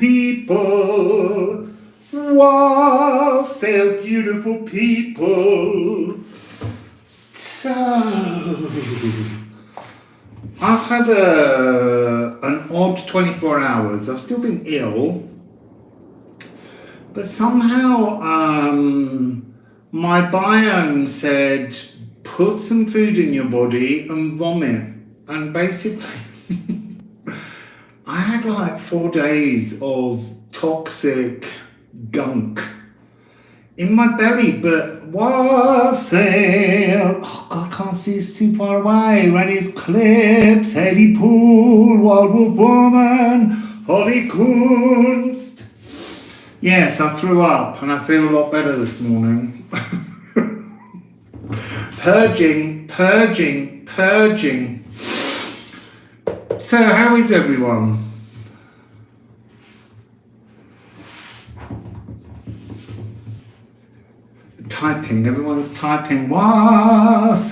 People, wassail beautiful people. So, I've had an odd 24 hours. I've still been ill, but somehow my biome said put some food in your body and vomit, and basically I had like 4 days of toxic gunk in my belly, but wassail, oh God, I can't see, it's too far away. Rennie's eclipse, Eddie Pool, Wildwood Woman, Holly Kunst. Yes, I threw up and I feel a lot better this morning. Purging. So, how is everyone? Typing, everyone's typing. Wassail.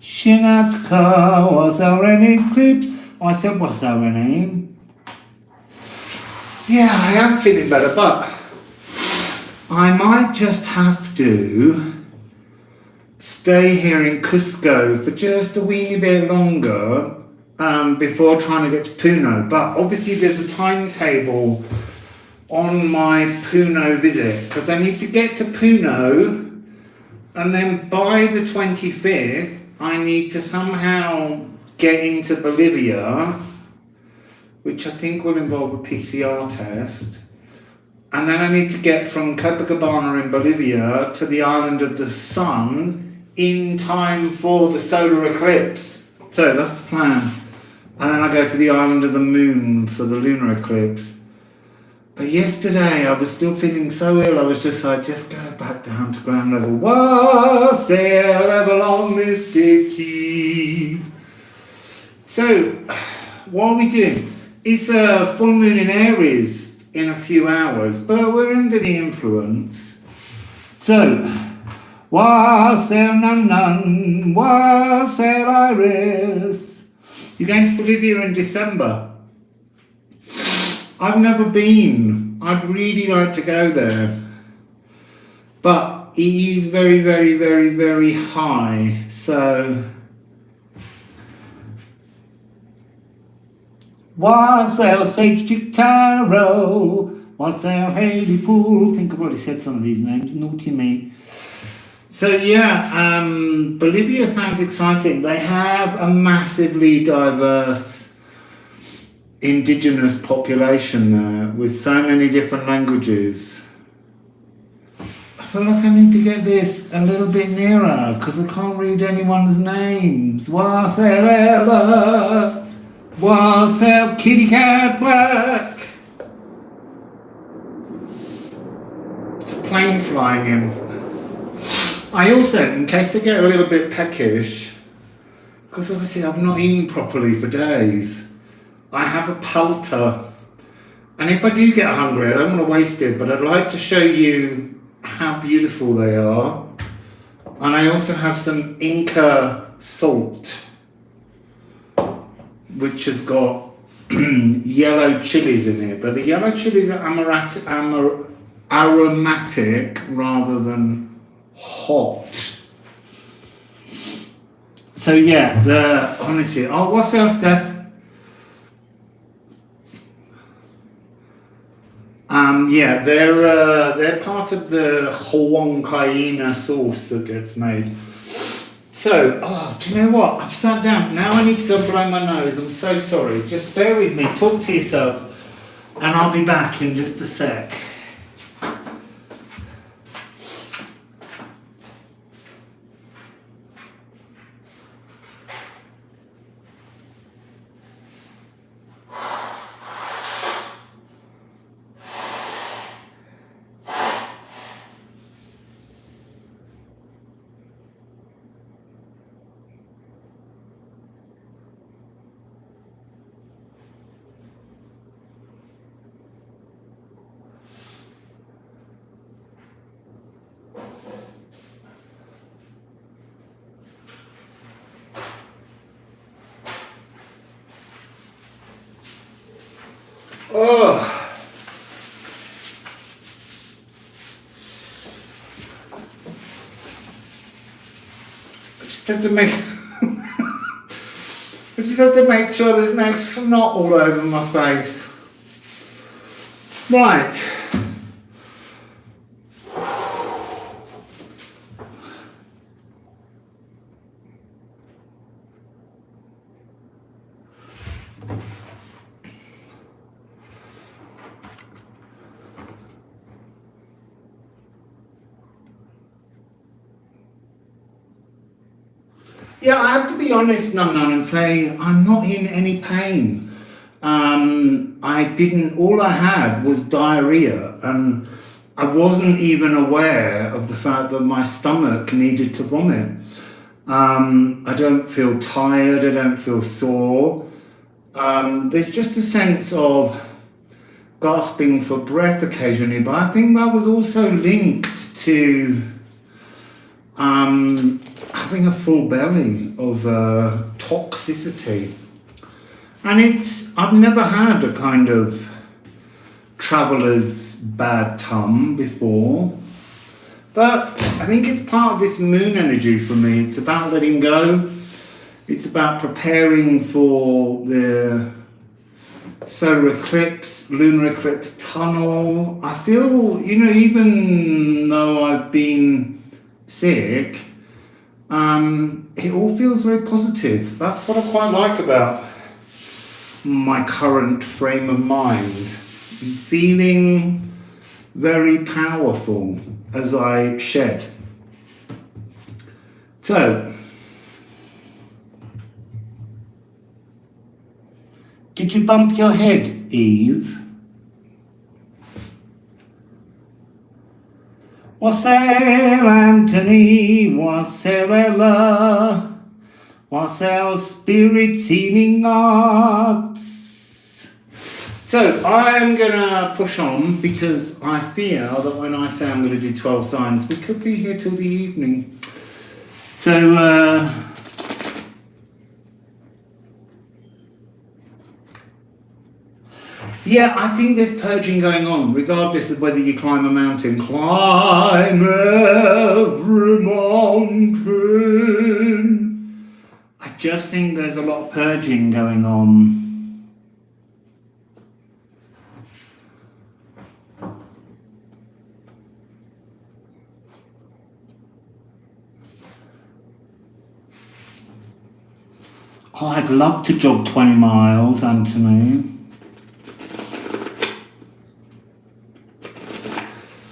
Shinatka, wassail Renee's eclipse. I said wassail Renee. Yeah, I am feeling better, but I might just have to stay here in Cusco for just a weeny bit longer before trying to get to Puno. But obviously there's a timetable on my Puno visit because I need to get to Puno, and then by the 25th I need to somehow get into Bolivia, which I think will involve a PCR test. And then I need to get from Copacabana in Bolivia to the island of the sun in time for the solar eclipse. So that's the plan. And then I go to the island of the moon for the lunar eclipse. But yesterday I was still feeling so ill, I was just like, just go back down to ground level. Wassail level on Mystic Key. So, what are we doing? It's a full moon in Aries in a few hours, but we're under the influence. So, wassail nun, wassail Iris. You're going to Bolivia in December. I've never been. I'd really like to go there. But it is very, very, very, very high. So, wassail Sage Tarot, wassail Haley Pool. I think I've already said some of these names. Naughty me. So yeah, Bolivia sounds exciting. They have a massively diverse indigenous population there with so many different languages. I feel like I need to get this a little bit nearer because I can't read anyone's names. Wassail Ella, wassail Kitty Cat Black. It's a plane flying in. I also, in case I get a little bit peckish, because obviously I've not eaten properly for days, I have a palta. And if I do get hungry, I don't want to waste it, but I'd like to show you how beautiful they are. And I also have some Inca salt, which has got yellow chilies in it, but the yellow chilies are aromatic rather than hot. So yeah, honestly, oh, what's else, Steph? Yeah, they're part of the Huancaína sauce that gets made. So, oh, do you know what? I've sat down. Now I need to go blow my nose. I'm so sorry. Just bear with me. Talk to yourself. And I'll be back in just a sec. Oh. I just have to make I just have to make sure there's no snot all over my face. Right. Yeah, I have to be honest, Nun, and say I'm not in any pain. All I had was diarrhea, and I wasn't even aware of the fact that my stomach needed to vomit. I don't feel tired, I don't feel sore. There's just a sense of gasping for breath occasionally, but I think that was also linked to having a full belly of toxicity. And I've never had a kind of traveller's bad tum before, but I think it's part of this moon energy for me. It's about letting go. It's about preparing for the solar eclipse, lunar eclipse tunnel. I feel, even though I've been sick, it all feels very positive. That's what I quite like about my current frame of mind. I'm feeling very powerful as I shed. So, did you bump your head, Eve? Wassail Anthony, wassail Ella, wassail spirits healing arts. So I'm gonna push on because I feel that when I say I'm gonna do 12 signs, we could be here till the evening. So yeah, I think there's purging going on, regardless of whether you climb a mountain. Climb every mountain. I just think there's a lot of purging going on. Oh, I'd love to jog 20 miles, Anthony.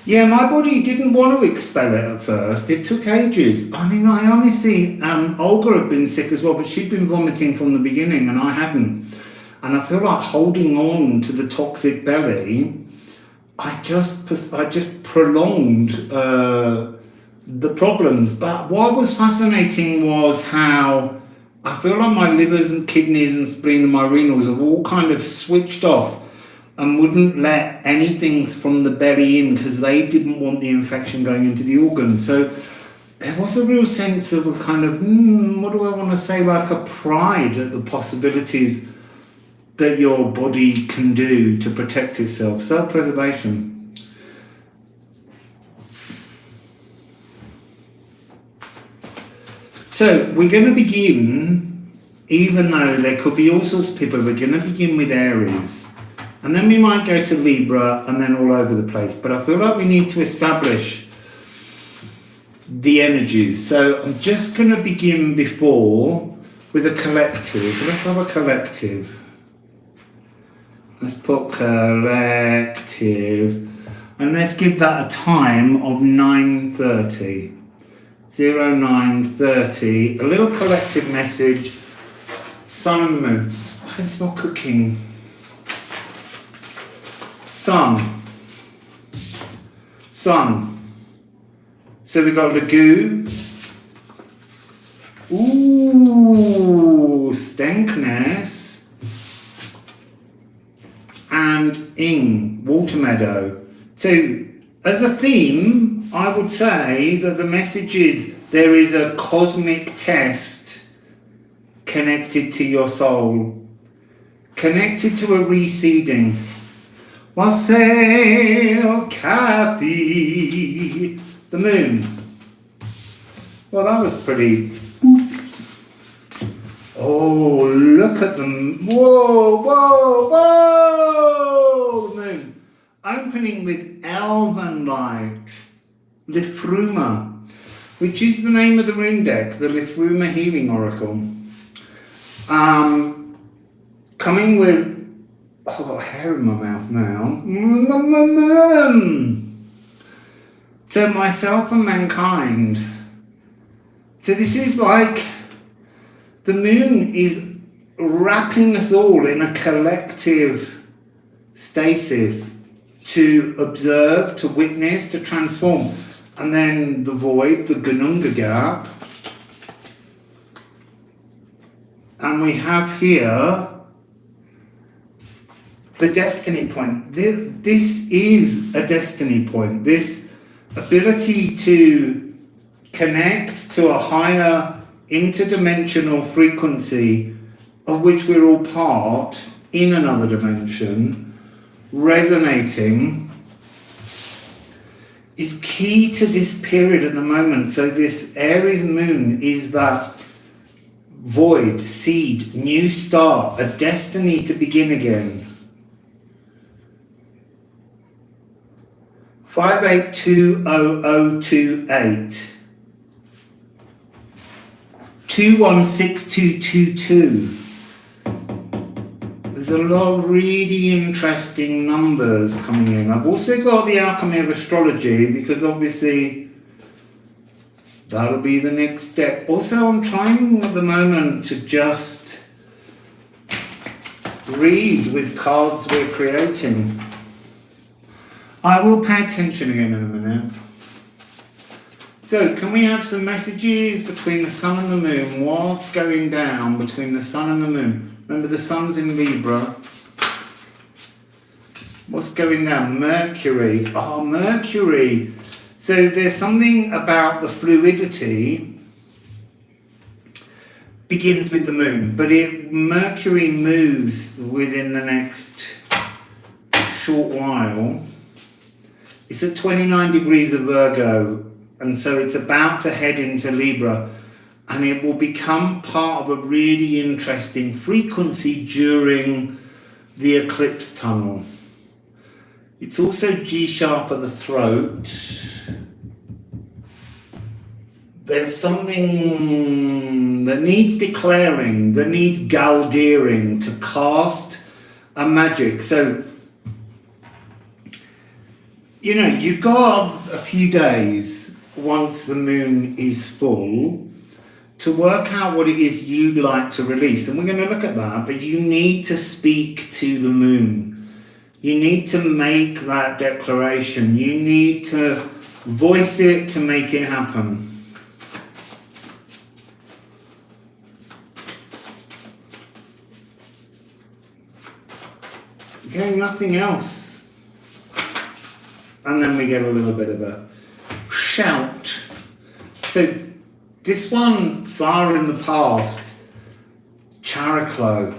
Yeah, my body didn't want to expel it at first. It took ages. I mean, I honestly, Olga had been sick as well, but she'd been vomiting from the beginning and I hadn't. And I feel like holding on to the toxic belly, I just prolonged the problems. But what was fascinating was how I feel like my livers and kidneys and spleen and my renals have all kind of switched off and wouldn't let anything from the belly in because they didn't want the infection going into the organs. So there was a real sense of a kind of, what do I want to say, like a pride at the possibilities that your body can do to protect itself. Self-preservation. So we're going to begin, even though there could be all sorts of people, we're going to begin with Aries. And then we might go to Libra and then all over the place. But I feel like we need to establish the energies. So I'm just going to begin before with a collective. Let's have a collective. Let's put collective. And let's give that a time of 9:30. 09:30. A little collective message. Sun and the moon. I can smell cooking. Sun. So we got Lagoon. Ooh, Stankness. And Ing, Water Meadow. So as a theme, I would say that the message is there is a cosmic test connected to your soul, connected to a reseeding. Wassail Kathy. The moon. Well, that was pretty. Oh, look at them. Whoa, whoa, whoa! The moon. Opening with Elven Light. Lifruma, which is the name of the rune deck, the Lifruma Healing Oracle. Coming with, oh, I've got hair in my mouth now. So myself and mankind. So this is like, the moon is wrapping us all in a collective stasis to observe, to witness, to transform. And then the void, the Gununga gap. And we have here the destiny point. This is a destiny point. This ability to connect to a higher interdimensional frequency of which we're all part in another dimension, resonating, is key to this period at the moment. So this Aries moon is that void, seed, new start, a destiny to begin again. 58200028 216222. There's a lot of really interesting numbers coming in. I've also got the Alchemy of Astrology, because obviously that'll be the next step. Also, I'm trying at the moment to just read with cards we're creating. I will pay attention again in a minute. So, can we have some messages between the sun and the moon? What's going down between the sun and the moon? Remember, the sun's in Libra. What's going down? Mercury. Oh, Mercury. So there's something about the fluidity. Begins with the moon, but Mercury moves within the next short while. It's at 29 degrees of Virgo, and so it's about to head into Libra. And it will become part of a really interesting frequency during the eclipse tunnel. It's also G sharp of the throat. There's something that needs declaring, that needs galdeering to cast a magic. So, you know, you've got a few days once the moon is full to work out what it is you'd like to release. And we're going to look at that, but you need to speak to the moon. You need to make that declaration. You need to voice it to make it happen. Okay, nothing else. And then we get a little bit of a shout. So, this one, far in the past, Chariklo.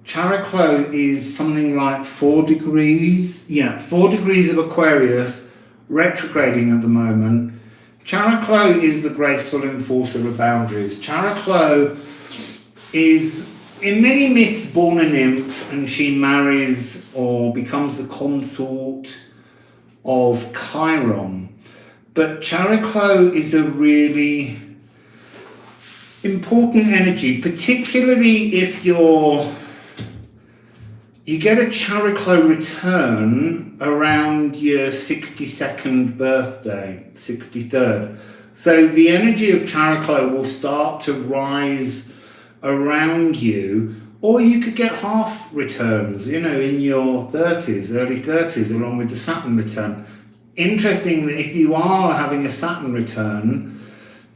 Chariklo is something like 4 degrees. Yeah, 4 degrees of Aquarius, retrograding at the moment. Chariklo is the graceful enforcer of boundaries. Chariklo is, in many myths, born a nymph, and she marries or becomes the consort of Chiron. But Chariklo is a really important energy, particularly if you get a Chariklo return around your 62nd birthday, 63rd. So the energy of Chariklo will start to rise around you, or you could get half returns, you know, in your 30s, early 30s, along with the Saturn return. Interesting that if you are having a Saturn return,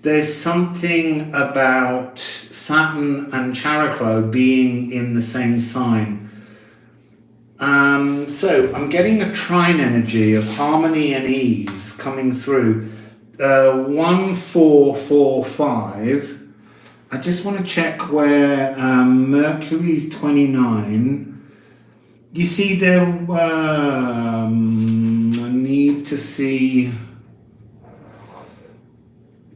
there's something about Saturn and Chariklo being in the same sign. So I'm getting a trine energy of harmony and ease coming through. 1445. I just want to check where Mercury's 29. You see there, I need to see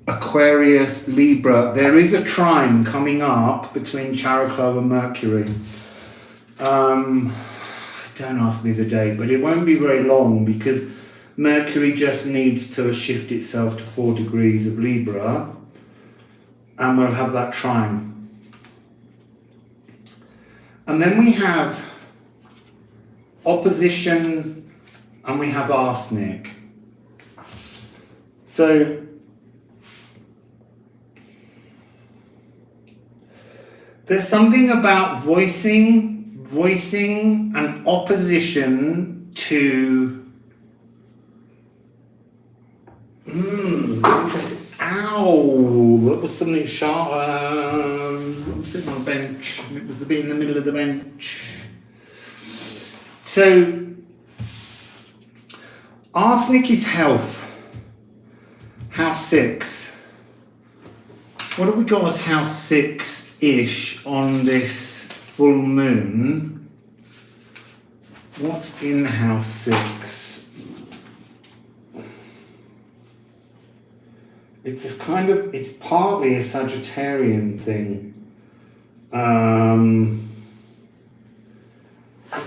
Aquarius, Libra. There is a trine coming up between Chariklo and Mercury. Don't ask me the date, but it won't be very long because Mercury just needs to shift itself to 4 degrees of Libra and we'll have that trine. And then we have opposition and we have arsenic. So there's something about voicing an opposition to interesting. Ow, that was something sharp. I'm sitting on a bench. It was the bit in the middle of the bench. So arsenic is health. House 6. What have we got as house 6-ish on this full moon? What's in house 6? It's it's partly a Sagittarian thing. And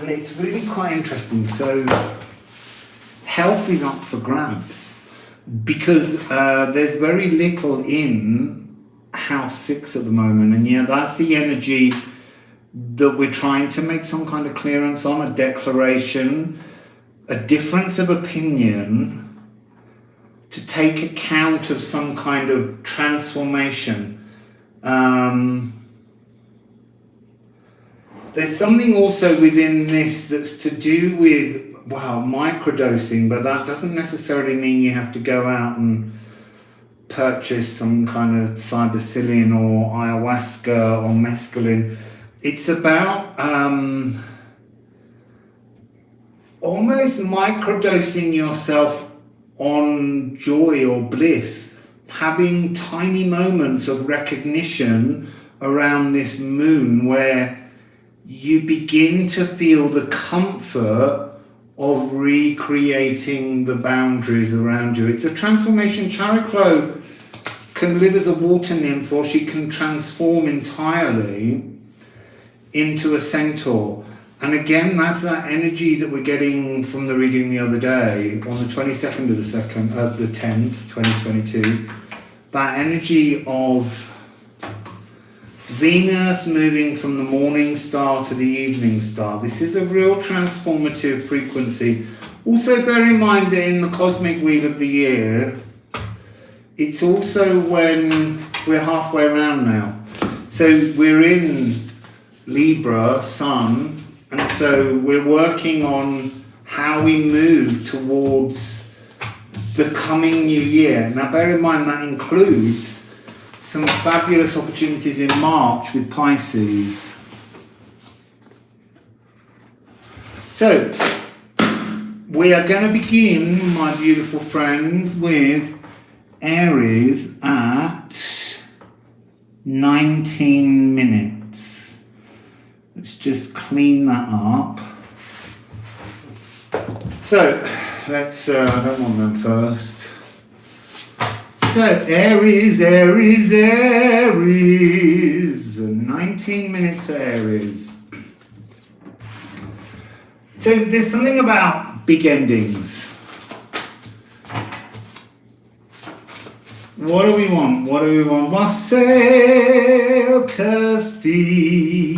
it's really quite interesting. So health is up for grabs because there's very little in house 6 at the moment. And yeah, that's the energy that we're trying to make some kind of clearance on, a declaration, a difference of opinion, to take account of some kind of transformation. There's something also within this that's to do with, well, microdosing, but that doesn't necessarily mean you have to go out and purchase some kind of cybacillin or ayahuasca or mescaline. It's about almost microdosing yourself on joy or bliss, having tiny moments of recognition around this moon where you begin to feel the comfort of recreating the boundaries around you. It's a transformation. Chariklo can live as a water nymph, or she can transform entirely into a centaur. And again, that's that energy that we're getting from the reading the other day, on the 22nd of the 10th, 2022. That energy of Venus moving from the morning star to the evening star. This is a real transformative frequency. Also bear in mind that in the cosmic wheel of the year, it's also when we're halfway around now. So we're in Libra, Sun, and so we're working on how we move towards the coming new year. Now bear in mind that includes some fabulous opportunities in March with Pisces. So we are going to begin, my beautiful friends, with Aries at 19 minutes. Let's just clean that up. So let's, I don't want them first. So Aries, 19 minutes for Aries. So there's something about big endings. What do we want? Wassail Kirsty.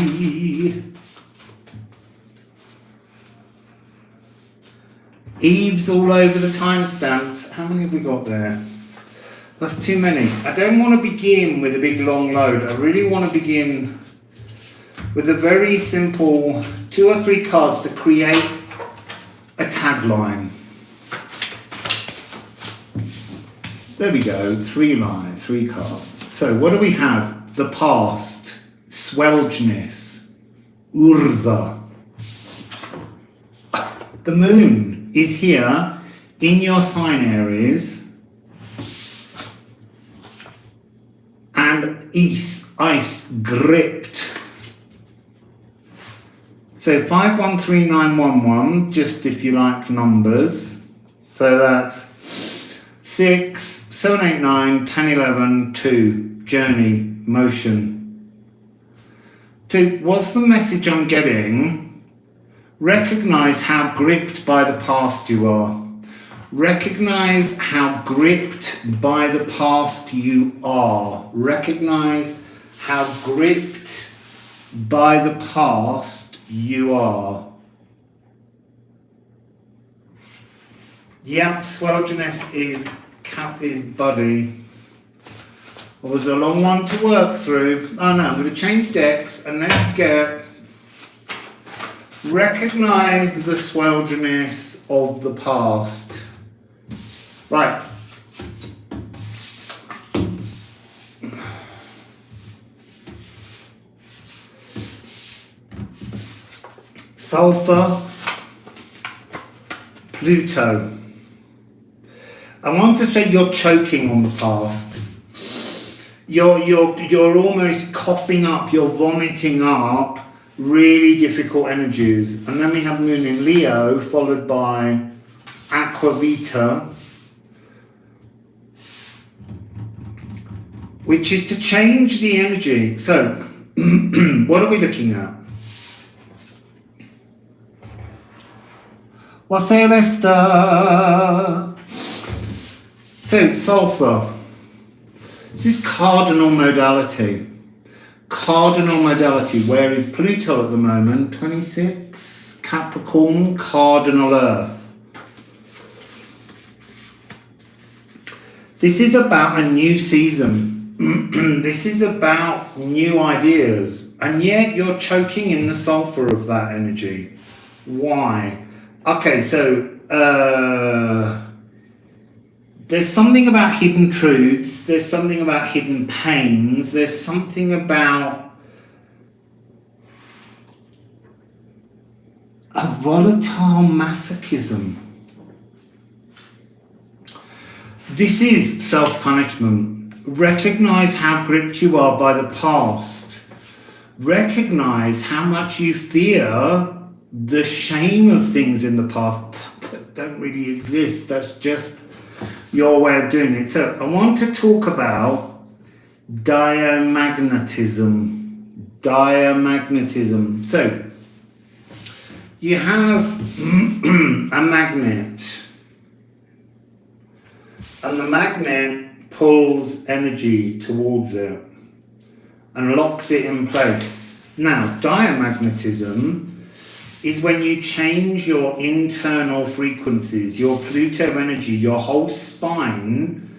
Eves all over the timestamps. How many have we got there? That's too many. I don't want to begin with a big long load. I really want to begin with a very simple 2 or 3 cards to create a tagline. There we go, 3 cards. So what do we have? The past, Swelgeness, Urdha. The moon is here in your sign, Aries. And ice gripped. So So 513911, just if you like numbers. So that's 6, 7, 8, 9, 10, 11, 2. Journey, motion. 2. What's the message I'm getting? Recognize how gripped by the past you are. Recognize how gripped by the past you are. Recognize how gripped by the past you are. Yep, Swelginess is Kathy's buddy. It was a long one to work through. Oh no, I'm going to change decks and let's get... Recognize the Swelginess of the past. Right. Sulfur, Pluto. I want to say you're choking on the past. You're almost coughing up, you're vomiting up really difficult energies. And then we have Moon in Leo, followed by Aquavita, which is to change the energy. So, what are we looking at? Wassail Celeste. So, sulfur. This is cardinal modality. Cardinal modality. Where is Pluto at the moment? 26. Capricorn, cardinal Earth. This is about a new season. This is about new ideas. And yet you're choking in the sulfur of that energy. Why? Okay, so there's something about hidden truths, there's something about hidden pains, there's something about a volatile masochism. This is self-punishment. Recognize how gripped you are by the past. Recognize how much you fear the shame of things in the past that don't really exist. That's just your way of doing it. So I want to talk about diamagnetism. Diamagnetism. So you have a magnet, and the magnet pulls energy towards it and locks it in place. Now, diamagnetism is when you change your internal frequencies, your Pluto energy, your whole spine,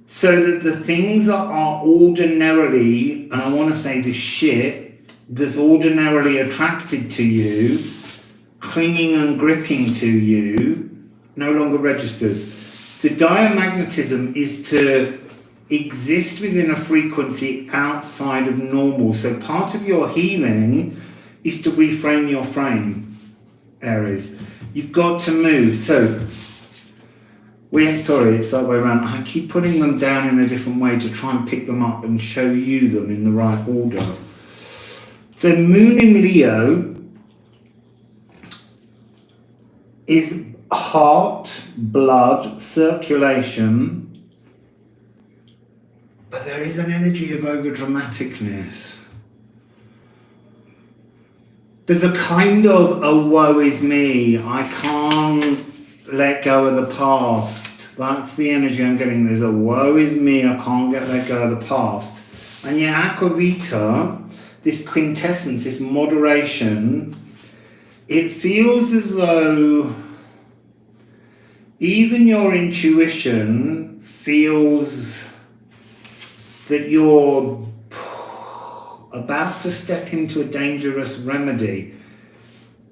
so that the things that are ordinarily, and I want to say the shit, that's ordinarily attracted to you, clinging and gripping to you, no longer registers. The diamagnetism is to exist within a frequency outside of normal. So part of your healing is to reframe your frame, Aries. You've got to move. So, sorry, it's the other way around. I keep putting them down in a different way to try and pick them up and show you them in the right order. So Moon in Leo is heart, blood, circulation, but there is an energy of over-dramaticness. There's a kind of a woe is me, I can't let go of the past. That's the energy I'm getting. There's a woe is me, I can't let go of the past. And yet Aquavita, this quintessence, this moderation, it feels as though even your intuition feels that you're about to step into a dangerous remedy.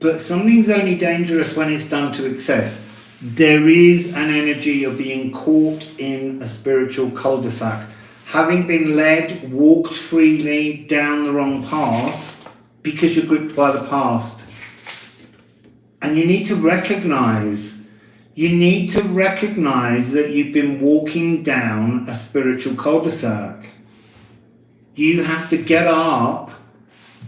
But something's only dangerous when it's done to excess. There is an energy of being caught in a spiritual cul-de-sac, having been led, walked freely down the wrong path because you're gripped by the past. And you need to recognize that you've been walking down a spiritual cul-de-sac. You have to get up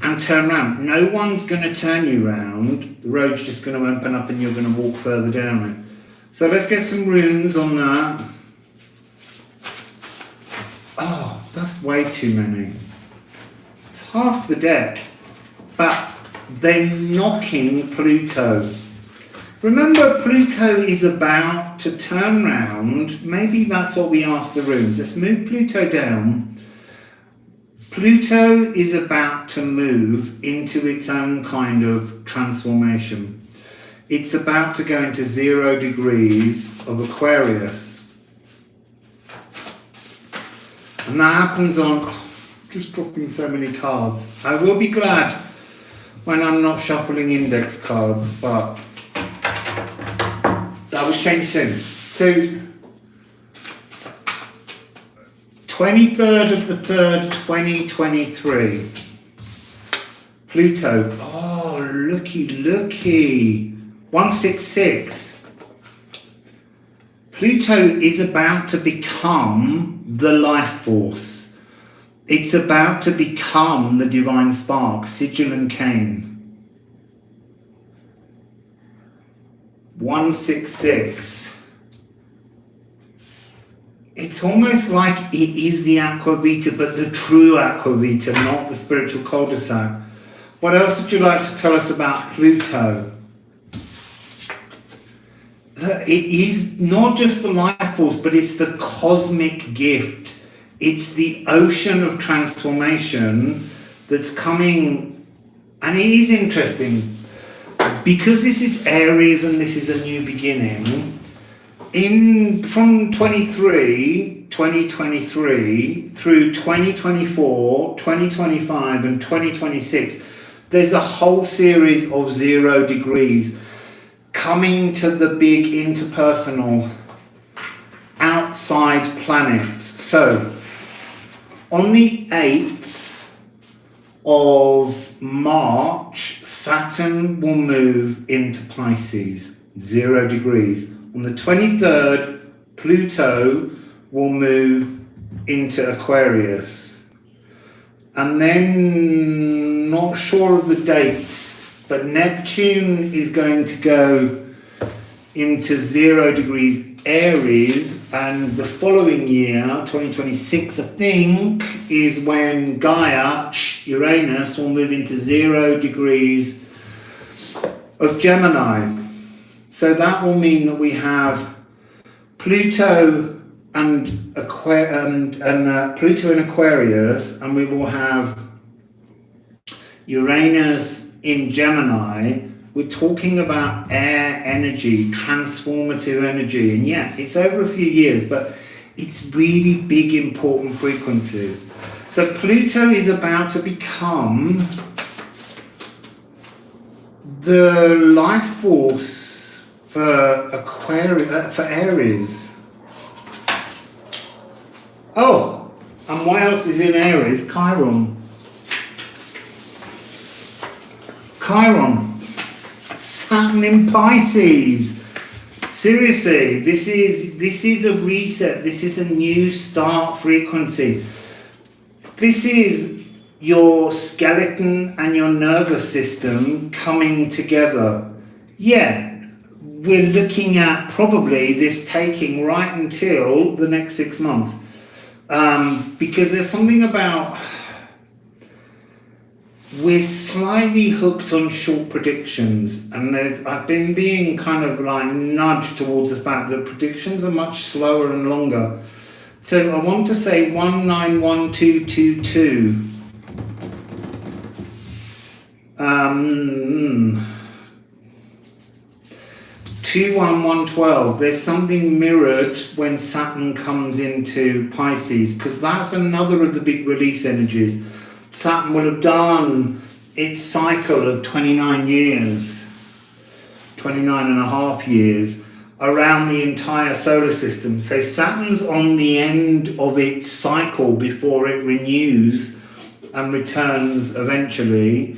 and turn around. No one's going to turn you round. The road's just going to open up and you're going to walk further down it. So let's get some runes on that. Oh, that's way too many. It's half the deck. But they're knocking Pluto. Remember, Pluto is about to turn round. Maybe that's what we asked the runes. Let's move Pluto down. Pluto is about to move into its own kind of transformation. It's about to go into 0 degrees of Aquarius. And that happens on... just dropping so many cards. I will be glad when I'm not shuffling index cards, but that was changed soon. So, 23rd of the 3rd, 2023. Pluto. Oh, looky. 166. Pluto is about to become the life force. It's about to become the divine spark, sigil and cane. 166. It's almost like it is the Aquavita, but the true Aquavita, not the spiritual cul-de-sac. What else would you like to tell us about Pluto? It is not just the life force, but it's the cosmic gift. It's the ocean of transformation that's coming. And it is interesting, because this is Aries and this is a new beginning. From 2023 through 2024, 2025 and 2026, there's a whole series of 0 degrees coming to the big interpersonal outside planets. So on the 8th of March, Saturn will move into Pisces, 0 degrees. On the 23rd, Pluto will move into Aquarius. And then, not sure of the dates, but Neptune is going to go into 0 degrees Aries, and the following year, 2026, I think, is when Gaia, Uranus, will move into 0 degrees of Gemini. So that will mean that we have Pluto and Pluto in Aquarius, and we will have Uranus in Gemini. We're talking about air energy, transformative energy, and yeah, it's over a few years, but it's really big, important frequencies. So Pluto is about to become the life force for for Aries. Oh, and what else is in Aries? Chiron. Saturn in Pisces. Seriously, this is a reset. This is a new start frequency. This is your skeleton and your nervous system coming together. Yeah, we're looking at probably this taking right until the next 6 months. Because there's something about, we're slightly hooked on short predictions, and I've been being kind of like nudged towards the fact that predictions are much slower and longer. So I want to say 191222. 21112. There's something mirrored when Saturn comes into Pisces, because that's another of the big release energies. Saturn will have done its cycle of 29 years, 29 and a half years, around the entire solar system. So Saturn's on the end of its cycle before it renews and returns eventually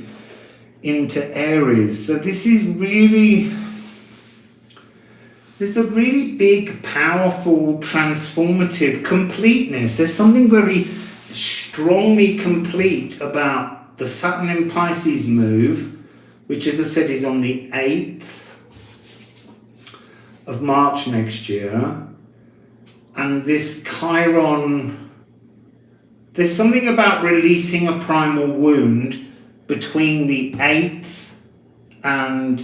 into Aries. So this is really... there's a really big, powerful, transformative completeness. There's something very strongly complete about the Saturn in Pisces move, which as I said is on the 8th of March next year. And this Chiron, there's something about releasing a primal wound between the 8th and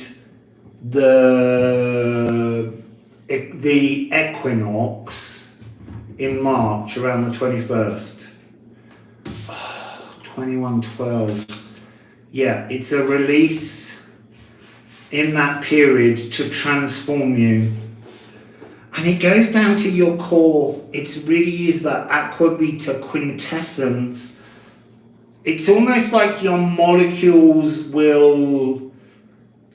the equinox in March around the 21st. 2112. Yeah, it's a release in that period to transform you. And it goes down to your core. It really is that aqua beta quintessence. It's almost like your molecules will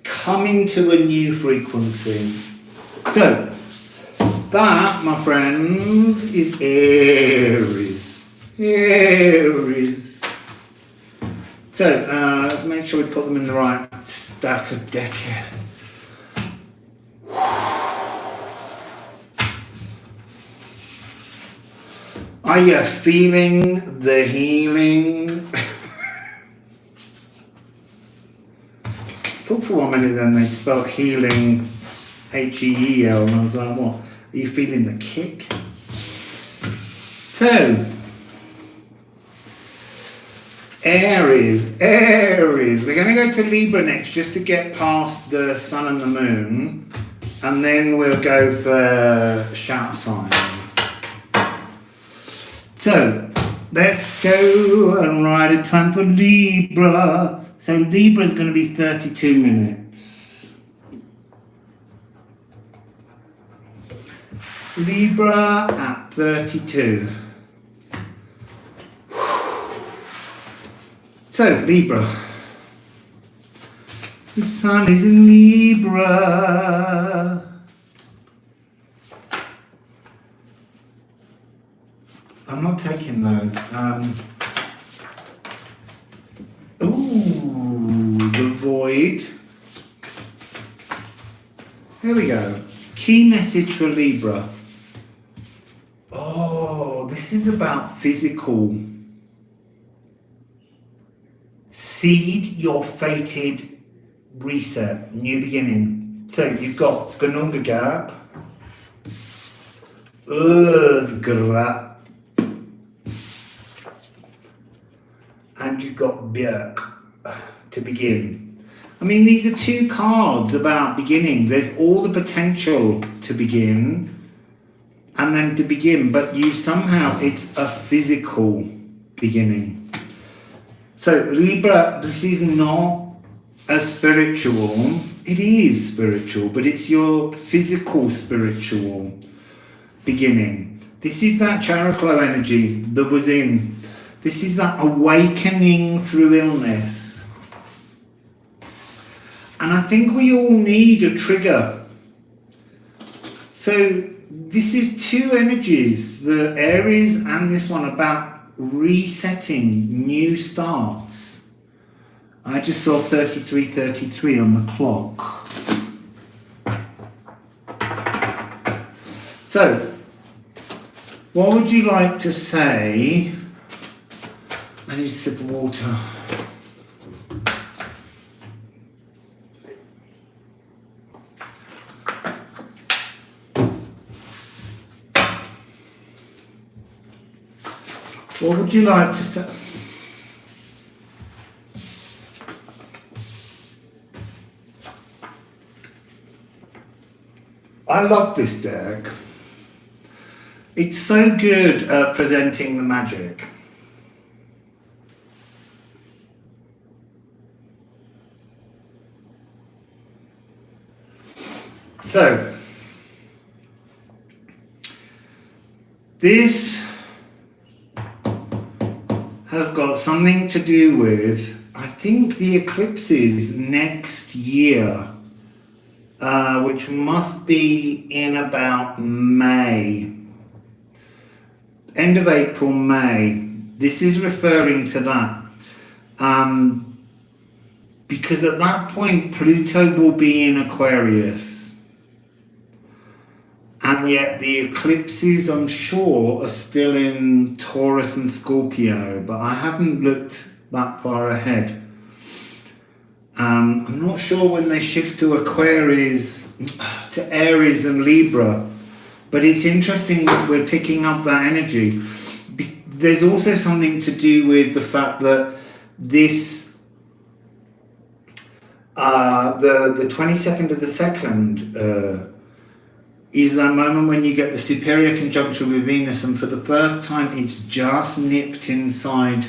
come into a new frequency. So, that, my friends, is Aries. Aries. So, let's make sure we put them in the right stack of deck here. Are you feeling the healing? Thought for 1 minute then they spelled healing H-E-E-L, and I was like, what? Are you feeling the kick? So, Aries. We're going to go to Libra next just to get past the sun and the moon, and then we'll go for shout sign. So, let's go and write a time for Libra. So Libra is going to be 32 minutes. Libra at 32. So, Libra. The sun is in Libra. I'm not taking those. Ooh, the void. There we go. Key message for Libra. Oh, this is about physical. Seed your fated reset, new beginning. So you've got Ganunga Gap, Grap, and you've got Björk to begin. I mean, these are two cards about beginning. There's all the potential to begin and then to begin, but you somehow, it's a physical beginning. So Libra, this is not a spiritual, it is spiritual, but it's your physical spiritual beginning. This is that Characlo energy that was in. This is that awakening through illness. And I think we all need a trigger. So this is two energies, the Aries and this one, about resetting, new starts. I just saw 33:33 on the clock. So, what would you like to say? I need a sip of water. What would you like to say? I love this deck. It's so good at presenting the magic. So, this has got something to do with, I think, the eclipses next year, which must be in about May. End of April, May. This is referring to that. Because at that point, Pluto will be in Aquarius. And yet the eclipses, I'm sure, are still in Taurus and Scorpio, but I haven't looked that far ahead. I'm not sure when they shift to Aquarius, to Aries and Libra, but it's interesting that we're picking up that energy. There's also something to do with the fact that this, the 22nd of the 2nd is a moment when you get the superior conjunction with Venus, and for the first time it's just nipped inside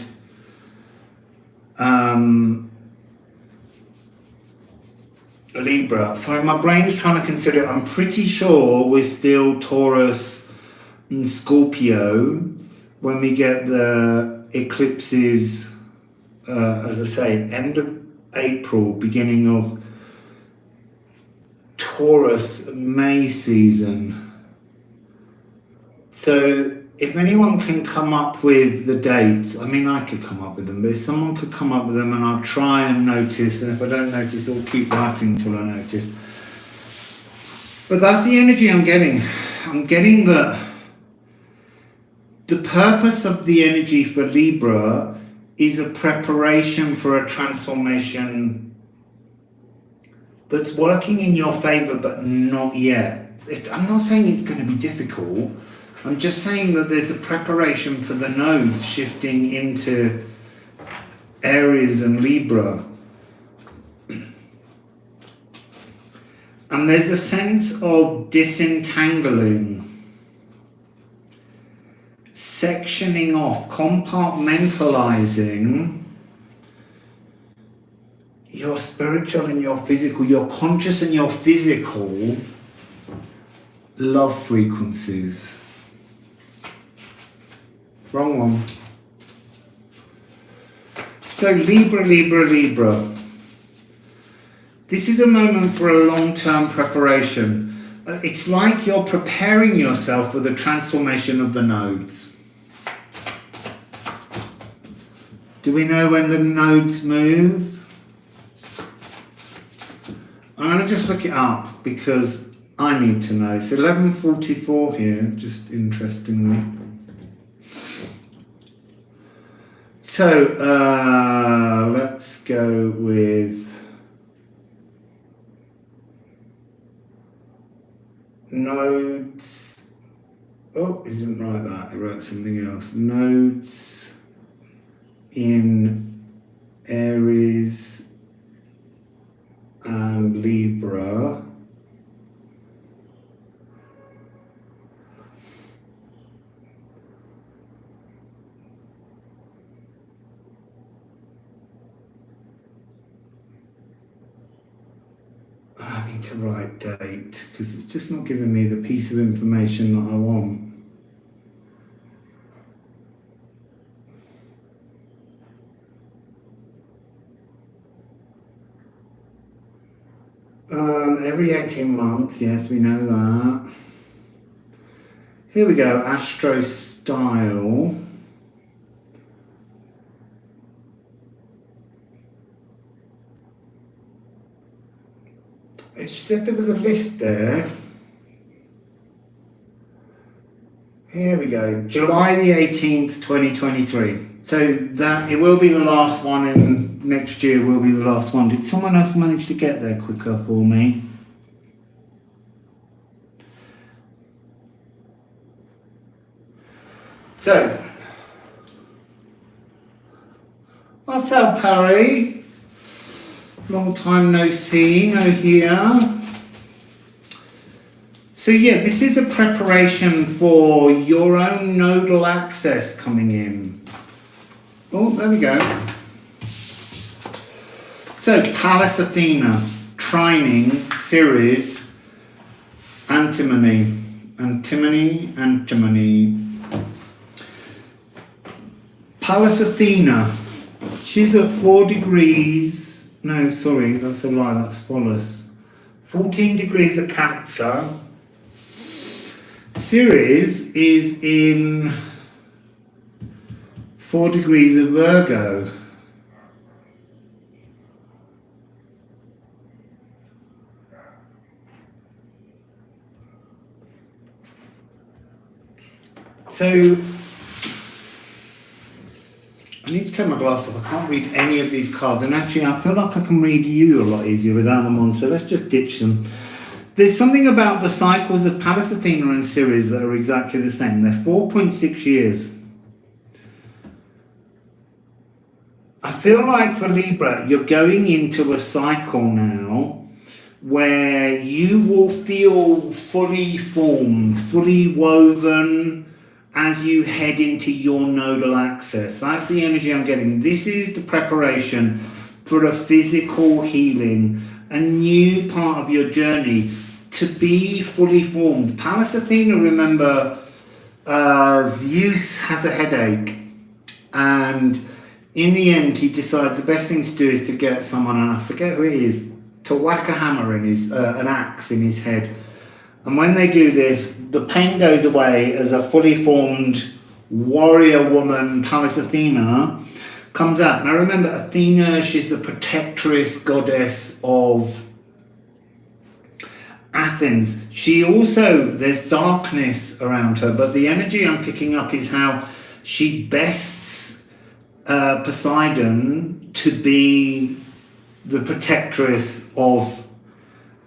Libra. So my brain's trying to consider, I'm pretty sure we're still Taurus and Scorpio when we get the eclipses, as I say, end of April, beginning of Taurus May season. So if anyone can come up with the dates, I mean, I could come up with them, but if someone could come up with them, and I'll try and notice, and if I don't notice, I'll keep writing till I notice. But that's the energy I'm getting. I'm getting the purpose of the energy for Libra is a preparation for a transformation that's working in your favor, but not yet. I'm not saying it's going to be difficult. I'm just saying that there's a preparation for the nodes shifting into Aries and Libra. And there's a sense of disentangling, sectioning off, compartmentalizing your spiritual and your physical, your conscious and your physical love frequencies. Wrong one. So Libra, Libra, Libra. This is a moment for a long-term preparation. It's like you're preparing yourself for the transformation of the nodes. Do we know when the nodes move? I'm going to just look it up because I need to know. It's 11:44 here, just interestingly. So let's go with nodes. Oh, he didn't write that, he wrote something else. Nodes in Aries and Libra. I need to write date because it's just not giving me the piece of information that I want. Every 18 months, yes, we know that. Here we go, Astro Style. It said there was a list there. Here we go, July the 18th, 2023. So that it will be the last one, and next year will be the last one. Did someone else manage to get there quicker for me? So, Wassail Perry. Long time no see, no hear. So yeah, this is a preparation for your own nodal access coming in. Oh, there we go. So Pallas Athena, trining, Ceres, antimony. Pallas Athena, she's at 4 degrees, no, sorry, that's a lie, that's Pholus. 14 degrees of Cancer. Ceres is in 4 degrees of Virgo. So, need to take my glasses off. I can't read any of these cards. And actually, I feel like I can read you a lot easier without them on. So let's just ditch them. There's something about the cycles of Pallas, Athena and Ceres that are exactly the same. They're 4.6 years. I feel like for Libra, you're going into a cycle now where you will feel fully formed, fully woven as you head into your nodal axis. That's the energy I'm getting. This is the preparation for a physical healing, a new part of your journey to be fully formed. Pallas Athena, remember, Zeus has a headache, and in the end he decides the best thing to do is to get someone, and I forget who it is, to whack a hammer in his, an axe in his head. And when they do this, the pain goes away as a fully formed warrior woman, Pallas Athena, comes out. Now remember, Athena, she's the protectress goddess of Athens. She also, there's darkness around her, but the energy I'm picking up is how she bests Poseidon to be the protectress of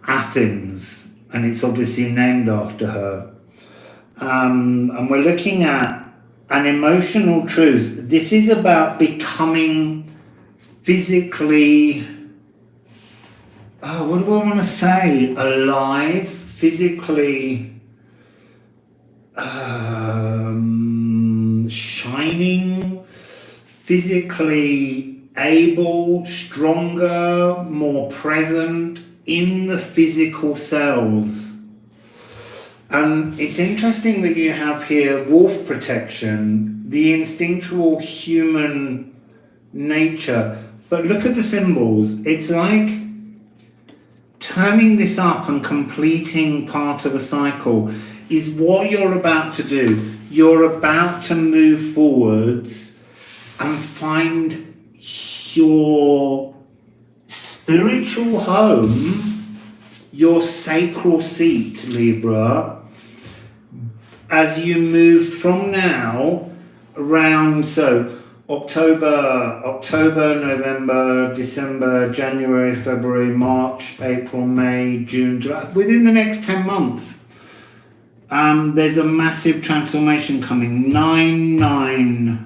Athens, and it's obviously named after her. And we're looking at an emotional truth. This is about becoming physically, what do I want to say? Alive, physically shining, physically able, stronger, more present in the physical cells. And it's interesting that you have here wolf protection, the instinctual human nature. But look at the symbols. It's like turning this up and completing part of a cycle is what you're about to do. You're about to move forwards and find your spiritual home, your sacral seat, Libra, as you move from now around, so October, November, December, January, February, March, April, May, June, July, within the next 10 months. There's a massive transformation coming. 9-9.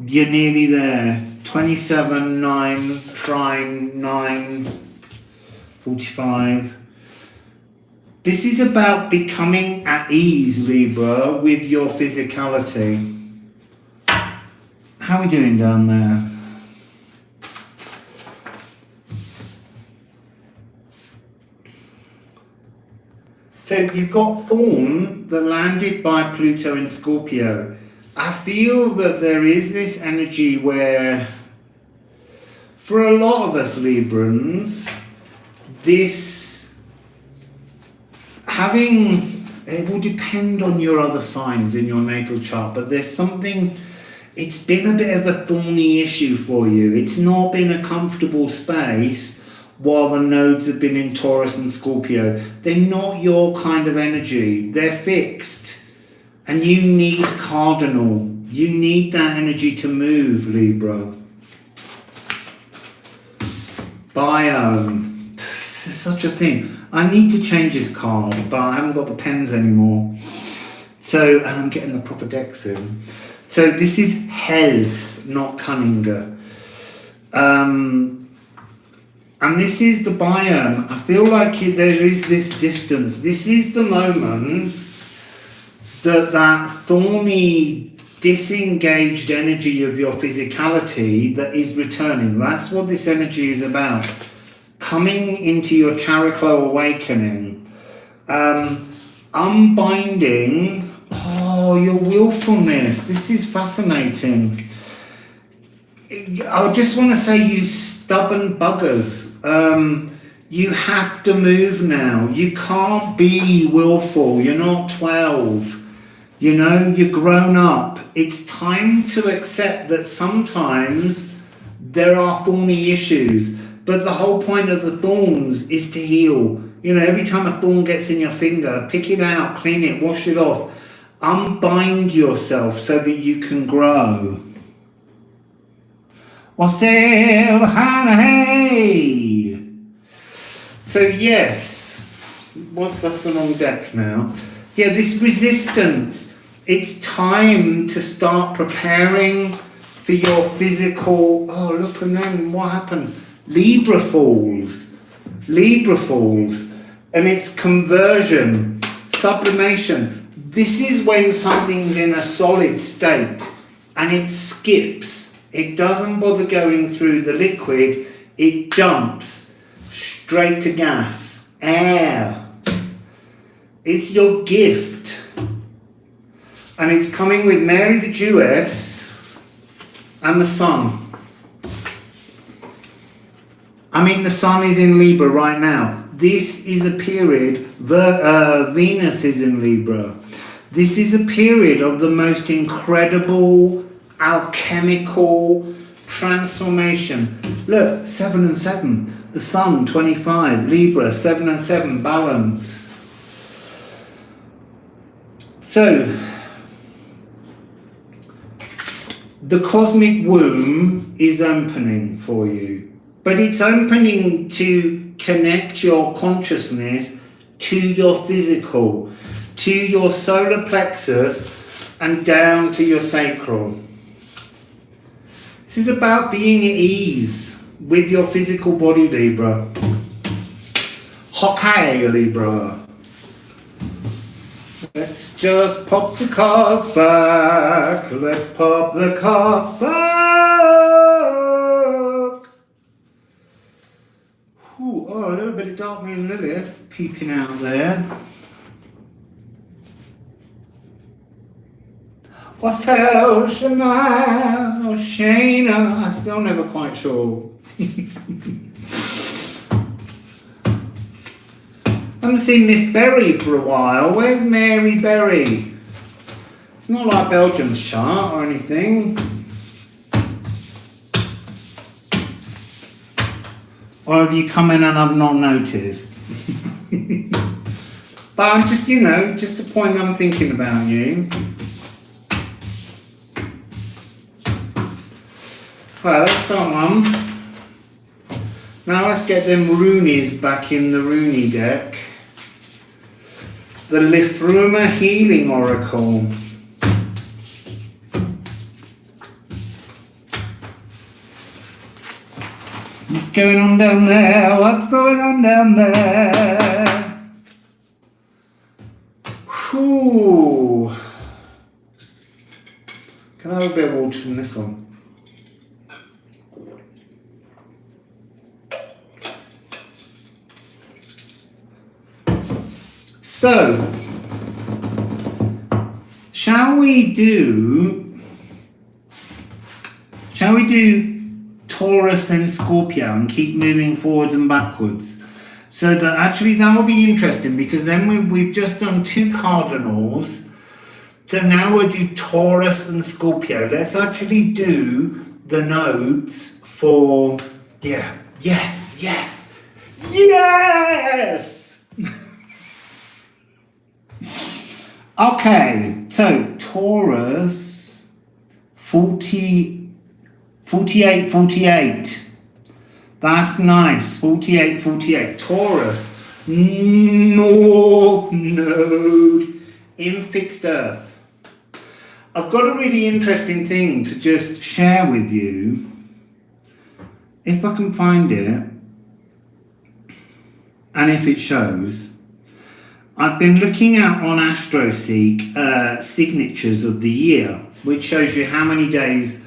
You're nearly there. 27, 9, trine, 9, 45. This is about becoming at ease, Libra, with your physicality. How are we doing down there? So you've got Thorn that landed by Pluto in Scorpio. I feel that there is this energy where, for a lot of us Librans, this having, it will depend on your other signs in your natal chart, but there's something, it's been a bit of a thorny issue for you. It's not been a comfortable space while the nodes have been in Taurus and Scorpio. They're not your kind of energy. They're fixed. And you need cardinal. You need that energy to move, Libra. Biome. This is such a thing. I need to change this card, but I haven't got the pens anymore. So, and I'm getting the proper deck soon. So this is health, not cunning. And this is the biome. I feel like there is this distance. This is the moment that thorny, disengaged energy of your physicality that is returning. That's what this energy is about. Coming into your Chariklo awakening. Unbinding, your willfulness. This is fascinating. I just want to say, you stubborn buggers. You have to move now. You can't be willful. You're not 12. You know, you're grown up. It's time to accept that sometimes there are thorny issues, but the whole point of the thorns is to heal. You know, every time a thorn gets in your finger, pick it out, clean it, wash it off, unbind yourself so that you can grow. Wassail hey. So yes, that's the wrong deck now. Yeah, this resistance, it's time to start preparing for your physical, oh look, and then what happens? Libra falls, and it's conversion, sublimation. This is when something's in a solid state and it skips. It doesn't bother going through the liquid, it jumps straight to gas, air. It's your gift. And it's coming with Mary the Jewess and the Sun. I mean, the Sun is in Libra right now. This is a period, Venus is in Libra. This is a period of the most incredible alchemical transformation. Look, 7 and 7. The Sun, 25. Libra, 7 and 7. Balance. So, the cosmic womb is opening for you. But it's opening to connect your consciousness to your physical, to your solar plexus, and down to your sacral. This is about being at ease with your physical body, Libra. Hoshí, Libra. Let's just pop the cards back. Let's pop the cards back. Ooh, oh, a little bit of Dark Moon Lilith peeping out there. Wassail Shana. I'm still never quite sure. I haven't seen Miss Berry for a while. Where's Mary Berry? It's not like Belgium's chart or anything. Or have you come in and I've not noticed? But I'm just, just a point that I'm thinking about you. Well, that's that one. Now let's get them Roonies back in the Rooney deck. The Lifruma Healing Oracle. What's going on down there? What's going on down there? Whew. Can I have a bit of water from this one? So, shall we do Taurus and Scorpio and keep moving forwards and backwards? So that actually that will be interesting, because then we've just done 2 cardinals. So now we'll do Taurus and Scorpio. Let's actually do the nodes for, yes! Okay, so Taurus, 48. That's nice, 48. Taurus, North Node in fixed Earth. I've got a really interesting thing to just share with you, if I can find it, and if it shows. I've been looking at on AstroSeek signatures of the year, which shows you how many days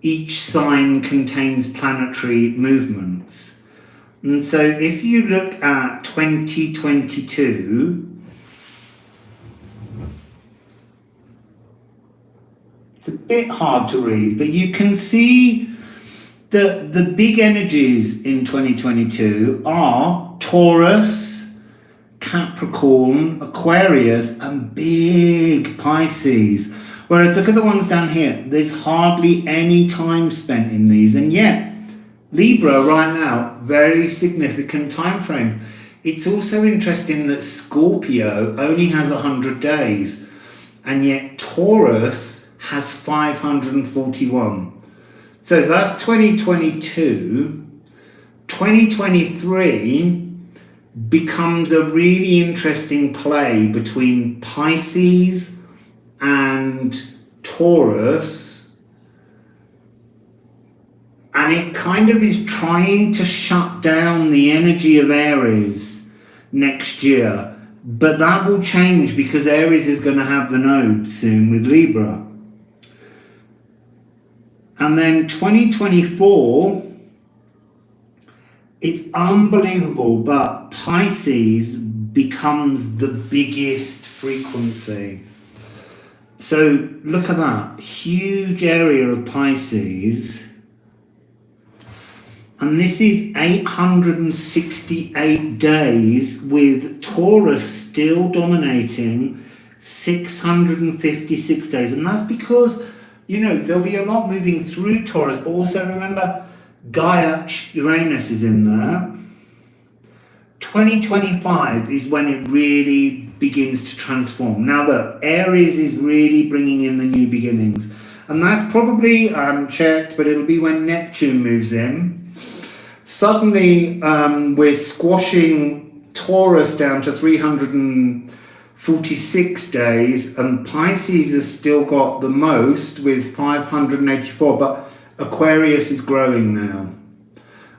each sign contains planetary movements. And so if you look at 2022, it's a bit hard to read, but you can see that the big energies in 2022 are Taurus, Capricorn, Aquarius, and big Pisces. Whereas look at the ones down here, there's hardly any time spent in these, and yet Libra right now, very significant time frame. It's also interesting that Scorpio only has 100 days, and yet Taurus has 541. So that's 2022. 2023 becomes a really interesting play between Pisces and Taurus, and it kind of is trying to shut down the energy of Aries next year, but that will change because Aries is going to have the node soon with Libra. And then 2024, it's unbelievable, but Pisces becomes the biggest frequency. So look at that, huge area of Pisces. And this is 868 days with Taurus still dominating 656 days. And that's because, you know, there'll be a lot moving through Taurus, but also remember, Gaia, Uranus is in there. 2025 is when it really begins to transform. Now look, Aries is really bringing in the new beginnings. And that's probably, checked, but it'll be when Neptune moves in. Suddenly, we're squashing Taurus down to 346 days, and Pisces has still got the most with 584, but Aquarius is growing now.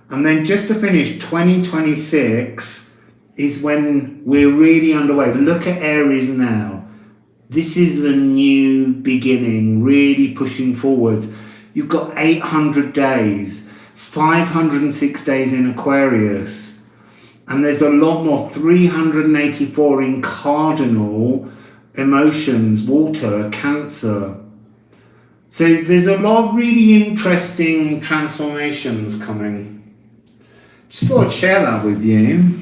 And then just to finish, 2026 is when we're really underway. Look at Aries now. This is the new beginning, really pushing forwards. You've got 800 days, 506 days in Aquarius, and there's a lot more, 384 in cardinal emotions, water, Cancer. So there's a lot of really interesting transformations coming. Just thought I'd share that with you.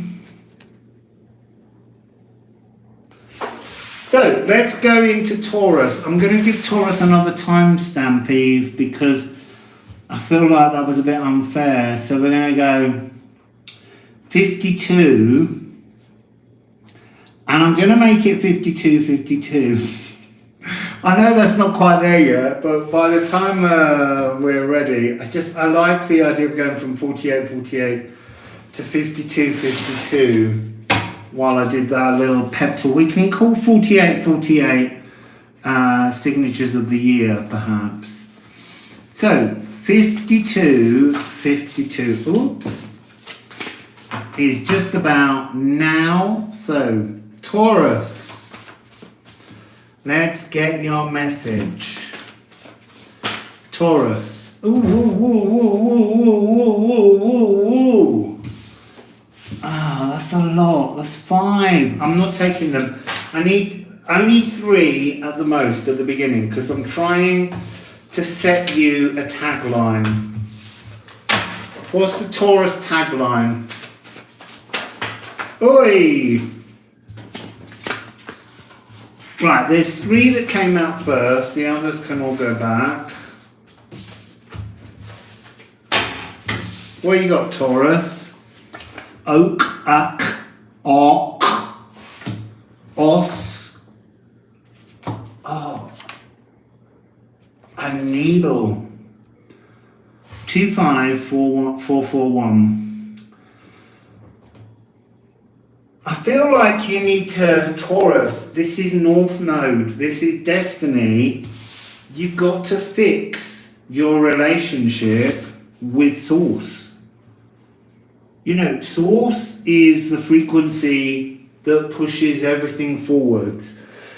So let's go into Taurus. I'm going to give Taurus another timestamp, Eve, because I feel like that was a bit unfair. So we're going to go 52, and I'm going to make it 52. I know that's not quite there yet, but by the time we're ready, I like the idea of going from 48 to 52 while I did that little pep talk. We can call 48 signatures of the year, perhaps. So 52, oops, is just about now. So Taurus, let's get your message. Taurus. Ooh. Ah, that's a lot. That's 5. I'm not taking them. I need only 3 at the most at the beginning because I'm trying to set you a tagline. What's the Taurus tagline? Oi! Right, there's 3 that came out first. The others can all go back. What you got, Taurus? Oak, Ak, Ark, Os. Oh. A needle. 254441. I feel like you need to, Taurus, this is North Node, this is destiny. You've got to fix your relationship with Source. You know, Source is the frequency that pushes everything forwards.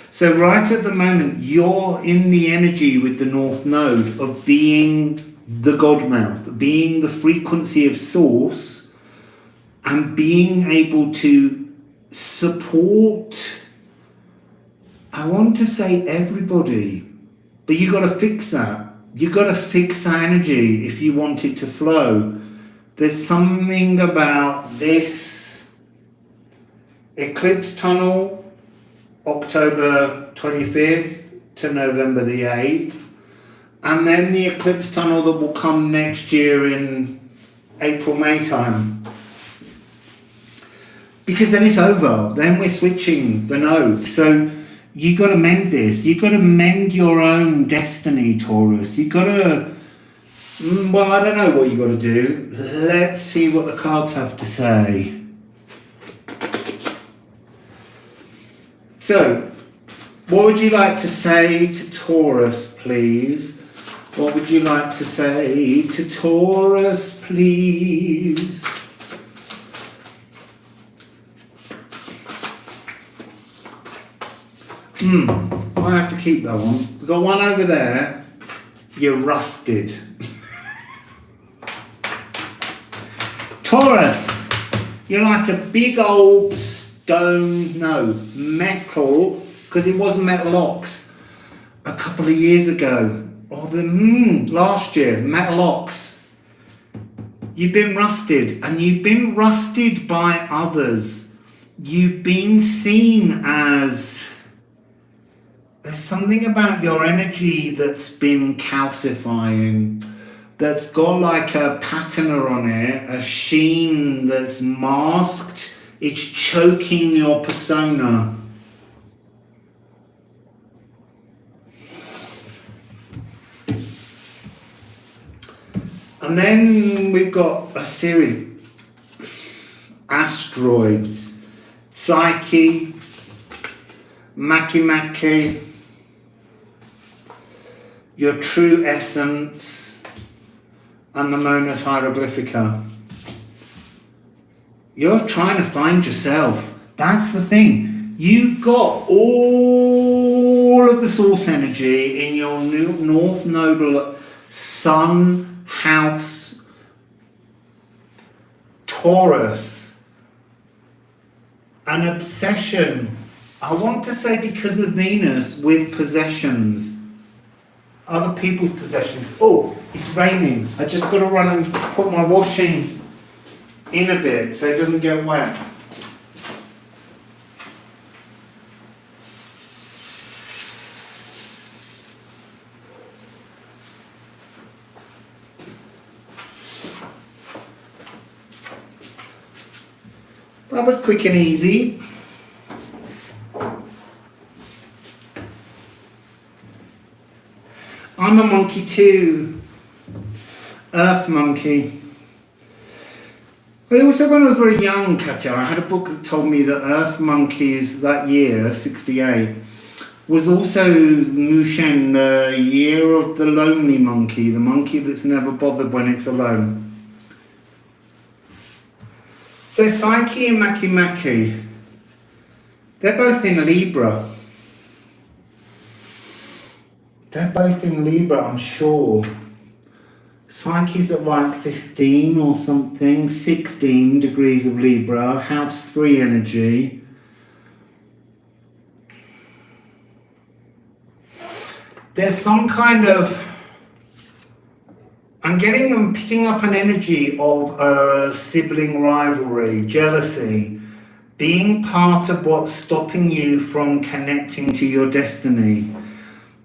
So right at the moment, you're in the energy with the North Node of being the Godmouth, being the frequency of Source, and being able to support, I want to say everybody, but you got to fix that. You got to fix that energy if you want it to flow. There's something about this eclipse tunnel, October 25th to November the 8th, and then the eclipse tunnel that will come next year in April, May time. Because then it's over, then we're switching the node. So you got to mend this. You got to mend your own destiny, Taurus. You got to Well, I don't know what you got to do. Let's see what the cards have to say. So, what would you like to say to Taurus, please? What would you like to say to Taurus, please? I have to keep that one. We've got one over there. You're rusted. Taurus, you're like a big old stone, no, metal, because it was metal ox a couple of years ago, or last year, metal ox. You've been rusted, and you've been rusted by others. You've been seen as, there's something about your energy that's been calcifying, that's got like a patina on it, a sheen that's masked. It's choking your persona. And then we've got a series, asteroids, Psyche, Maki, your true essence, and the Monas Hieroglyphica. You're trying to find yourself. That's the thing. You've got all of the source energy in your North Nodal Sun house, Taurus. An obsession, I want to say because of Venus, with possessions. Other people's possessions. Oh, it's raining. I just got to run and put my washing in a bit so it doesn't get wet. That was quick and easy. I'm a monkey too. Earth monkey. Also, when I was very young, Katya, I had a book that told me that Earth monkeys that year, 68, was also Mushen, the year of the lonely monkey, the monkey that's never bothered when it's alone. So Psyche and Maki, they're both in Libra. They're both in Libra, I'm sure. Psyche's at like 15 or something, 16 degrees of Libra, house 3 energy. There's some kind of, I'm picking up an energy of a sibling rivalry, jealousy, being part of what's stopping you from connecting to your destiny.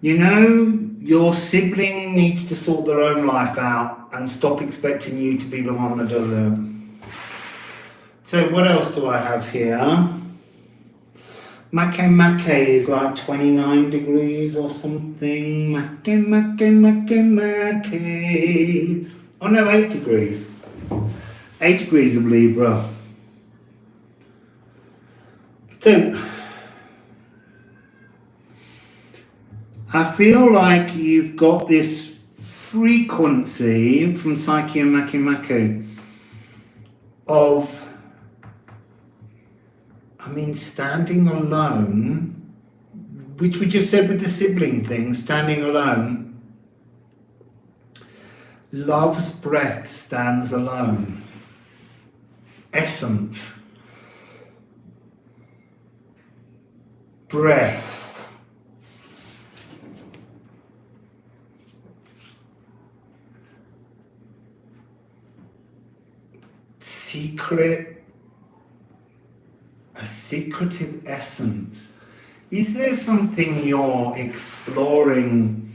You know, your sibling needs to sort their own life out and stop expecting you to be the one that does it. So what else do I have here? Make is like 29 degrees or something. Make. Oh no, 8 degrees. 8 degrees of Libra. So, I feel like you've got this frequency from Psyche and Maki of, standing alone, which we just said with the sibling thing, standing alone. Love's breath stands alone. Essence. Breath. Secret, a secretive essence. Is there something you're exploring?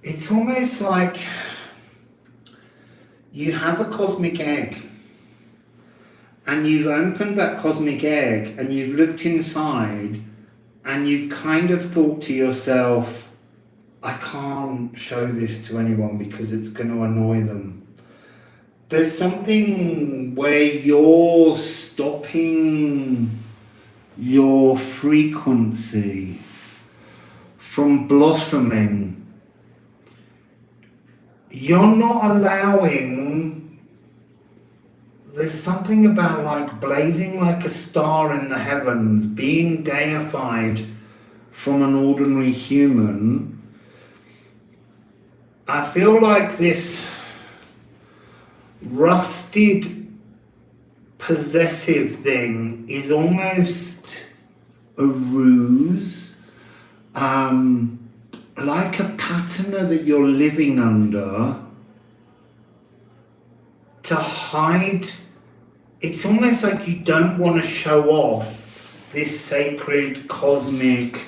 It's almost like you have a cosmic egg and you've opened that cosmic egg and you've looked inside and you've kind of thought to yourself, I can't show this to anyone because it's going to annoy them. There's something where you're stopping your frequency from blossoming. You're not allowing, there's something about like blazing like a star in the heavens, being deified from an ordinary human. I feel like this rusted, possessive thing is almost a ruse, like a patina that you're living under to hide. It's almost like you don't want to show off this sacred cosmic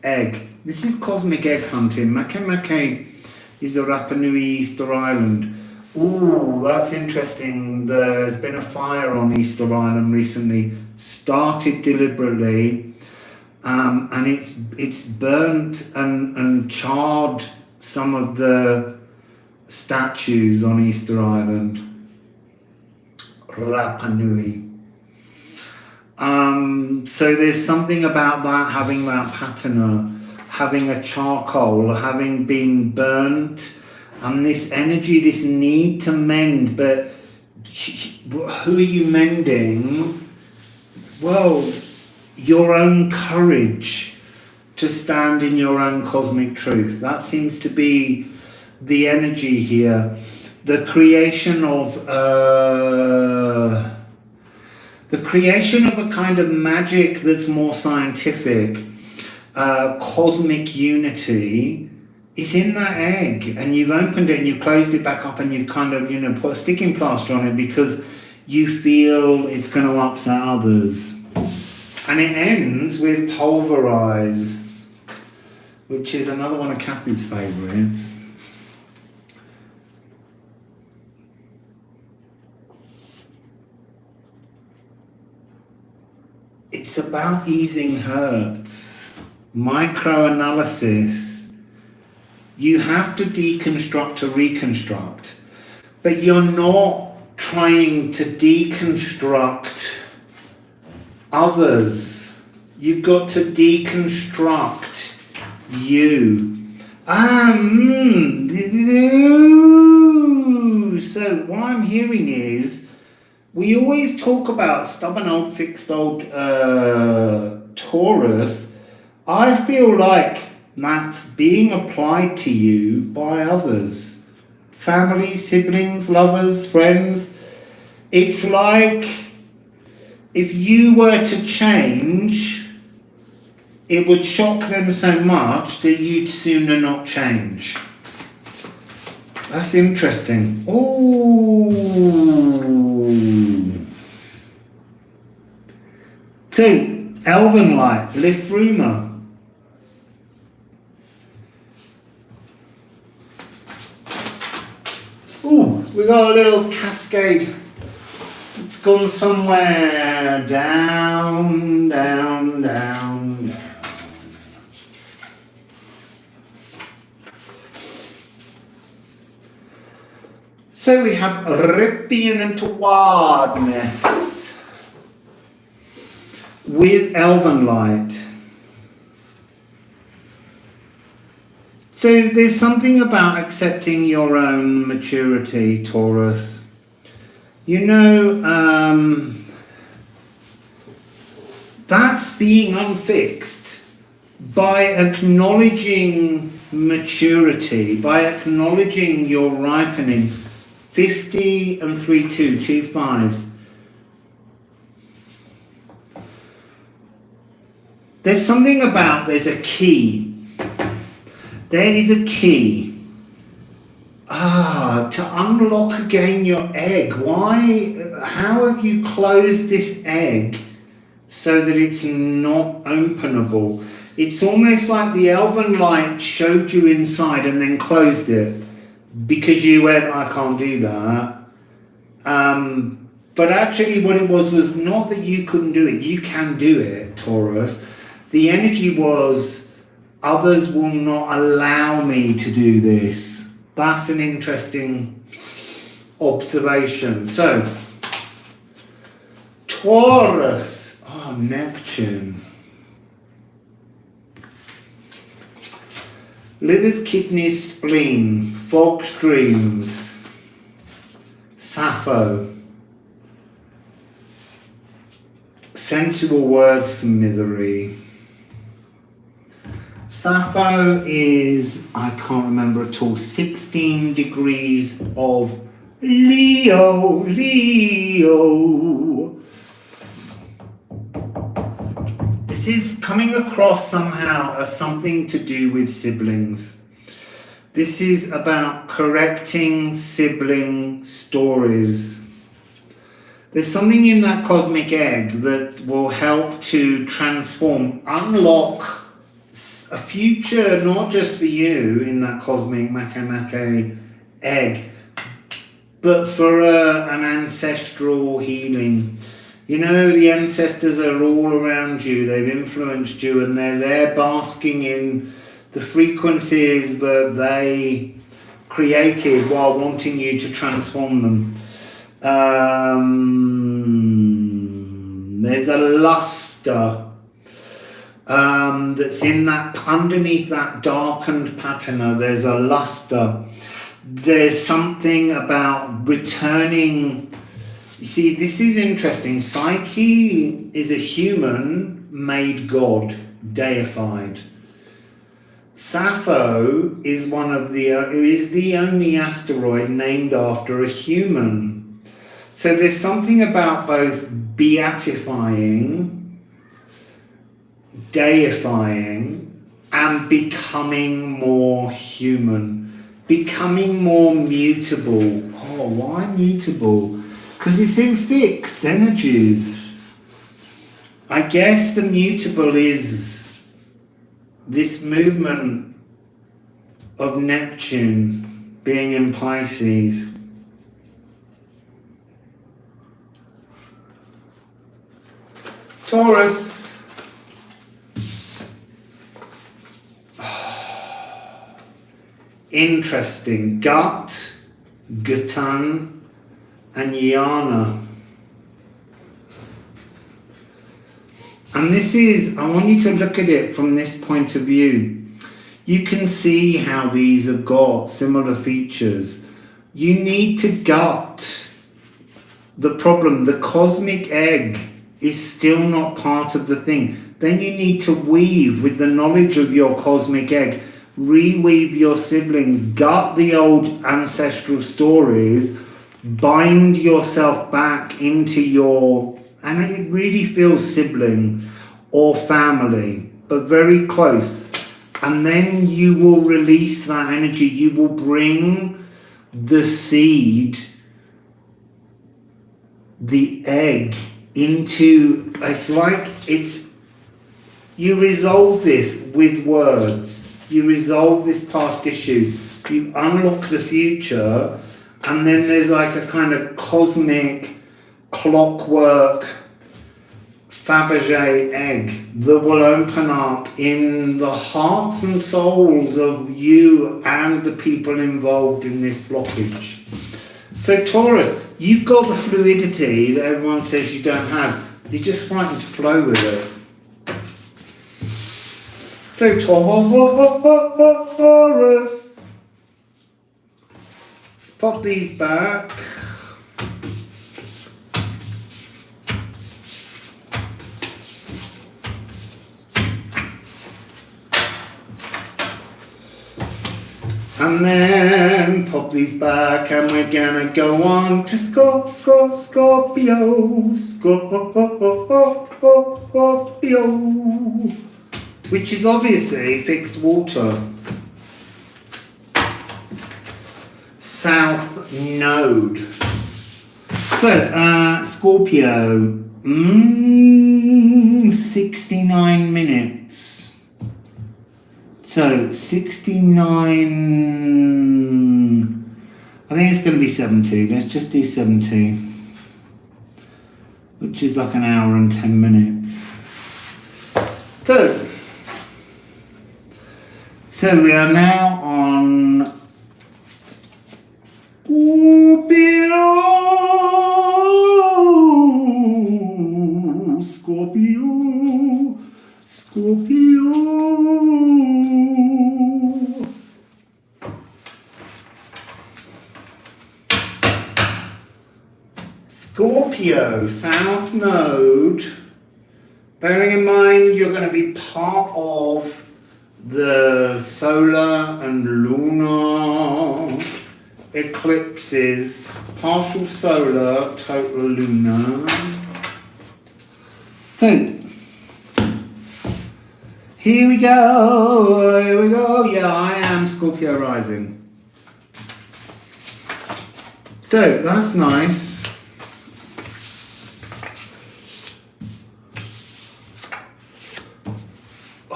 egg. This is cosmic egg hunting. Makemake is a Rapa Nui Easter Island. Ooh, that's interesting. There's been a fire on Easter Island recently, started deliberately, and it's burnt and charred some of the statues on Easter Island. Rapa Nui. So there's something about that, having that patina, having a charcoal, having been burnt, and this energy, this need to mend. But who are you mending? Well, your own courage to stand in your own cosmic truth. That seems to be the energy here. The creation of a kind of magic that's more scientific, cosmic unity, is in that egg, and you've opened it and you've closed it back up and you've kind of, put a sticking plaster on it because you feel it's going to upset others. And it ends with pulverize, which is another one of Kathy's favourites. It's about easing hurts, microanalysis. You have to deconstruct to reconstruct, but you're not trying to deconstruct others. You've got to deconstruct you. So what I'm hearing is, we always talk about stubborn old fixed old Taurus. I feel like that's being applied to you by others. Family, siblings, lovers, friends. It's like if you were to change, it would shock them so much that you'd sooner not change. That's interesting. Ooh. So, Elven light, lift rumour. Ooh, we got a little cascade. It's gone somewhere down, down, down, down. So we have Rippian and Towardness with Elven light. So there's something about accepting your own maturity, Taurus. That's being unfixed by acknowledging maturity, by acknowledging your ripening. 50 and 3-2, 2 5s. There's something about, there's a key. There is a key. To unlock again your egg. Why? How have you closed this egg so that it's not openable? It's almost like the Elven light showed you inside and then closed it because you went, I can't do that. But actually what it was not that you couldn't do it. You can do it, Taurus. The energy was, others will not allow me to do this. That's an interesting observation. So, Taurus, oh, Neptune. Livers, kidneys, spleen, fog streams, Sappho, sensual wordsmithery. Sappho is, I can't remember at all, 16 degrees of Leo. This is coming across somehow as something to do with siblings. This is about correcting sibling stories. There's something in that cosmic egg that will help to transform, unlock a future, not just for you in that cosmic Make egg, but for an ancestral healing. You know, the ancestors are all around you, they've influenced you, and they're there basking in the frequencies that they created while wanting you to transform them. There's a luster that's in that, underneath that darkened patina, there's a luster. There's something about returning. You see, this is interesting. Psyche is a human made god, deified. Sappho is is the only asteroid named after a human. So there's something about both beatifying, deifying, and becoming more human, becoming more mutable. Oh, why mutable? Because it's in fixed energies. I guess the mutable is this movement of Neptune being in Pisces. Taurus. Interesting. Gut, Gatan, and Yana. And this is, I want you to look at it from this point of view. You can see how these have got similar features. You need to gut the problem. The cosmic egg is still not part of the thing. Then you need to weave with the knowledge of your cosmic egg, reweave your siblings, gut the old ancestral stories, bind yourself back into your, and it really feels sibling or family, but very close. And then you will release that energy. You will bring the seed, the egg, into, it's like you resolve this with words. You resolve this past issue. You unlock the future. And then there's like a kind of cosmic clockwork Fabergé egg that will open up in the hearts and souls of you and the people involved in this blockage. So Taurus, you've got the fluidity that everyone says you don't have. You're just frightened to flow with it. So Taurus. Pop these back. And then pop these back, and we're gonna go on to Scorpio. Scorpio. Which is obviously fixed water. South node. So, Scorpio, 69 minutes. So, 69, I think it's going to be 70. Let's just do 70, which is like an hour and 10 minutes. So, So we are now on Scorpio. Scorpio, South Node. Bearing in mind you're going to be part of the solar and lunar eclipses, partial solar, total lunar. So, here we go, yeah, I am Scorpio rising. So, that's nice.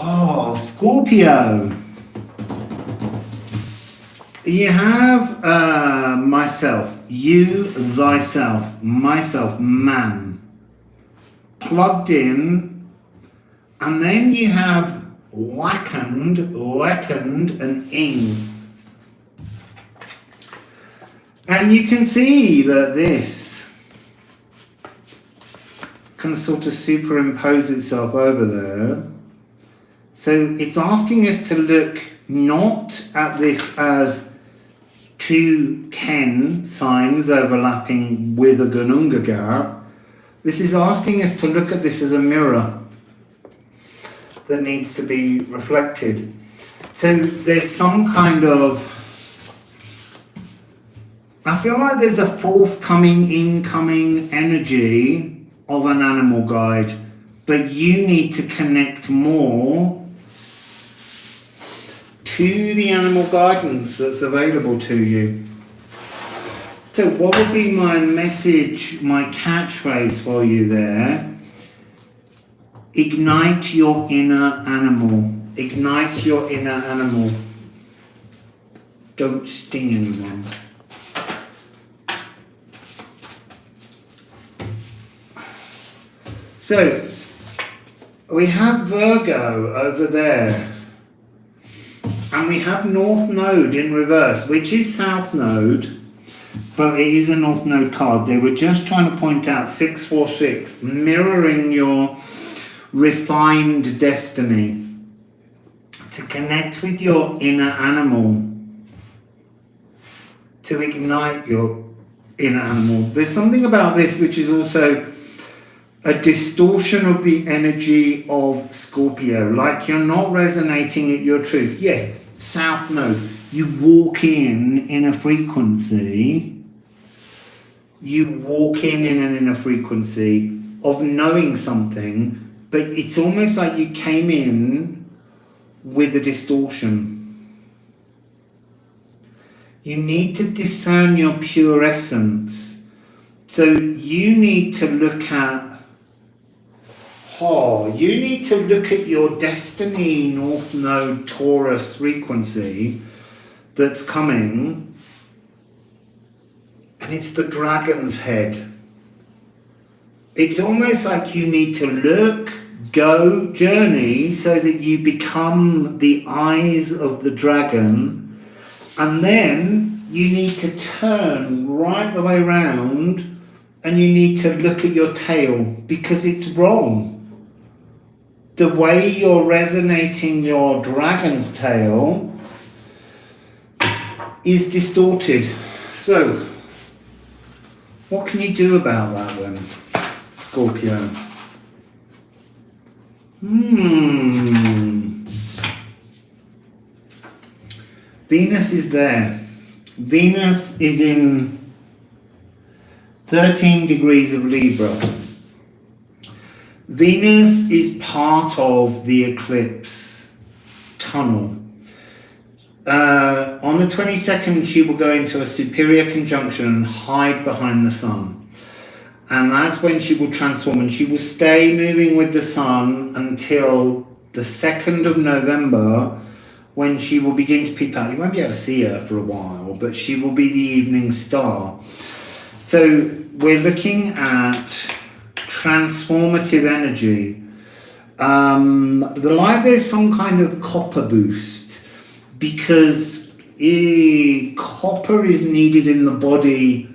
Oh, Scorpio. You have myself, you, thyself, myself, man, plugged in, and then you have reckoned, and ing. And you can see that this can sort of superimpose itself over there. So it's asking us to look not at this as two Ken signs overlapping with a Gununga gap. This is asking us to look at this as a mirror that needs to be reflected. So there's some kind of, I feel like there's a forthcoming, incoming energy of an animal guide, but you need to connect more to the animal guidance that's available to you. So what would be my message, my catchphrase for you there? Ignite your inner animal. Ignite your inner animal. Don't sting anyone. So, we have Virgo over there. And we have North Node in reverse, which is South Node, but it is a North Node card. They were just trying to point out 646, mirroring your refined destiny, to connect with your inner animal, to ignite your inner animal. There's something about this which is also a distortion of the energy of Scorpio, like you're not resonating at your truth. Yes, South Node, you walk in a frequency, an inner frequency of knowing something, but it's almost like you came in with a distortion. You need to discern your pure essence. So you need to look at your destiny North Node Taurus frequency that's coming, and it's the dragon's head. It's almost like you need to look, go, journey, so that you become the eyes of the dragon, and then you need to turn right the way round and you need to look at your tail, because it's wrong. The way you're resonating your dragon's tail is distorted. So, what can you do about that then, Scorpio? Venus is there. Venus is in 13 degrees of Libra. Venus is part of the eclipse tunnel. On the 22nd, she will go into a superior conjunction and hide behind the sun. And that's when she will transform, and she will stay moving with the sun until the 2nd of November, when she will begin to peep out. You won't be able to see her for a while, but she will be the evening star. So we're looking at transformative energy. Like there's some kind of copper boost. because copper is needed in the body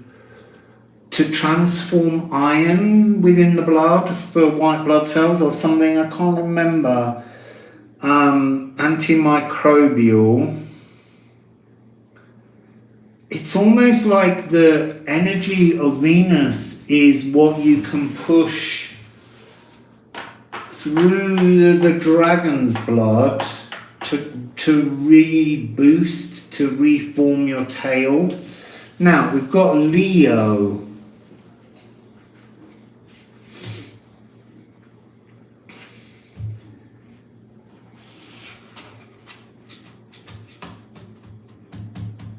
to transform iron within the blood for white blood cells or something. I can't remember. Antimicrobial. It's almost like the energy of Venus is what you can push through the dragon's blood to reboost, to reform your tail. Now we've got Leo.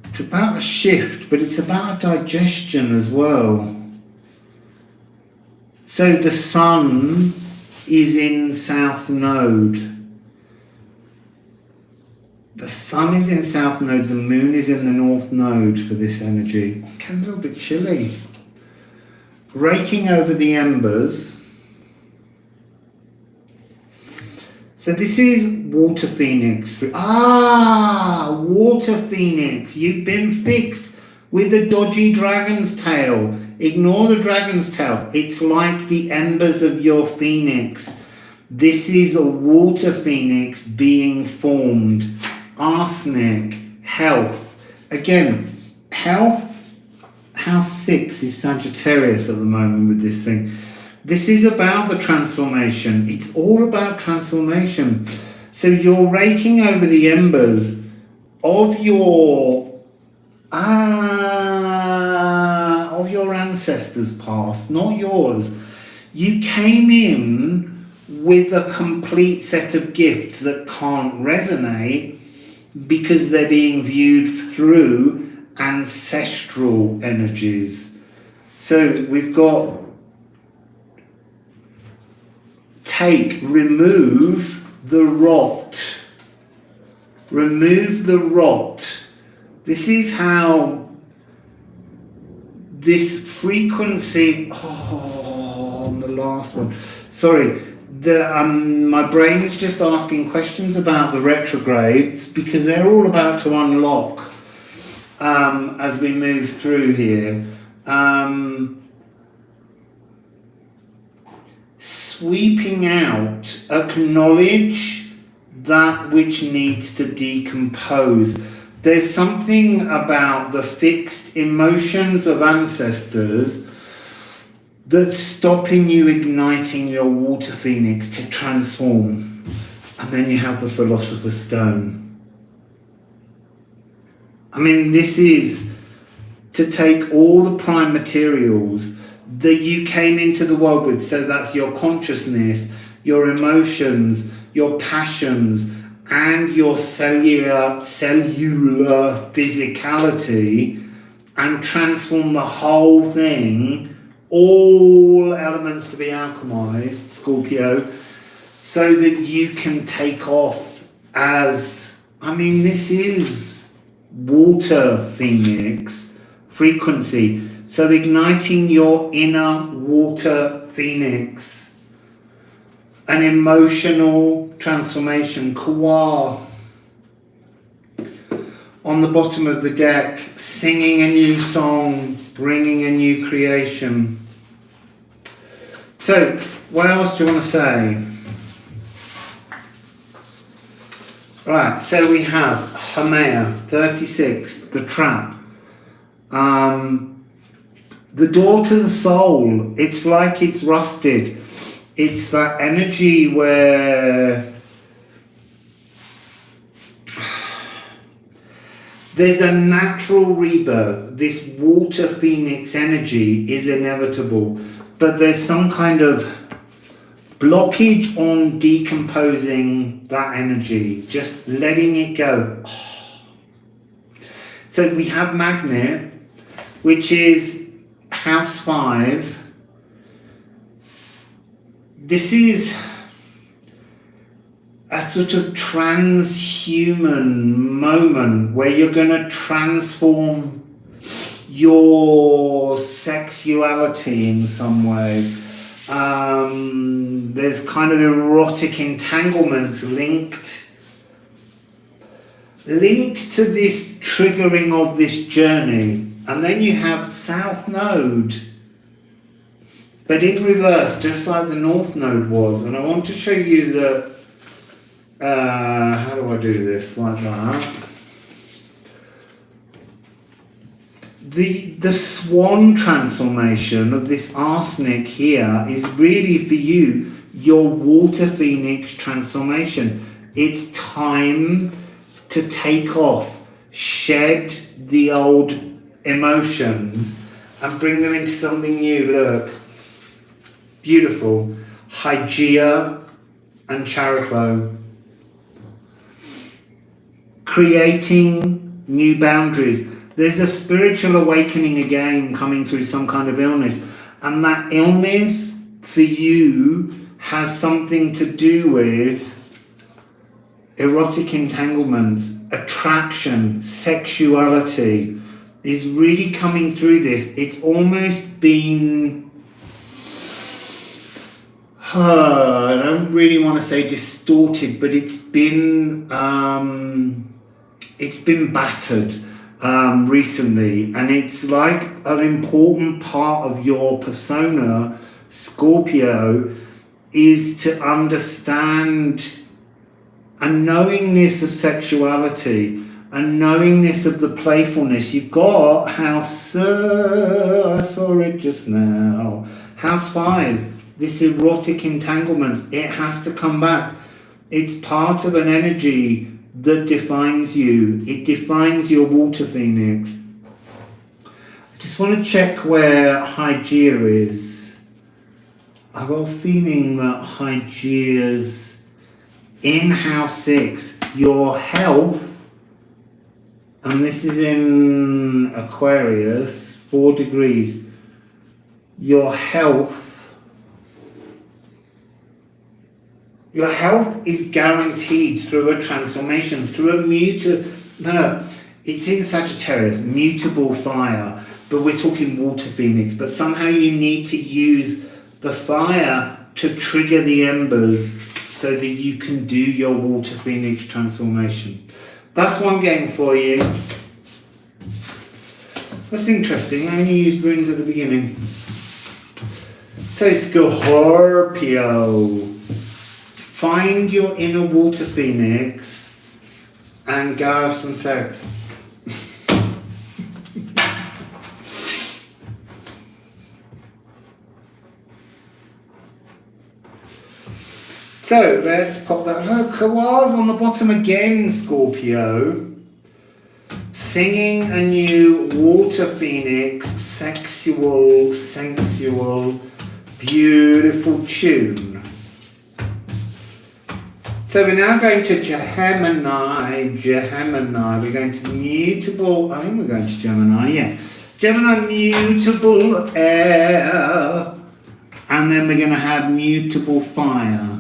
It's about a shift, but it's about digestion as well. So the sun is in South Node. The sun is in South Node, the moon is in the North Node for this energy. Okay, a little bit chilly. Raking over the embers. So this is Water Phoenix. Water Phoenix. You've been fixed with a dodgy dragon's tail. Ignore the dragon's tail. It's like the embers of your phoenix. This is a water phoenix being formed. Arsenic, health. Again, health, house 6 is Sagittarius at the moment with this thing. This is about the transformation. It's all about transformation. So you're raking over the embers of your ancestors' past, not yours. You came in with a complete set of gifts that can't resonate because they're being viewed through ancestral energies. So we've got remove the rot. Remove the rot. This is how this frequency, on the last one, sorry, my brain is just asking questions about the retrogrades because they're all about to unlock as we move through here. Sweeping out, acknowledge that which needs to decompose. There's something about the fixed emotions of ancestors that's stopping you igniting your water phoenix to transform. And then you have the Philosopher's Stone. I mean, this is to take all the prime materials that you came into the world with. So that's your consciousness, your emotions, your passions, and your cellular physicality, and transform the whole thing, all elements to be alchemized, Scorpio, so that you can take off as, this is water phoenix frequency. So igniting your inner water phoenix. An emotional transformation. Kwa. On the bottom of the deck, singing a new song, bringing a new creation. So, what else do you want to say? Right, so we have Haumea, 36, the trap. The door to the soul, it's like it's rusted. It's that energy where there's a natural rebirth. This water phoenix energy is inevitable, but there's some kind of blockage on decomposing that energy, just letting it go. So we have Magnet, which is house 5. This is a sort of transhuman moment where you're going to transform your sexuality in some way. There's kind of erotic entanglements linked. linked to this triggering of this journey. And then you have South Node, but in reverse, just like the North Node was. And I want to show you the, how do I do this, like that? The swan transformation of this arsenic here is really for you, your water phoenix transformation. It's time to take off, shed the old emotions and bring them into something new. Look, beautiful. Hygeia and Chariklo. Creating new boundaries. There's a spiritual awakening again coming through some kind of illness, and that illness for you has something to do with erotic entanglements, attraction, sexuality is really coming through this. It's almost been, I don't really want to say distorted, but it's been battered recently, and it's like an important part of your persona, Scorpio, is to understand a knowingness of sexuality, a knowingness of the playfulness. You've got house, I saw it just now, house 5, this erotic entanglements. It has to come back. It's part of an energy that defines you. It defines your water phoenix. I just want to check where Hygeia is. I've got a feeling that Hygeia's in house 6, your health, and this is in Aquarius, 4 degrees, your health is guaranteed through a transformation, through a it's in Sagittarius, mutable fire, but we're talking water phoenix, but somehow you need to use the fire to trigger the embers so that you can do your water phoenix transformation. That's one game for you. That's interesting. I only used runes at the beginning. So Scorpio, find your inner water phoenix and go have some sex. So let's pop that. Look, Kawal's on the bottom again, Scorpio. Singing a new water phoenix, sexual, sensual, beautiful tune. So we're now going to Gemini. We're going to mutable, I think we're going to Gemini, yeah. Gemini, mutable air. And then we're going to have mutable fire.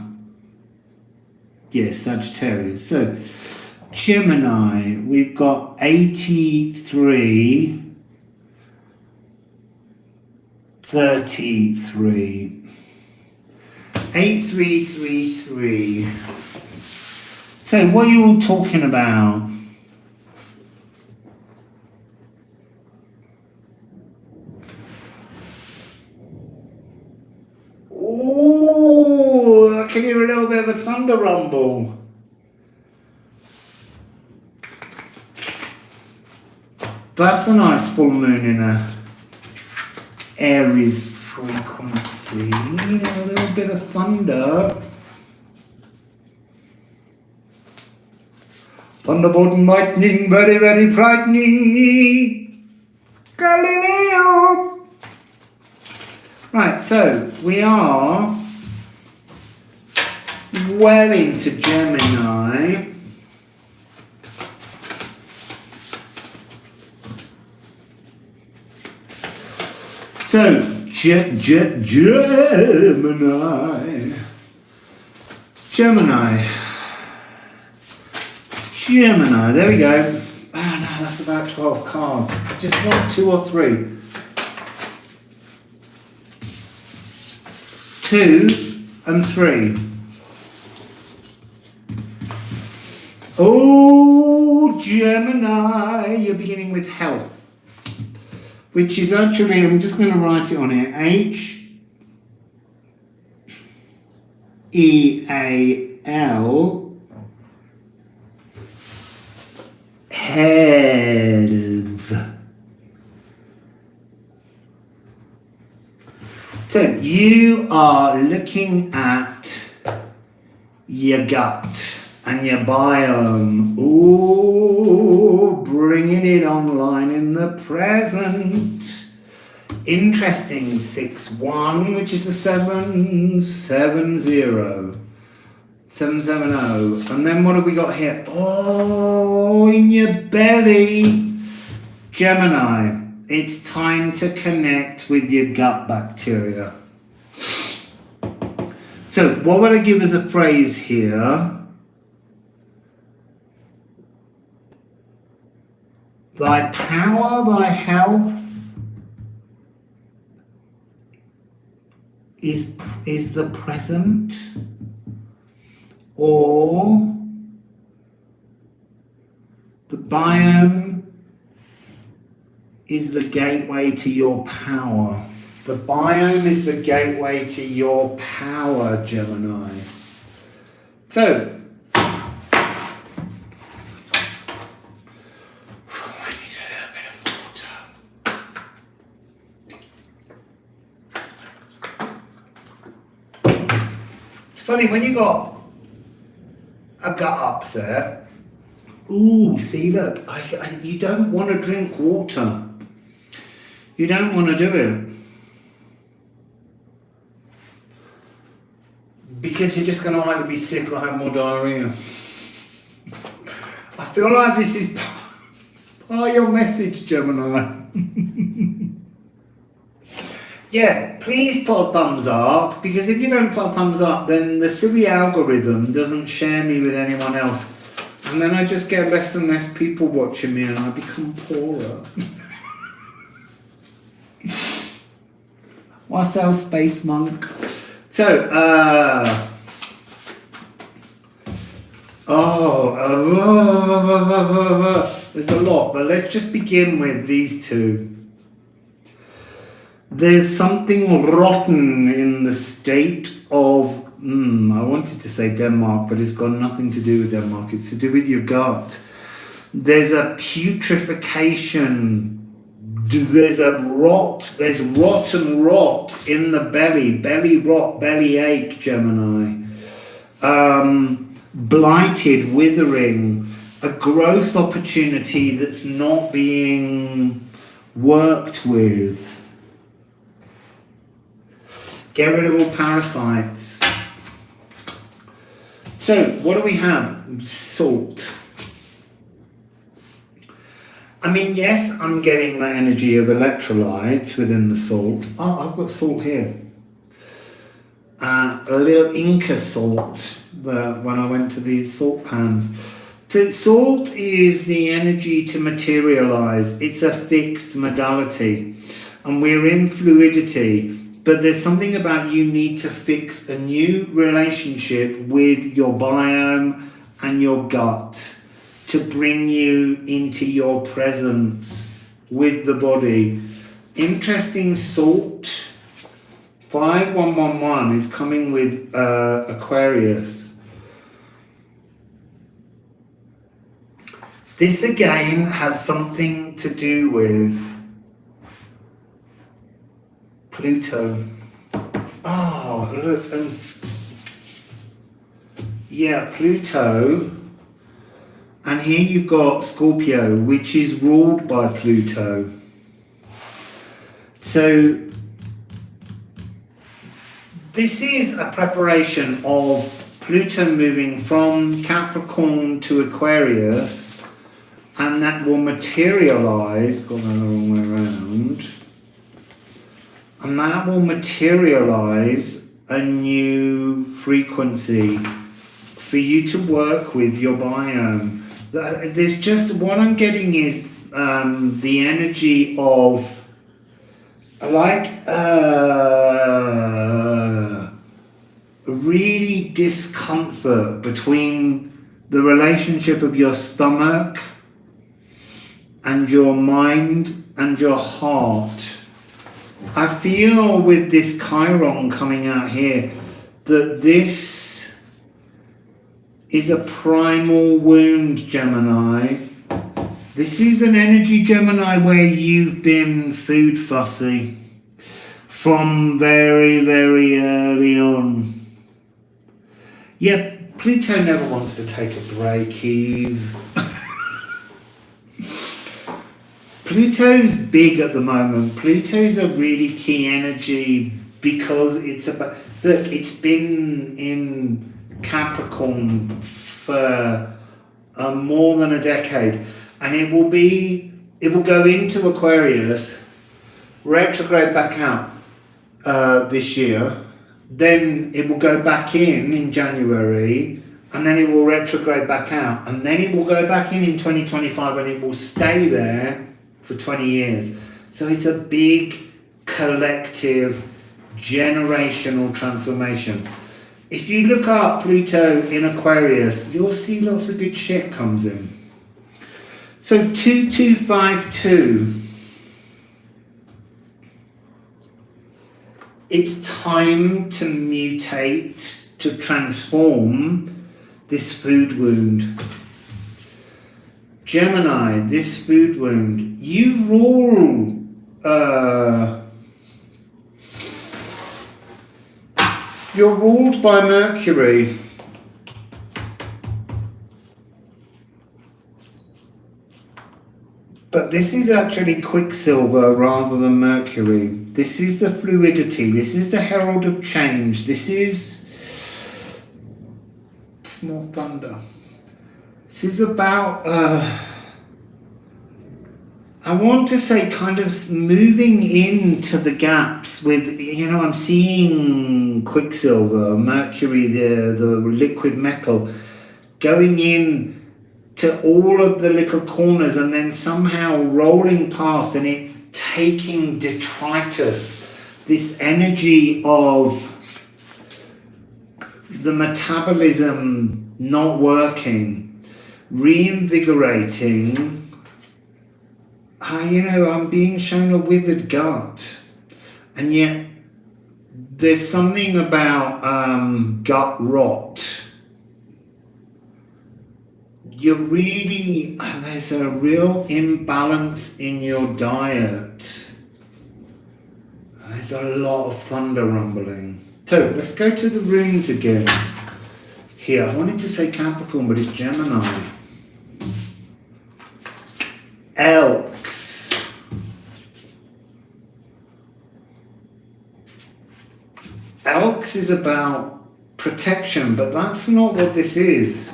Yes, Sagittarius. So, Gemini, we've got 83, 33, 8333. So, what are you all talking about? Oh, I can hear a little bit of a thunder rumble. That's a nice full moon in a Aries frequency. A little bit of thunder. Thunderbolt and lightning, very, very frightening. Galileo. Right, so we are well into Gemini. So, Gemini, there we go. Oh no, that's about 12 cards. I just want 2 or 3. 2 and 3. Oh, Gemini, you're beginning with health, which is actually, I'm just going to write it on here, Heal, health. So you are looking at your gut and your biome. Ooh, bringing it online in the present. Interesting 6-1, which is a 7-7-0. 770. And then what have we got here? Oh, in your belly. Gemini, it's time to connect with your gut bacteria. So what would I give as a phrase here? Thy power, thy health is the present, or the biome is the gateway to your power. The biome is the gateway to your power, Gemini. So, funny, when you got a gut upset, ooh, see, look, you don't want to drink water. You don't want to do it. Because you're just going to either be sick or have more diarrhea. I feel like this is part of your message, Gemini. Yeah, please put a thumbs up, because if you don't put a thumbs up, then the silly algorithm doesn't share me with anyone else. And then I just get less and less people watching me and I become poorer. Wassail Space Monk. So, there's a lot, but let's just begin with these two. There's something rotten in the state of, I wanted to say Denmark, but it's got nothing to do with Denmark. It's to do with your gut. There's a putrefaction. There's rotten rot in the belly. Belly rot, belly ache, Gemini. Blighted, withering. A growth opportunity that's not being worked with. Get rid of all parasites. So, what do we have? Salt. I mean, yes, I'm getting the energy of electrolytes within the salt. Oh, I've got salt here. A little Inca salt when I went to these salt pans. So salt is the energy to materialize. It's a fixed modality. And we're in fluidity. But there's something about you need to fix a new relationship with your biome and your gut to bring you into your presence with the body. Interesting salt. 5111 is coming with Aquarius. This again has something to do with Pluto. Oh, look, and yeah, Pluto. And here you've got Scorpio, which is ruled by Pluto. So this is a preparation of Pluto moving from Capricorn to Aquarius, and that will materialize, got that the wrong way around, and that will materialize a new frequency for you to work with your biome. There's just, what I'm getting is the energy of like really discomfort between the relationship of your stomach and your mind and your heart. I feel with this Chiron coming out here that this is a primal wound, Gemini. This is an energy, Gemini, where you've been food fussy from very, very early on. Yeah, Pluto never wants to take a break, Eve. Pluto's big at the moment. Pluto's a really key energy because it's about... Look, it's been in Capricorn for more than a decade. And it will go into Aquarius, retrograde back out this year. Then it will go back in January, and then it will retrograde back out, and then it will go back in 2025, and it will stay there for 20 years. So it's a big collective generational transformation. If you look up Pluto in Aquarius, you'll see lots of good shit comes in. So 2252. It's time to mutate, to transform this food wound. Gemini, this food wound, you rule you're ruled by Mercury. But this is actually Quicksilver rather than Mercury. This is the fluidity. This is the herald of change. This is small thunder. This is about, I want to say kind of moving into the gaps with, I'm seeing Quicksilver, Mercury, the liquid metal, going in to all of the little corners and then somehow rolling past and it taking detritus, this energy of the metabolism not working, reinvigorating. I'm being shown a withered gut, and yet there's something about gut rot. There's a real imbalance in your diet. There's a lot of thunder rumbling. So let's go to the runes again. Here, I wanted to say Capricorn, but it's Gemini. Elks. Elks is about protection, but that's not what this is.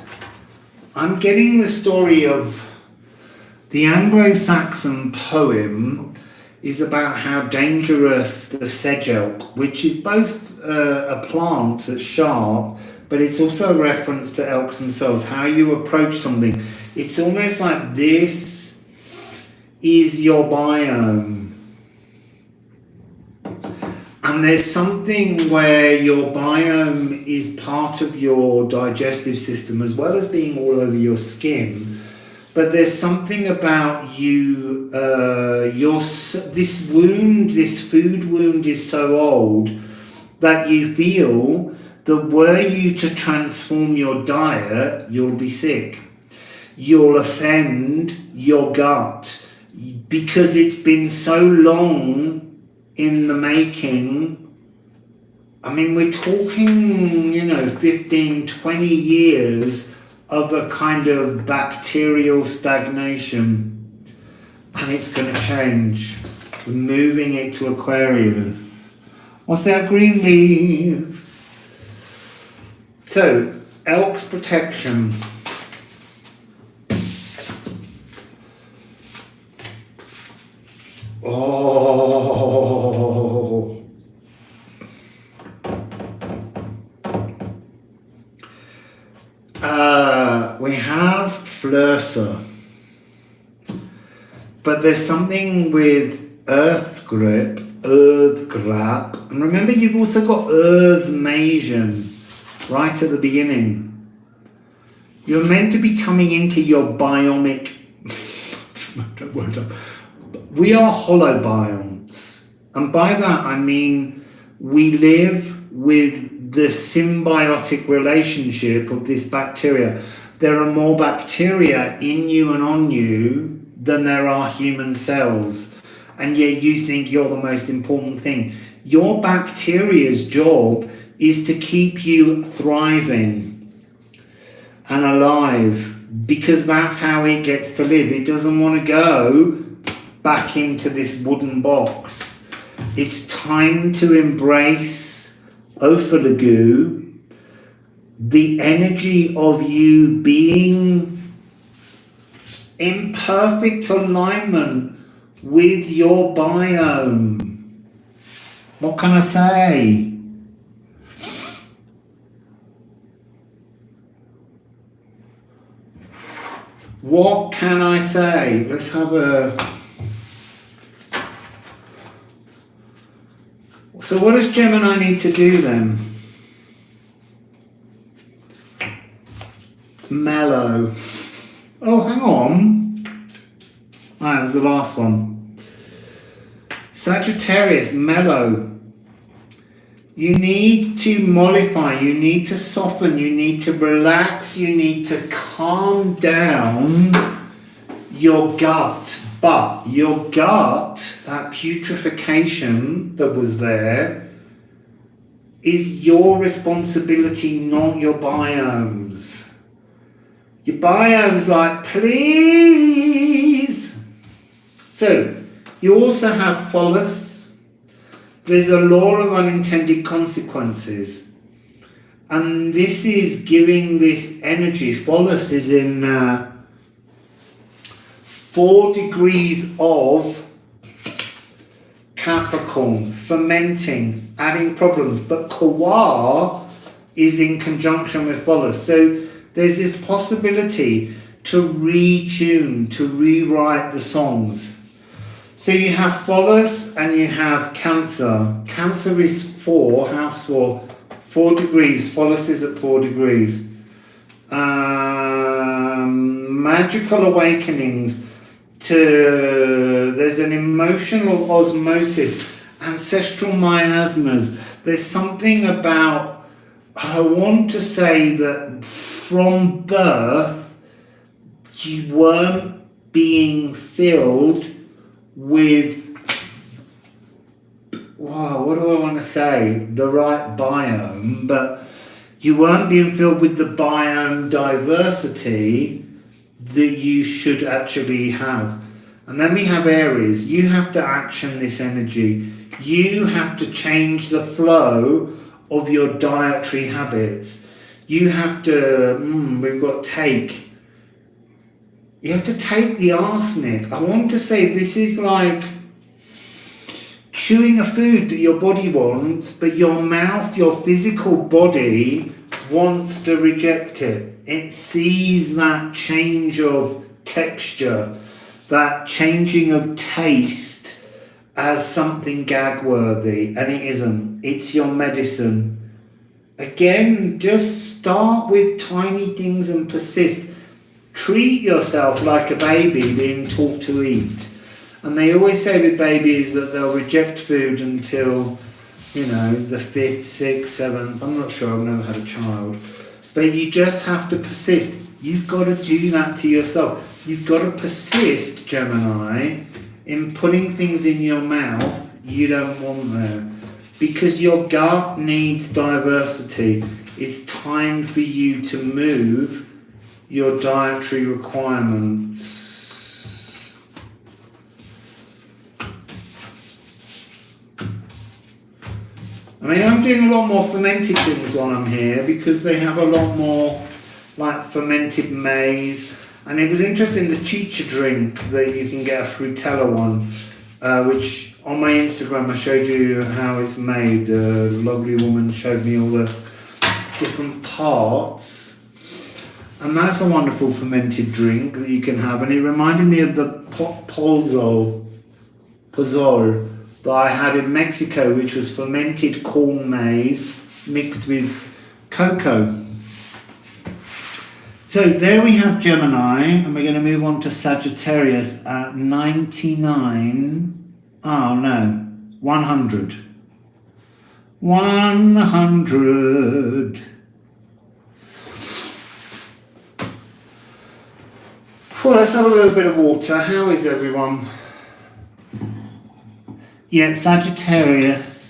I'm getting the story of the Anglo-Saxon poem is about how dangerous the sedge elk, which is both a plant that's sharp, but it's also a reference to elks themselves, how you approach something. It's almost like this is your biome. And there's something where your biome is part of your digestive system as well as being all over your skin. But there's something about you, this wound, this food wound is so old that you feel that were you to transform your diet, you'll be sick. You'll offend your gut because it's been so long in the making. I mean, we're talking, 15, 20 years of a kind of bacterial stagnation, and it's going to change. We're moving it to Aquarius. What's our green leaf? So, elk's protection. Oh. We have Flursa. But there's something with Earth's grip, Earth grab. And remember, you've also got Earth Masian right at the beginning. You're meant to be coming into your biomic We are holobionts, and by that I mean we live with the symbiotic relationship of this bacteria. There are more bacteria in you and on you than there are human cells, and yet you think you're the most important thing. Your bacteria's job is to keep you thriving and alive, because that's how it gets to live. It doesn't want to go back into this wooden box. It's time to embrace Ophalagu, the energy of you being in perfect alignment with your biome. What can I say? What can I say? Let's have a... So what does Gemini need to do then? Mellow. Oh, hang on. That was the last one. Sagittarius, mellow. You need to mollify, you need to soften, you need to relax, you need to calm down your gut. But your gut, that putrefaction that was there, is your responsibility, not your biomes. Your biome's like, please. So, you also have Phallus. There's a law of unintended consequences. And this is giving this energy. Phallus is in 4 degrees of Capricorn, fermenting, adding problems. But Kawar is in conjunction with Phallus. So there's this possibility to retune, to rewrite the songs. So you have Phallus and you have Cancer. Cancer is 4, house 4, 4 degrees. Phallus is at 4 degrees. Magical awakenings. There's an emotional osmosis, ancestral miasmas. There's something about, I want to say that from birth you weren't being filled with, wow, what do I want to say, the right biome, but you weren't being filled with the biome diversity that you should actually have. And then we have Aries. You have to action this energy. You have to change the flow of your dietary habits. You have to, we've got take. You have to take the arsenic. I want to say this is like chewing a food that your body wants, but your mouth, your physical body wants to reject it. It sees that change of texture, that changing of taste as something gag-worthy, and it isn't. It's your medicine. Again, just start with tiny things and persist. Treat yourself like a baby being taught to eat. And they always say with babies that they'll reject food until, the 5th, 6th, 7th. I'm not sure, I've never had a child. But you just have to persist. You've got to do that to yourself. You've got to persist, Gemini, in putting things in your mouth you don't want there. Because your gut needs diversity. It's time for you to move your dietary requirements. I mean, I'm doing a lot more fermented things while I'm here because they have a lot more like fermented maize. And it was interesting, the chicha drink that you can get, a frutella one, which on my Instagram I showed you how it's made. A lovely woman showed me all the different parts. And that's a wonderful fermented drink that you can have. And it reminded me of the pozole that I had in Mexico, which was fermented corn maize mixed with cocoa. So there we have Gemini, and we're going to move on to Sagittarius at 99. Oh no, 100. 100. Well, let's have a little bit of water. How is everyone? Yeah, Sagittarius.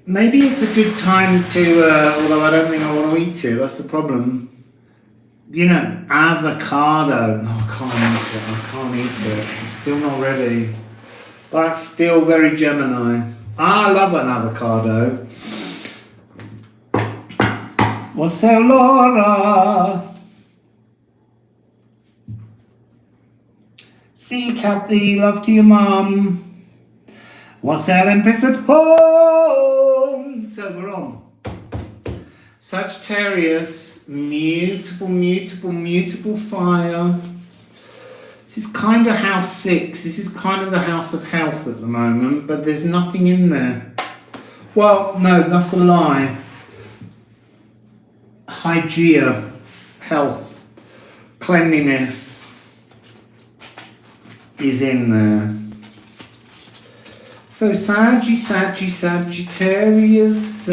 Maybe it's a good time to, although I don't think I want to eat it, that's the problem. You know, avocado. No, I can't eat it. I can't eat it. It's still not ready. That's still very Gemini. I love an avocado. Wassail Laura. See, Kathy, love to your mum. Wassail Empress at home. So we're on. Sagittarius, mutable fire. This is kind of house 6. This is kind of the house of health at the moment, but there's nothing in there. Well, no, that's a lie. Hygiene, health, cleanliness is in there. So Sagittarius.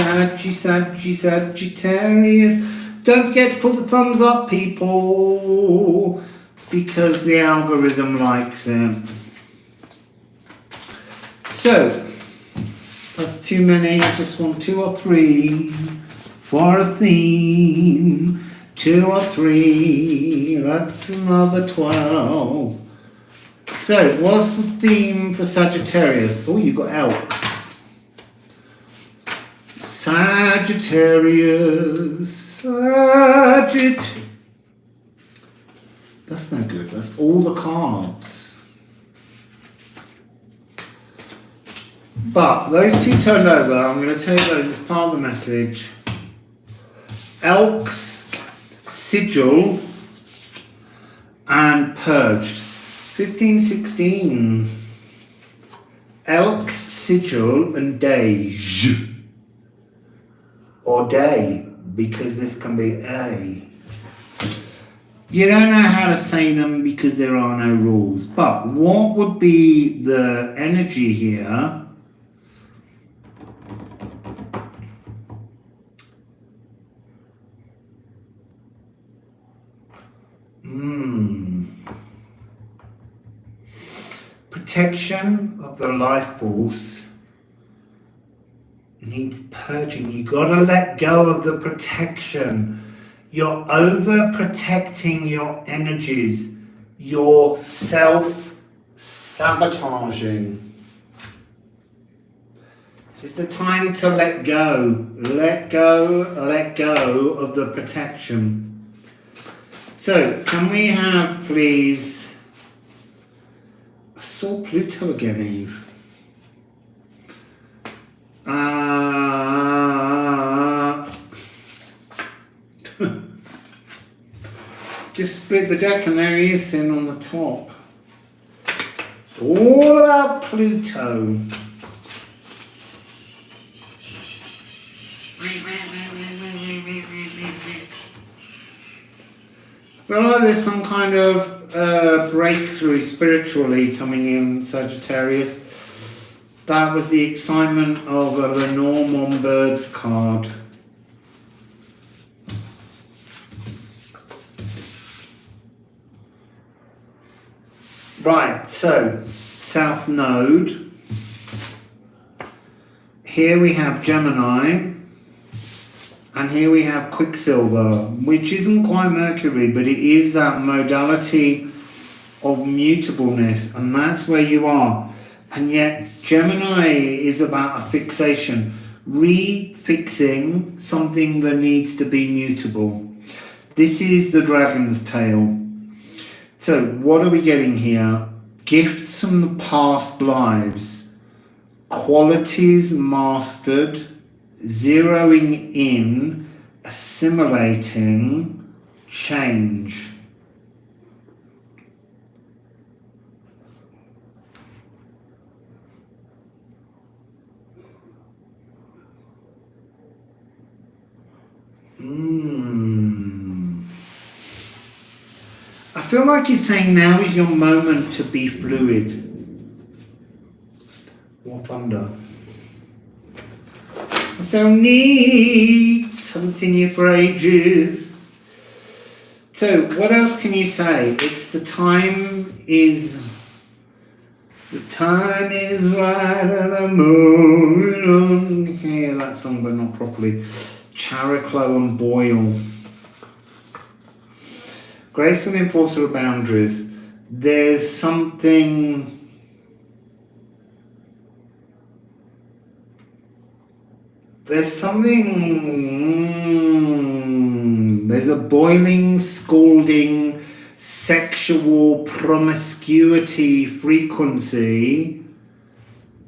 Don't forget to put the thumbs up, people, because the algorithm likes it. So, that's too many. I just want 2 or 3 for a theme. 2 or 3. That's another 12. So, what's the theme for Sagittarius? Oh, you got elks. Sagittarius. That's no good. That's all the cards. But those 2 turned over. I'm going to take those as part of the message. Elks, sigil, and purged. 1516. Elk's sigil and dage. Or day, because this can be a. You don't know how to say them because there are no rules. But what would be the energy here? Protection of the life force needs purging. You gotta let go of the protection. You're over protecting your energies. You're self-sabotaging. This is the time to let go. Let go of the protection. So, can we have, please... I saw Pluto again, Eve. Just split the deck and there he is sitting on the top. It's all about Pluto. I feel like there's some kind of breakthrough spiritually coming in, Sagittarius. That was the excitement of a Lenormand Birds card. Right, so South Node. Here we have Gemini. And here we have Quicksilver, which isn't quite Mercury, but it is that modality of mutableness, and that's where you are. And yet Gemini is about a fixation, refixing something that needs to be mutable. This is the dragon's tail. So what are we getting here? Gifts from the past lives, qualities mastered, zeroing in, assimilating, change. feel like he's saying now is your moment to be fluid. More thunder. So neat. Haven't seen you for ages. So what else can you say? It's the time is right and the moon. You can hear that song but not properly. Chariclo and Boyle. Graceful enforcer of boundaries. There's something. There's a boiling, scalding, sexual promiscuity frequency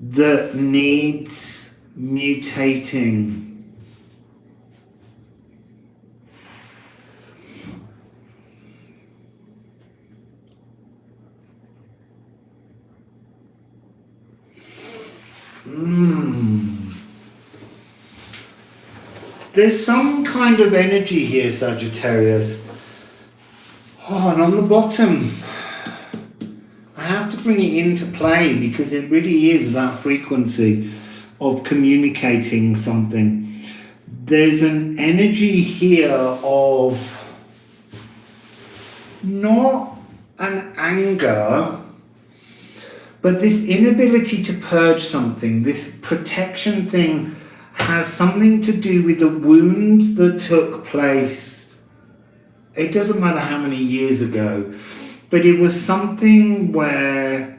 that needs mutating. There's some kind of energy here, Sagittarius. Oh, and on the bottom, I have to bring it into play because it really is that frequency of communicating something. There's an energy here of not an anger, but this inability to purge something, this protection thing has something to do with the wound that took place. It doesn't matter how many years ago, but it was something where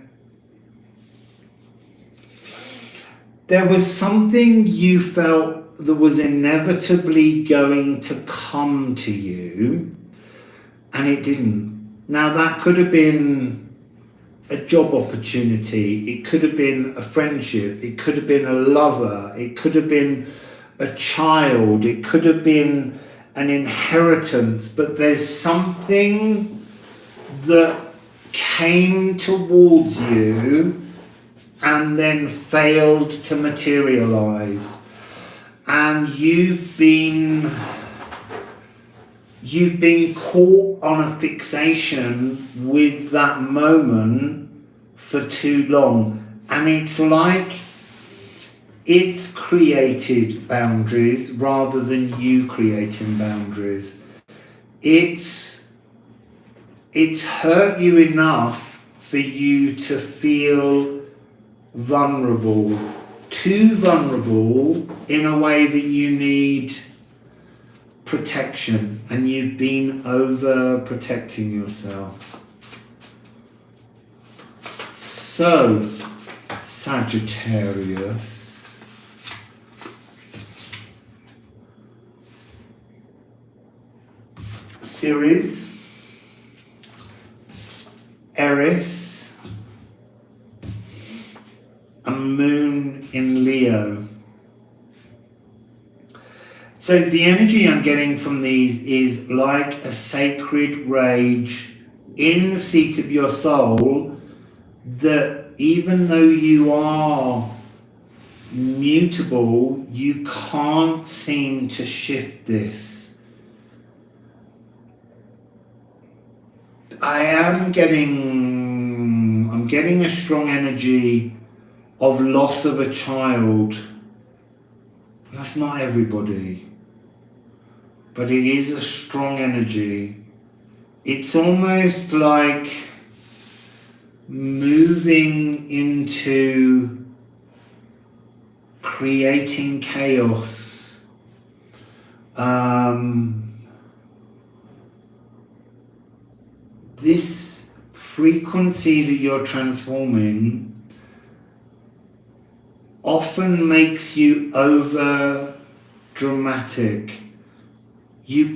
there was something you felt that was inevitably going to come to you, and it didn't. Now that could have been a job opportunity, it could have been a friendship, it could have been a lover, it could have been a child, it could have been an inheritance, but there's something that came towards you and then failed to materialize, and you've been caught on a fixation with that moment for too long, and it's like it's created boundaries rather than you creating boundaries. It's hurt you enough for you to feel vulnerable, too vulnerable in a way that you need protection, and you've been over protecting yourself. So, Sagittarius, Aries, Aries, a moon in Leo. So the energy I'm getting from these is like a sacred rage in the seat of your soul, that even though you are mutable, you can't seem to shift this. I'm getting a strong energy of loss of a child. That's not everybody, but it is a strong energy. It's almost like moving into creating chaos. This frequency that you're transforming often makes you over dramatic. You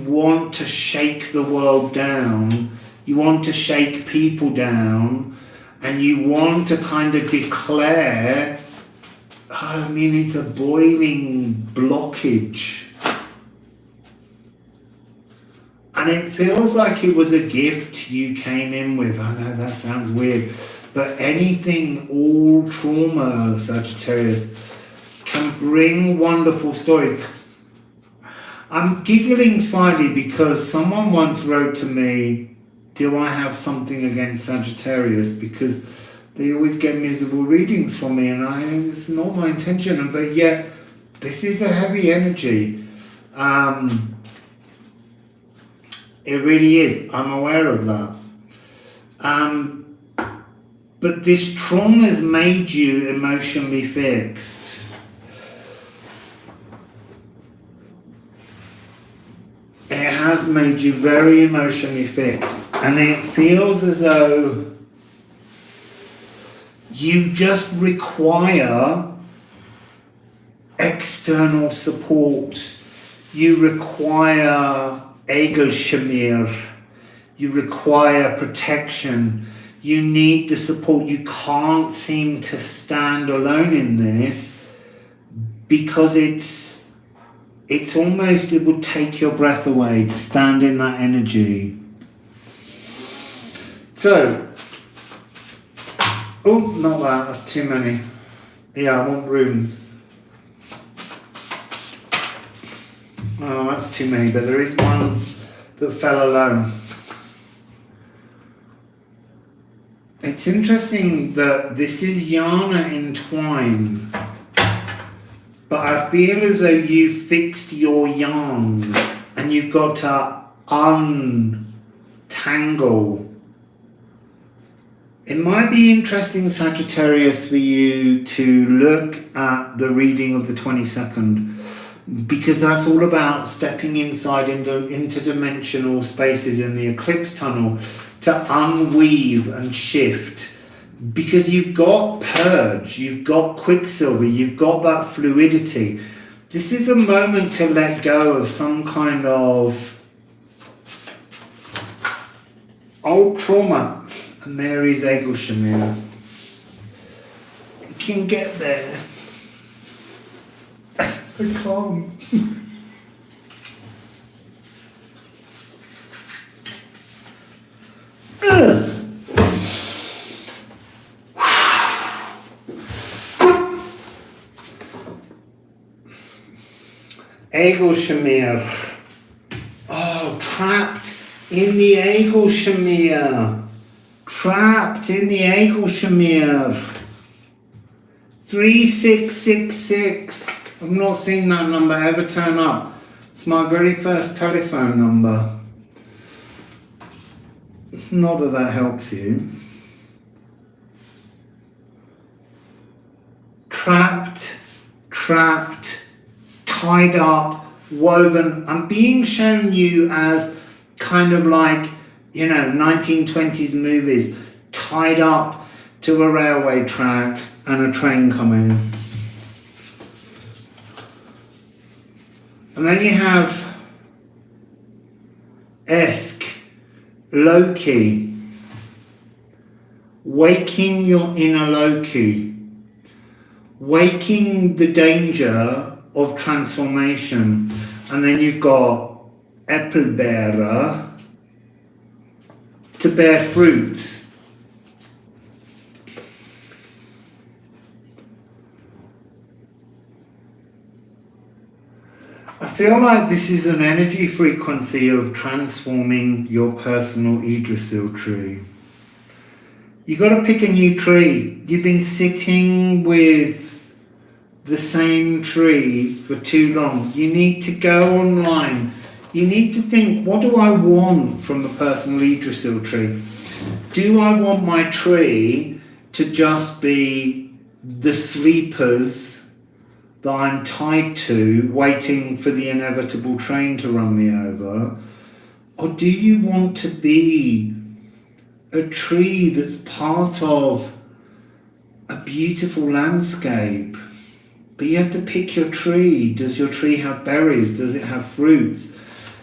want to shake the world down, you want to shake people down, and you want to kind of declare, it's a boiling blockage. And it feels like it was a gift you came in with. I know that sounds weird, but all trauma, Sagittarius, can bring wonderful stories. I'm giggling slightly because someone once wrote to me, do I have something against Sagittarius? Because they always get miserable readings from me, and it's not my intention. But yet, this is a heavy energy. It really is. I'm aware of that. But this trauma has made you emotionally fixed. It has made you very emotionally fixed. And it feels as though you just require external support. You require Egelshamir. You require protection. You need the support. You can't seem to stand alone in this because it's almost, it would take your breath away to stand in that energy. So, oh, not that, that's too many. Yeah, I want rooms. Oh, that's too many, but there is one that fell alone. It's interesting that this is Yana in twine, but I feel as though you fixed your yarns and you've got to untangle. It might be interesting, Sagittarius, for you to look at the reading of the 22nd, because that's all about stepping inside into interdimensional spaces in the eclipse tunnel to unweave and shift. Because you've got purge, you've got quicksilver, you've got that fluidity. This is a moment to let go of some kind of old trauma. And there is Egelshamir. You can get there. I can't. Egelshamir. Oh, trapped in the Egelshamir. Trapped in the Egelshamir. 3666. I've not seen that number ever turn up. It's my very first telephone number. Not that that helps you. Trapped, tied up, woven. I'm being shown you as kind of like, 1920s movies, tied up to a railway track and a train coming. And then you have Loki, waking your inner Loki, waking the danger of transformation. And then you've got Epelbearer, to bear fruits. I feel like this is an energy frequency of transforming your personal Yggdrasil tree. You got to pick a new tree. You've been sitting with the same tree for too long. You need to go online. You need to think, what do I want from the personal Yggdrasil tree? Do I want my tree to just be the sleepers that I'm tied to, waiting for the inevitable train to run me over? Or do you want to be a tree that's part of a beautiful landscape? But you have to pick your tree. Does your tree have berries? Does it have fruits?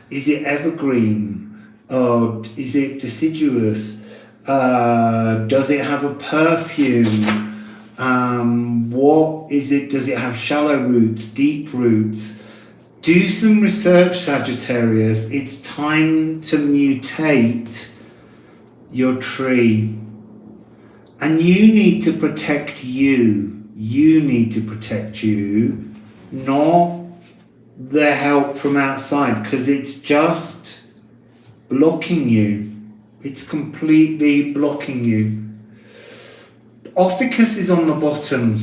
Is it evergreen? Or is it deciduous? Does it have a perfume? What is it? Does it have shallow roots, deep roots? Do some research, Sagittarius. It's time to mutate your tree. And you need to protect you. You need to protect you, not the help from outside, because it's just blocking you. It's completely blocking you. Ophiuchus is on the bottom.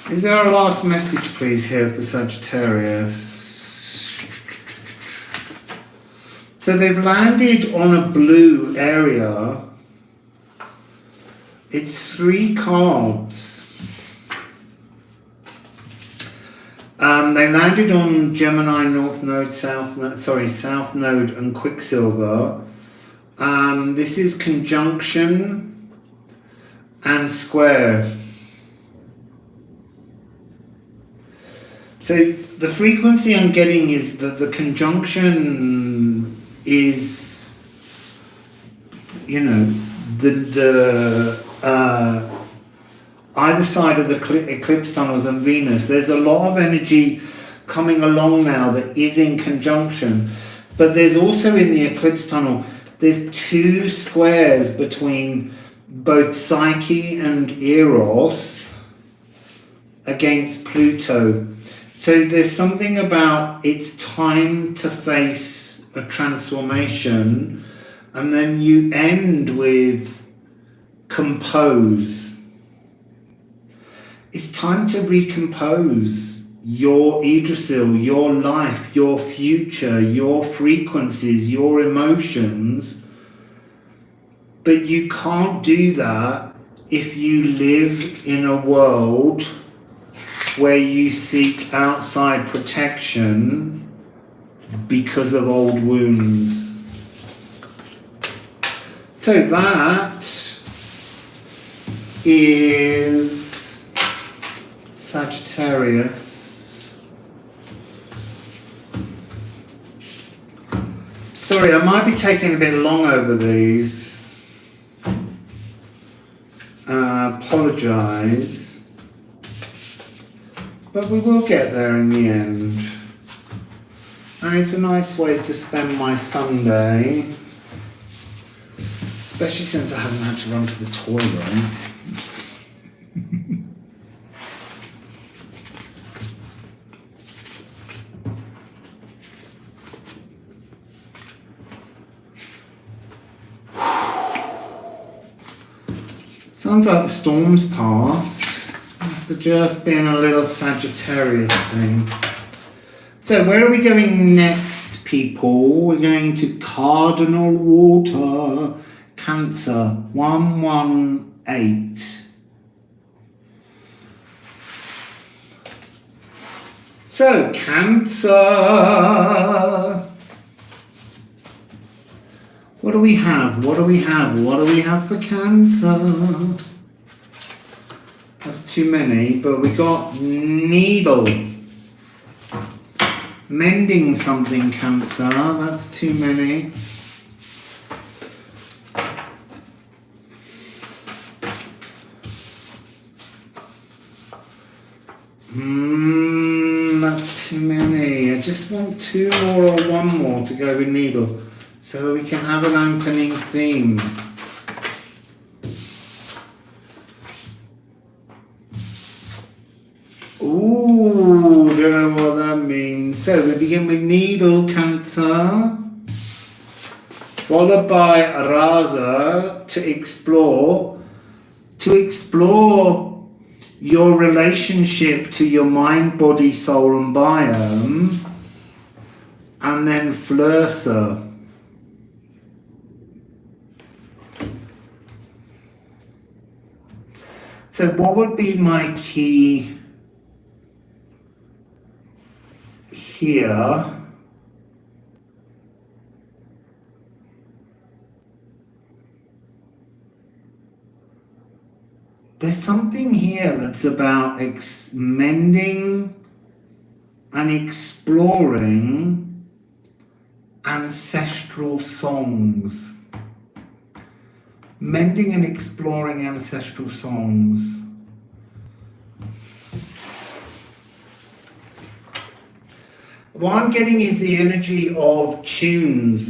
Is there a last message, please, here for Sagittarius? So they've landed on a blue area. It's 3 cards. They landed on Gemini, North Node, South Node and Quicksilver. This is conjunction and square. So the frequency I'm getting is that the conjunction is, you know, the either side of the eclipse tunnels and Venus. There's a lot of energy coming along now that is in conjunction, but there's also in the eclipse tunnel, there's 2 squares between both Psyche and Eros against Pluto. So there's something about it's time to face a transformation, and then you end with compose. It's time to recompose your Yggdrasil, your life, your future, your frequencies, your emotions. But you can't do that if you live in a world where you seek outside protection because of old wounds. So that is Sagittarius. Sorry, I might be taking a bit long over these. Apologise. But we will get there in the end. And it's a nice way to spend my Sunday. Especially since I haven't had to run to the toilet. Sounds like the storm's passed. Must have just been a little Sagittarius thing. So where are we going next, people? We're going to Cardinal Water, Cancer, 118. So, Cancer. What do we have? What do we have? What do we have for Cancer? That's too many, but we got Needle. Mending something, Cancer. That's too many. That's too many. I just want 2 more or 1 more to go with Needle, so that we can have an opening theme. Ooh, don't know what that means. So we begin with Needle, Cancer, followed by Rasa to explore your relationship to your mind, body, soul and biome, and then Flursa. So what would be my key here? There's something here that's about mending and exploring ancestral songs. Mending and exploring ancestral songs. What I'm getting is the energy of tunes,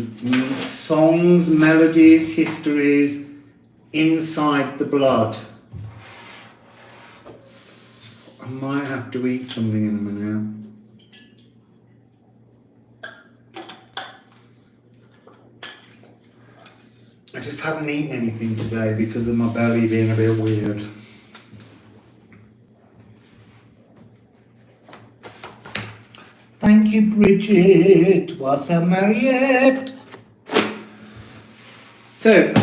songs, melodies, histories inside the blood. I might have to eat something in a minute. I just haven't eaten anything today because of my belly being a bit weird. Thank you, Bridget. Wassail Marriott. So,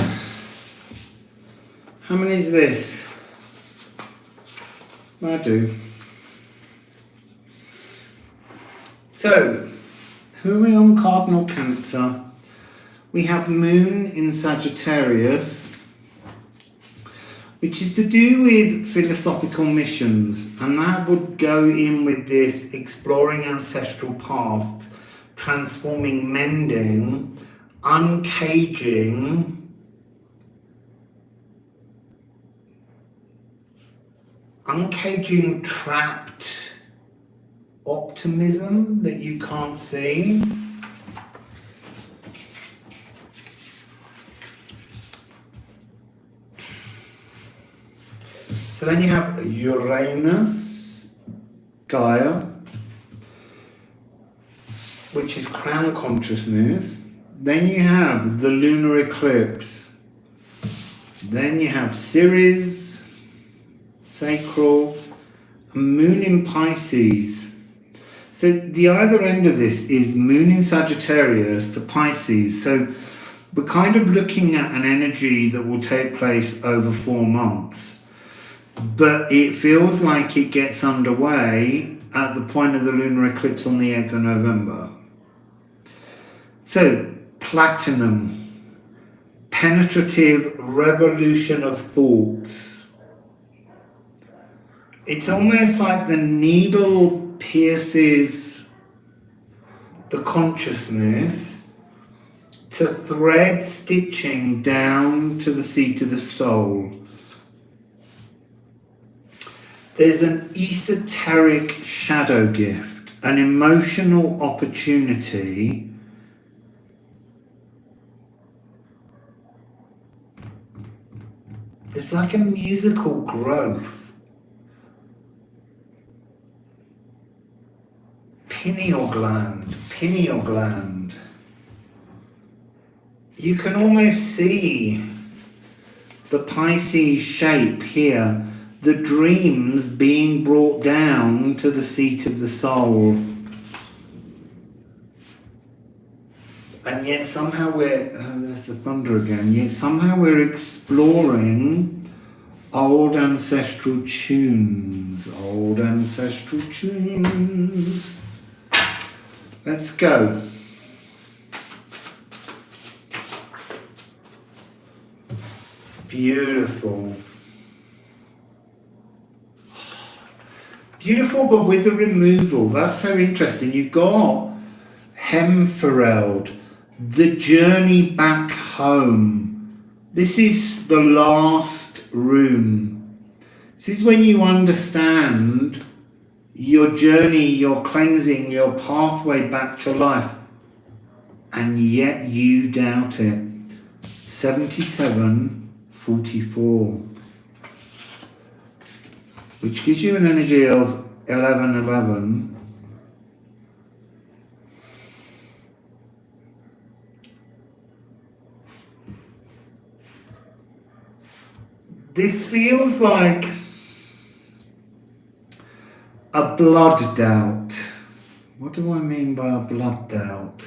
how many is this? I do. So, who are we on Cardinal Cancer? We have Moon in Sagittarius, which is to do with philosophical missions, and that would go in with this exploring ancestral pasts, transforming, mending, uncaging, trapped optimism that you can't see. So then you have Uranus, Gaia, which is crown consciousness. Then you have the lunar eclipse. Then you have Ceres, sacral, and Moon in Pisces. So the other end of this is Moon in Sagittarius to Pisces. So we're kind of looking at an energy that will take place over 4 months. But it feels like it gets underway at the point of the lunar eclipse on the 8th of November. So, platinum, penetrative revolution of thoughts. It's almost like the needle pierces the consciousness to thread stitching down to the seat of the soul. There's an esoteric shadow gift, an emotional opportunity there's like a musical growth. Pineal gland. You can almost see the Pisces shape here. The dreams being brought down to the seat of the soul. And yet somehow there's the thunder again, yet somehow we're exploring old ancestral tunes. Let's go. Beautiful. Beautiful, but with the removal. That's so interesting. You've got Hemfereld, the journey back home. This is the last rune. This is when you understand your journey, your cleansing, your pathway back to life. And yet you doubt it. 7744. Which gives you an energy of 1111. This feels like a blood doubt. What do I mean by a blood doubt?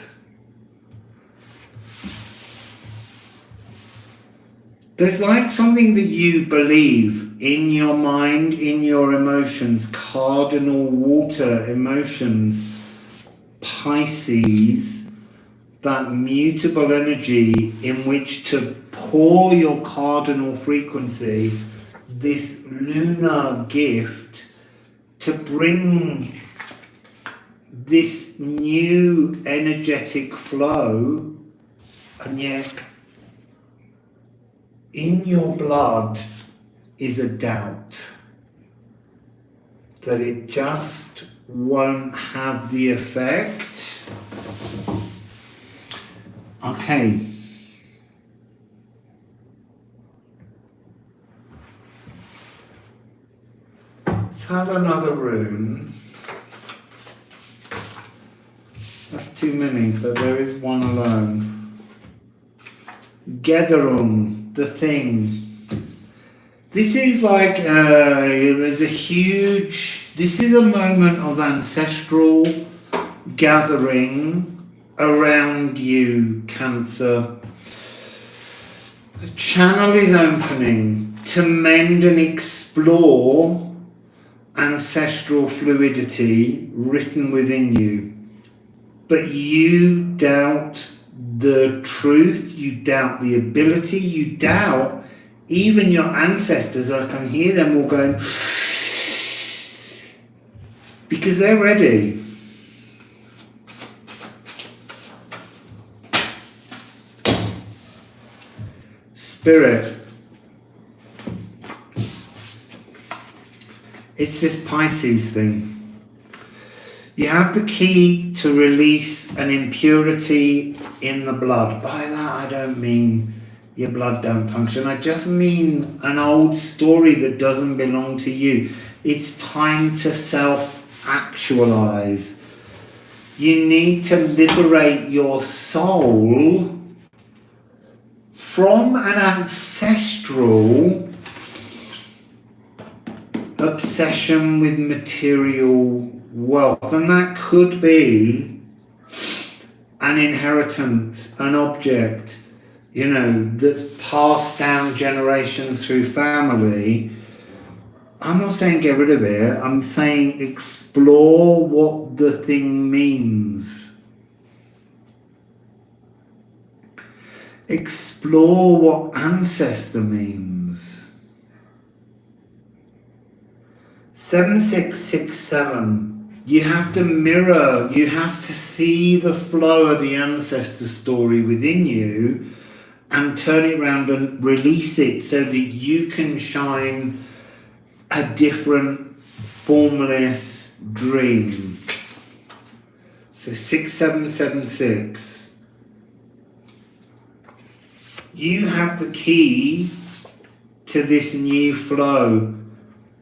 There's like something that you believe in your mind, in your emotions, cardinal water emotions, Pisces, that mutable energy in which to pour your cardinal frequency, this lunar gift, to bring this new energetic flow, and yet in your blood is a doubt that it just won't have the effect. Okay. Let's have another rune. That's too many, but there is one alone. Gederum, the thing. This is like, there's a huge, this is a moment of ancestral gathering around you, Cancer. The channel is opening to mend and explore ancestral fluidity written within you. But you doubt the truth, you doubt the ability, you doubt even your ancestors. I can hear them all going because they're ready. Spirit. It's this Pisces thing. You have the key to release an impurity in the blood. By that I don't mean your blood don't function. I just mean an old story that doesn't belong to you. It's time to self-actualize. You need to liberate your soul from an ancestral obsession with material wealth. And that could be an inheritance, an object, you know, that's passed down generations through family. I'm not saying get rid of it. I'm saying explore what the thing means. Explore what ancestor means. 7667. You have to mirror, you have to see the flow of the ancestor story within you and turn it around and release it so that you can shine a different formless dream. So 6776. You have the key to this new flow.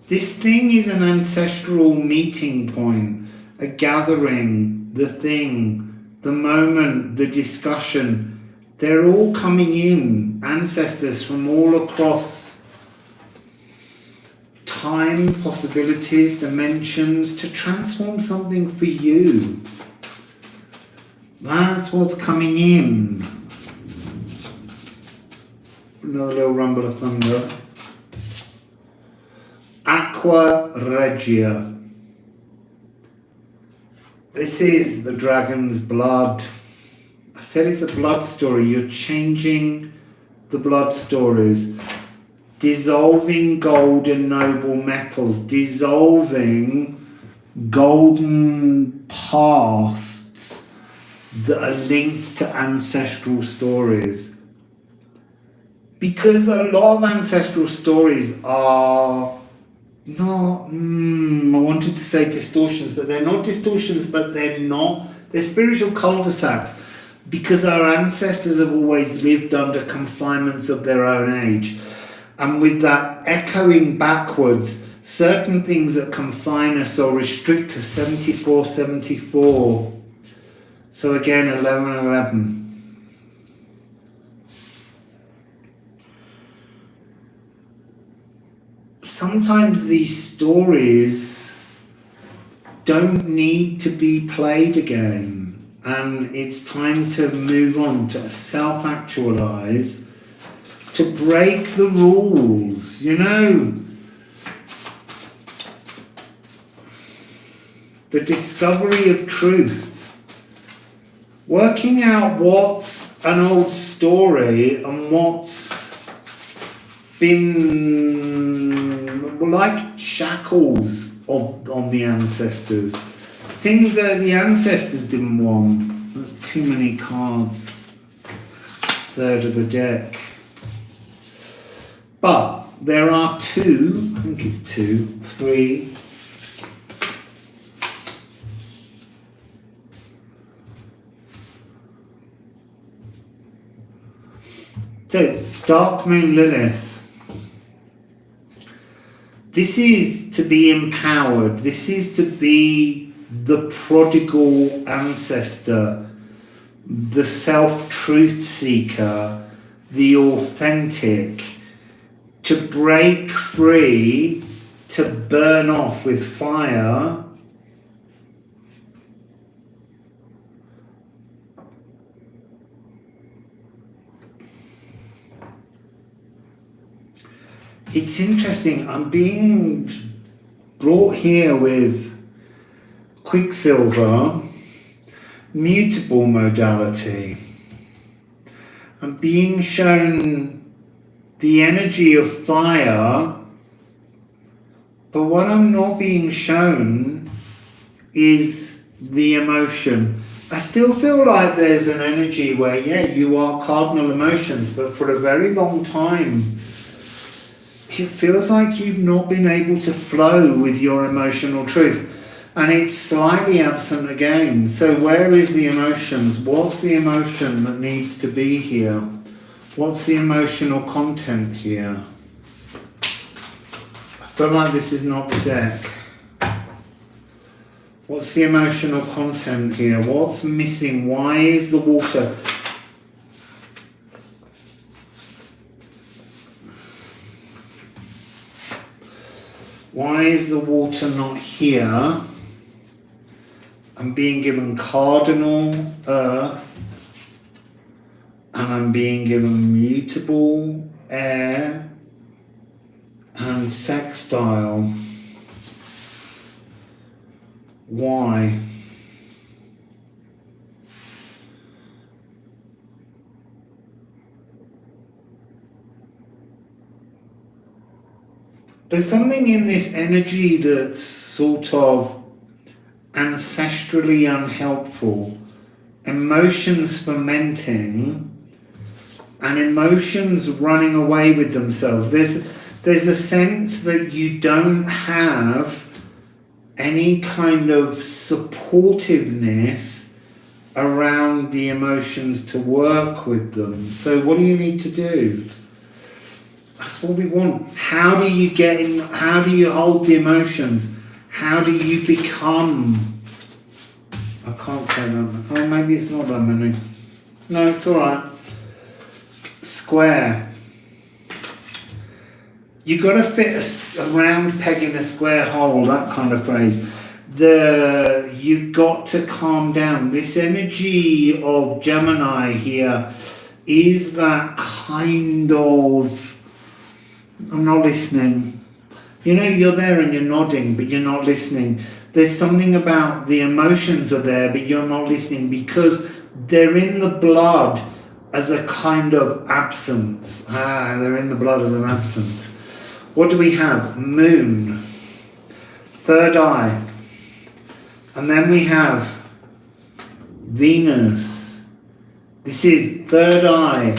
This thing is an ancestral meeting point, a gathering, the thing, the moment, the discussion. They're all coming in, ancestors from all across time, possibilities, dimensions, to transform something for you. That's what's coming in. Another little rumble of thunder. Aqua Regia. This is the dragon's blood. I said it's a blood story. You're changing the blood stories. Dissolving gold and noble metals. Dissolving golden pasts that are linked to ancestral stories. Because a lot of ancestral stories are not, I wanted to say distortions, but they're not distortions, but they're spiritual cul-de-sacs, because our ancestors have always lived under confinements of their own age. And with that echoing backwards, certain things that confine us or restrict us, 74, 74. So again, 11, 11. Sometimes these stories don't need to be played again, and it's time to move on, to self-actualize, to break the rules, you know. The discovery of truth. Working out what's an old story and what's been like shackles on the ancestors. Things that the ancestors didn't want. That's too many cards. Third of the deck. But there are two, I think it's two, three. So, Dark Moon Lilith. This is to be empowered. This is to be the prodigal ancestor, the self-truth seeker, the authentic, to break free, to burn off with fire. It's interesting, I'm being brought here with Quicksilver, mutable modality. I'm being shown the energy of fire, but what I'm not being shown is the emotion. I still feel like there's an energy where, yeah, you are cardinal emotions, but for a very long time, it feels like you've not been able to flow with your emotional truth. And it's slightly absent again. So where is the emotions? What's the emotion that needs to be here? What's the emotional content here? I feel like this is not the deck. What's the emotional content here? What's missing? Why is the water... Why is the water not here? I'm being given cardinal earth, and I'm being given mutable air and sextile. Why? There's something in this energy that's sort of ancestrally unhelpful, emotions fermenting, and emotions running away with themselves. There's a sense that you don't have any kind of supportiveness around the emotions to work with them. So what do you need to do? That's what we want. How do you get in? How do you hold the emotions? How do you become? I can't say that. Oh, maybe it's not that many. No, it's all right. Square. You got to fit a round peg in a square hole. That kind of phrase. You've got to calm down. This energy of Gemini here is that kind of. I'm not listening. You know, you're there and you're nodding, but you're not listening. There's something about the emotions are there, but you're not listening because they're in the blood as a kind of absence. They're in the blood as an absence. What do we have? Moon. Third eye. And then we have Venus. This is third eye.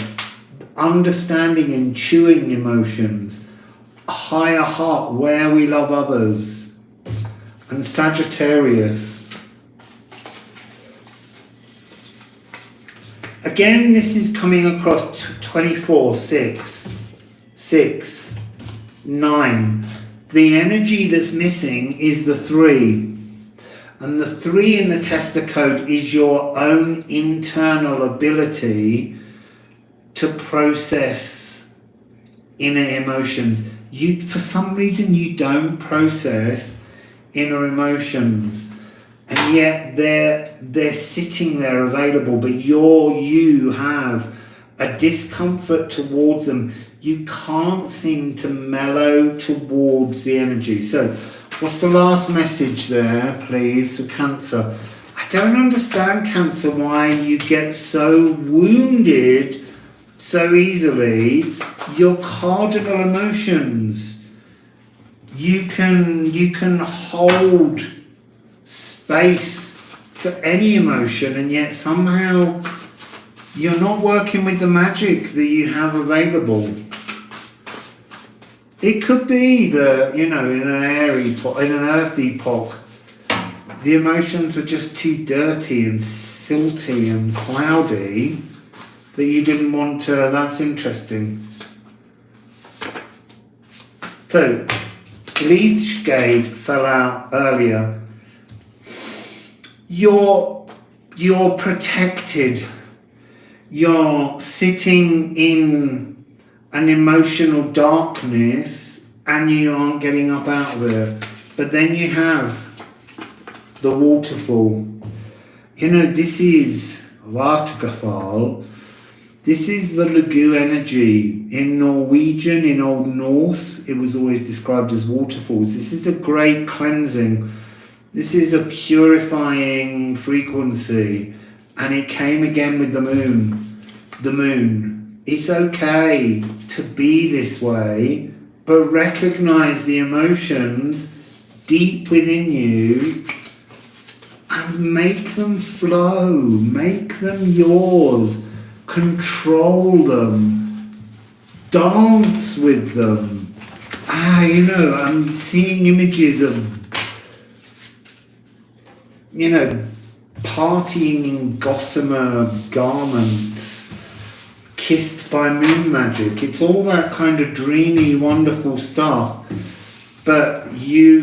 Understanding and chewing emotions, a higher heart where we love others, and Sagittarius. Again, this is coming across 24, 6, 9. The energy that's missing is the 3. And the 3 in the tester code is your own internal ability to process inner emotions. For some reason, you don't process inner emotions, and yet they're sitting there available, but you have a discomfort towards them. You can't seem to mellow towards the energy. So, what's the last message there, please, for Cancer? I don't understand, Cancer, why you get so wounded so easily. Your cardinal emotions, you can hold space for any emotion, and yet somehow you're not working with the magic that you have available. It could be that, in an earth epoch, the emotions were just too dirty and silty and cloudy that you didn't want to. That's interesting. So, Shade fell out earlier. You're protected. You're sitting in an emotional darkness and you aren't getting up out of it. But then you have the waterfall. You know, this is waterfall. This is the Lagu energy. In Norwegian, in Old Norse, it was always described as waterfalls. This is a great cleansing. This is a purifying frequency. And it came again with the moon. The moon. It's okay to be this way, but recognize the emotions deep within you and make them flow. Make them yours. Control them, dance with them. You know, I'm seeing images of, you know, partying in gossamer garments, kissed by moon magic. It's all that kind of dreamy, wonderful stuff. But you're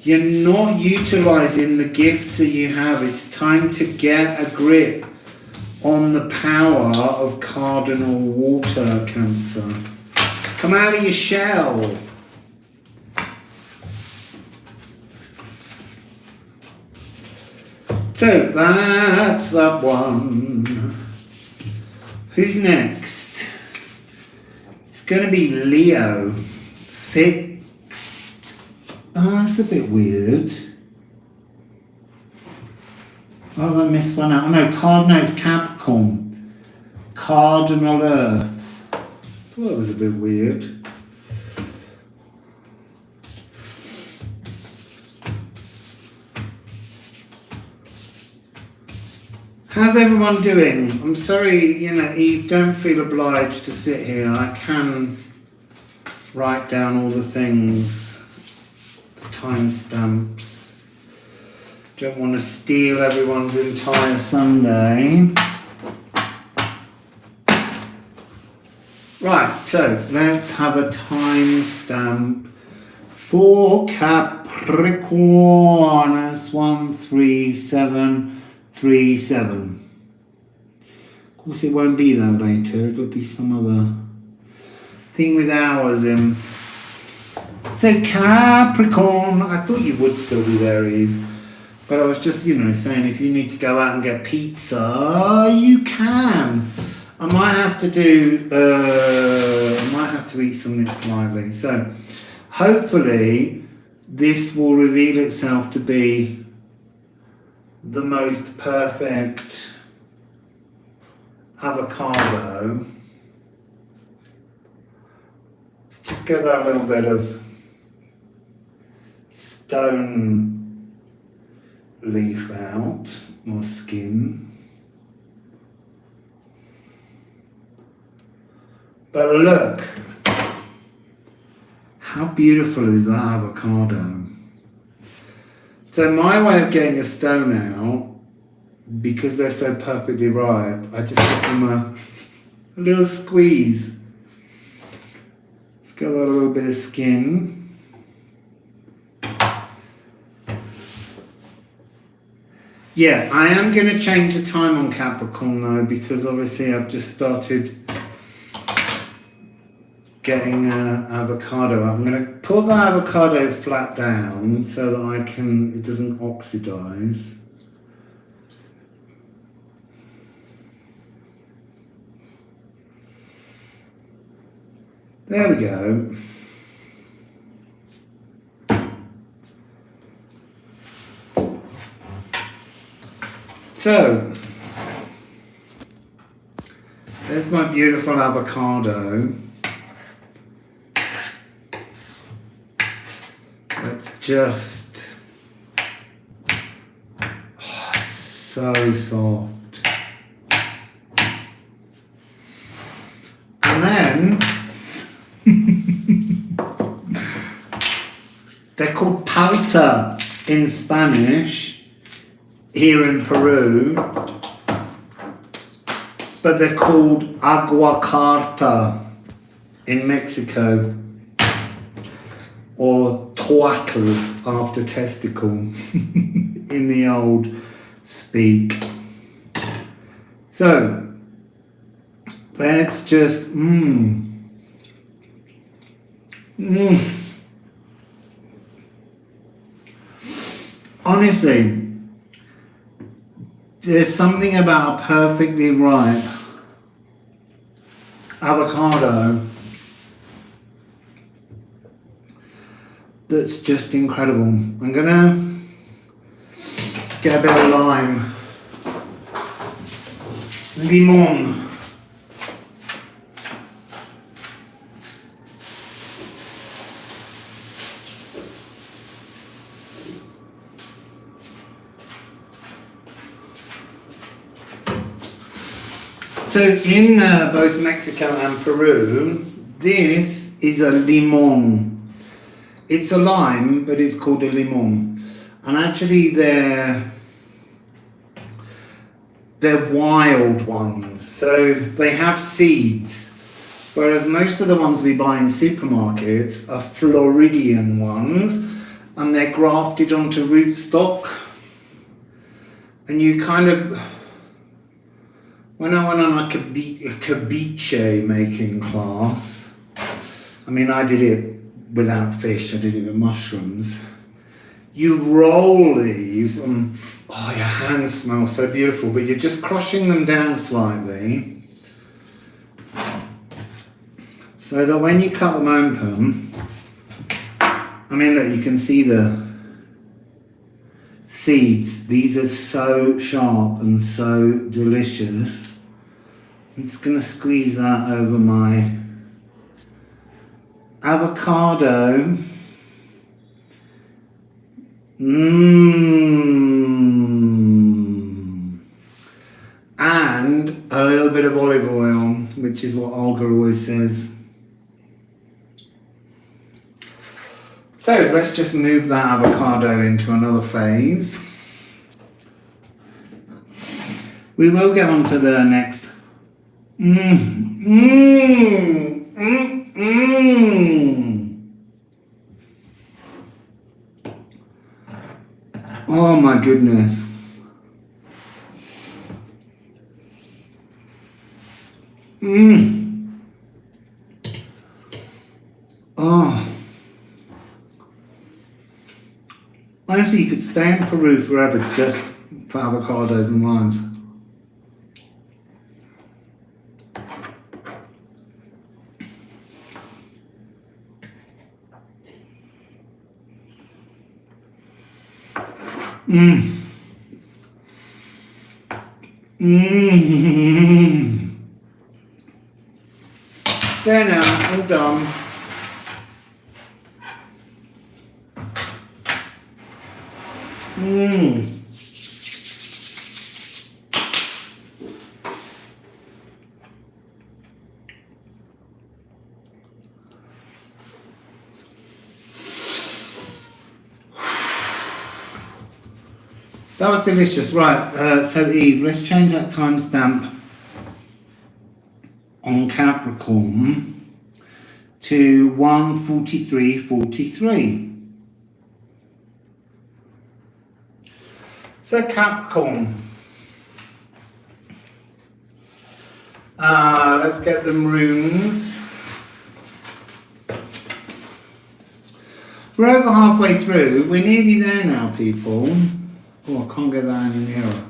not utilizing the gifts that you have. It's time to get a grip on the power of cardinal water, Cancer. Come out of your shell. So that's that one. Who's next? It's going to be Leo. Fixed. Oh, that's a bit weird. Oh, I missed one out. Oh, no, Cardinal is Capricorn. Cardinal Earth. Well, that was a bit weird. How's everyone doing? I'm sorry, you know, Eve, don't feel obliged to sit here. I can write down all the things, the timestamps. Don't want to steal everyone's entire Sunday. Right, so let's have a timestamp for Capricorn. That's 13737. Of course, it won't be that later. It'll be some other thing with hours in. So Capricorn, I thought you would still be there, Eve. But I was just, you know, saying if you need to go out and get pizza, you can. I might have to eat something slightly. So hopefully this will reveal itself to be the most perfect avocado. Let's just get that little bit of stone leaf out, or skin. But look, how beautiful is that avocado? So my way of getting a stone out, because they're so perfectly ripe, I just give them a little squeeze. Let's get a little bit of skin. Yeah, I am going to change the time on Capricorn though, because obviously I've just started getting avocado out. I'm going to put the avocado flat down so that it doesn't oxidize. There we go. So, there's my beautiful avocado. Let's just, it's so soft. And then, they're called palta in Spanish. Here in Peru, but they're called aguacarta in Mexico. or twaddle after testicle in the old speak. So let's just honestly, there's something about a perfectly ripe avocado that's just incredible. I'm gonna get a bit of lime, limon. So in both Mexico and Peru, this is a limon. It's a lime, but it's called a limon. And actually they're wild ones. So they have seeds, whereas most of the ones we buy in supermarkets are Floridian ones, and they're grafted onto rootstock. And you kind of... When I went on a ceviche making class, I mean, I did it without fish, I did it with mushrooms. You roll these and, oh, your hands smell so beautiful, but you're just crushing them down slightly so that when you cut them open, I mean, look, you can see the seeds. These are so sharp and so delicious. I'm just going to squeeze that over my avocado. And a little bit of olive oil, which is what Olga always says. So let's just move that avocado into another phase. We will get on to the next. Oh my goodness. Oh. Honestly, you could stay in Peru forever just for avocados and limes. There now, all done. That was delicious. Right, so Eve, let's change that timestamp on Capricorn to 1:43:43. So Capricorn, let's get them runes. We're over halfway through. We're nearly there now, people. Oh, I can't get that any nearer.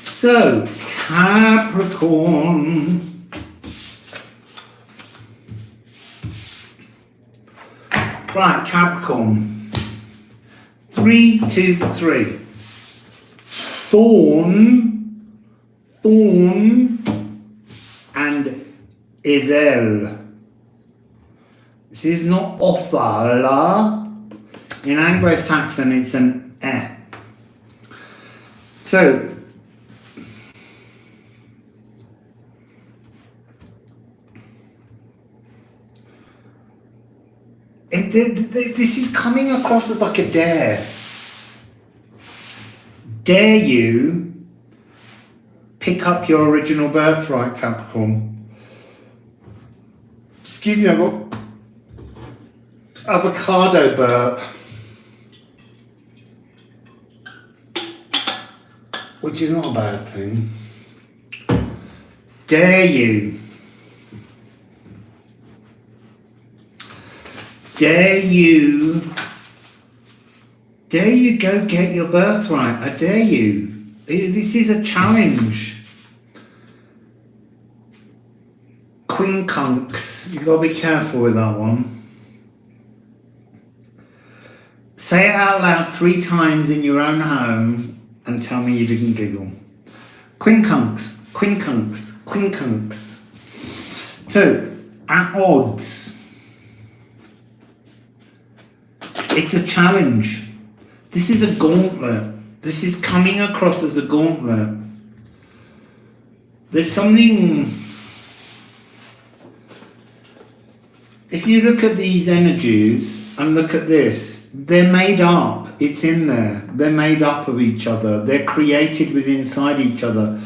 So, Capricorn. Right, Capricorn. 3, 2, 3. Thorn, and Idel. This is not Othala. In Anglo-Saxon, it's an E. So, Idel this is coming across as like a dare. Dare you pick up your original birthright, Capricorn? Excuse me, I've got avocado burp, which is not a bad thing. Dare you go get your birthright? I dare you. This is a challenge. Quincunx, you've got to be careful with that one. Say it out loud 3 times in your own home and tell me you didn't giggle. Quincunx, quincunx, quincunx. So, at odds. It's a challenge. This is a gauntlet. This is coming across as a gauntlet. There's something... If you look at these energies and look at this, they're made up. It's in there. They're made up of each other. They're created within inside each other.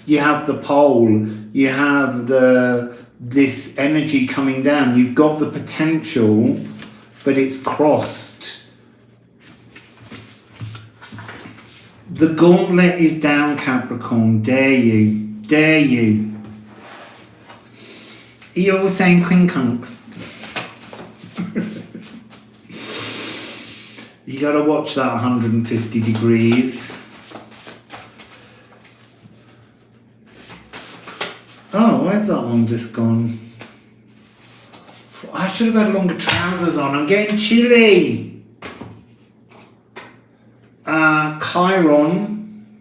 You have the pole. You have this energy coming down. You've got the potential, but it's crossed. The gauntlet is down, Capricorn. Dare you. Dare you. Are you all saying quincunx? You gotta watch that 150 degrees. Oh, where's that one just gone? I should have had longer trousers on. I'm getting chilly. Chiron.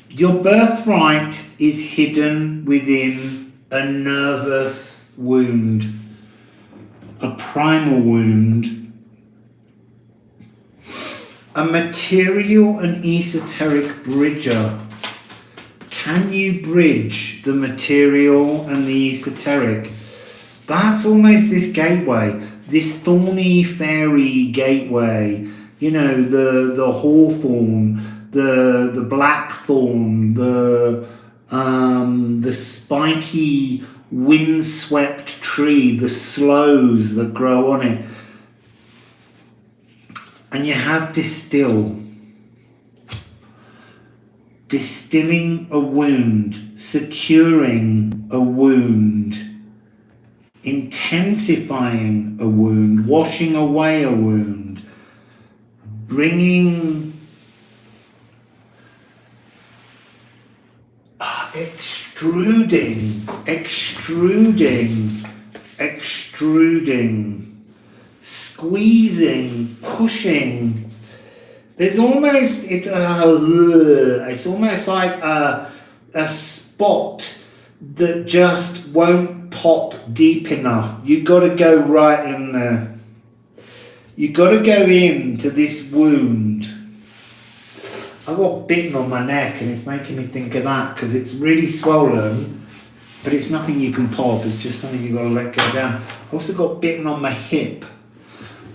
Your birthright is hidden within a nervous wound. A primal wound, a material and esoteric bridger. Can you bridge the material and the esoteric? That's almost this gateway, this thorny fairy gateway. You know, the hawthorn, the blackthorn, the spiky windswept tree, the sloes that grow on it. And you have distilling a wound, securing a wound, intensifying a wound, washing away a wound, bringing extruding, squeezing, pushing. There's almost, it's almost like a spot that just won't pop deep enough. You've got to go right in there. You've got to go into this wound. I got bitten on my neck and it's making me think of that because it's really swollen, but it's nothing you can pop. It's just something you've got to let go down. I also got bitten on my hip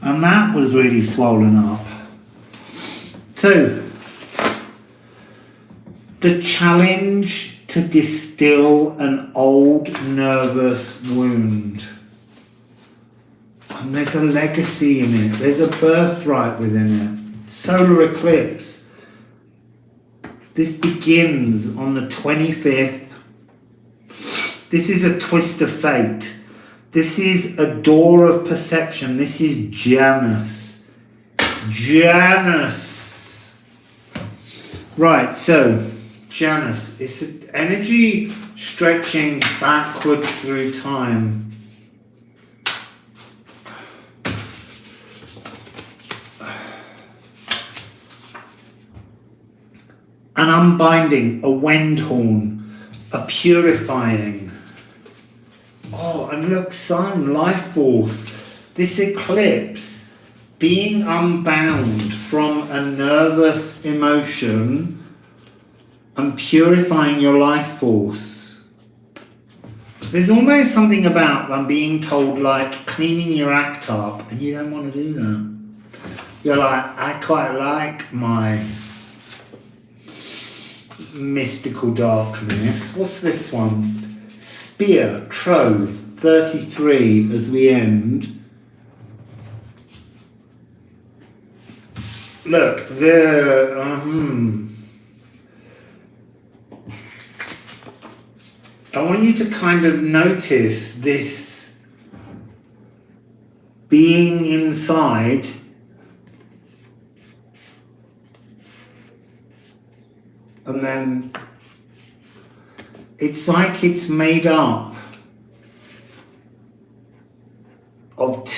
and that was really swollen up. So, the challenge to distill an old nervous wound. And there's a legacy in it. There's a birthright within it. Solar eclipse. This begins on the 25th. This is a twist of fate. This is a door of perception. This is Janus. Janus. Right, so Janus. It's an energy stretching backwards through time. An unbinding, a wind horn, a purifying. Oh, and look, sun, life force. This eclipse, being unbound from a nervous emotion and purifying your life force. There's almost something about them being told, like, cleaning your act up, and you don't want to do that. You're like, I quite like my mystical darkness. What's this one? Spear, Troth, 33 as we end. Look, I want you to kind of notice this being inside and then it's like it's made up of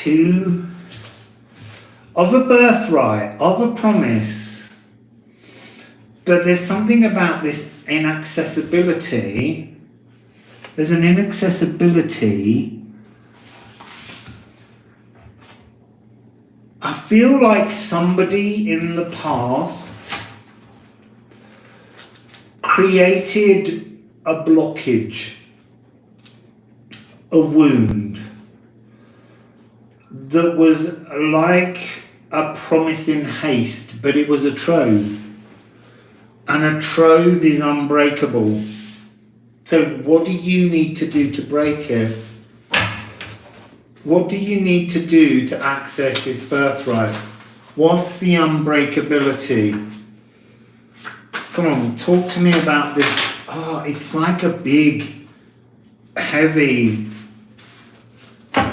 of a birthright, of a promise, but there's something about this inaccessibility. There's an inaccessibility. I feel like somebody in the past created a blockage, a wound, that was like a promise in haste, but it was a troth. And a troth is unbreakable. So what do you need to do to break it? What do you need to do to access this birthright? What's the unbreakability? Come on, talk to me about this. Oh, it's like a big, heavy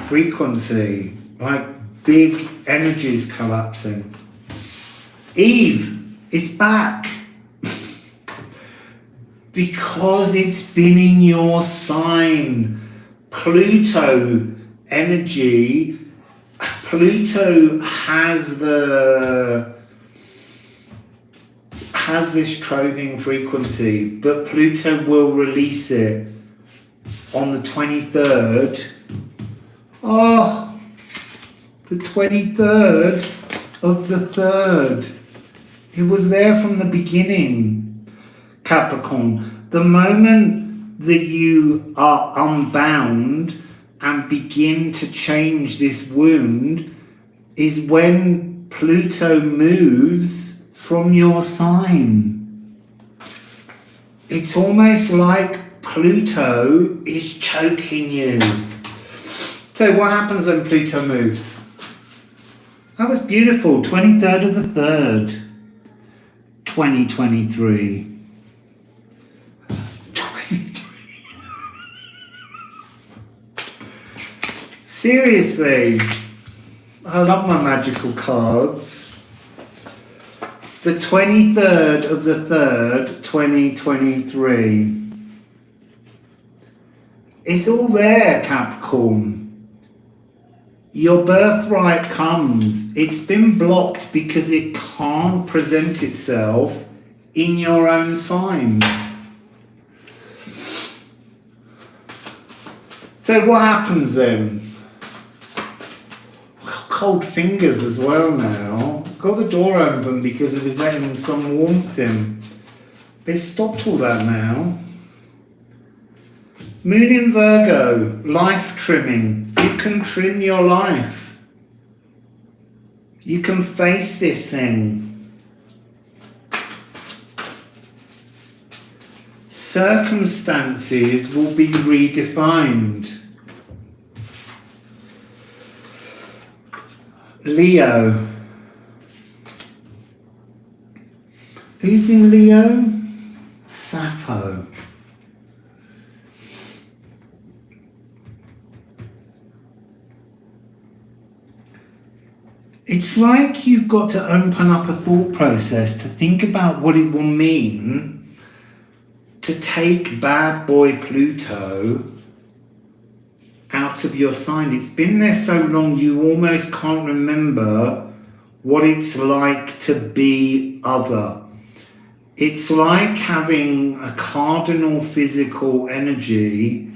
frequency, like big energies collapsing. Eve is back. Because it's been in your sign. Pluto energy. Pluto has this trothing frequency, but Pluto will release it on the 23rd. Oh, the 23rd of the 3rd. It was there from the beginning. Capricorn, the moment that you are unbound and begin to change this wound is when Pluto moves from your sign. It's almost like Pluto is choking you. So what happens when Pluto moves? That was beautiful. 23rd of the 3rd, 2023. Seriously, I love my magical cards. The 23rd of the 3rd, 2023. It's all there, Capricorn. Your birthright comes. It's been blocked because it can't present itself in your own sign. So what happens then? Cold fingers as well now. Got the door open because it was letting some warmth in. They stopped all that now. Moon in Virgo, life trimming. You can trim your life. You can face this thing. Circumstances will be redefined. Leo. Who's in Leo? Sappho. It's like you've got to open up a thought process to think about what it will mean to take bad boy Pluto out of your sign. It's been there so long you almost can't remember what it's like to be other. It's like having a cardinal physical energy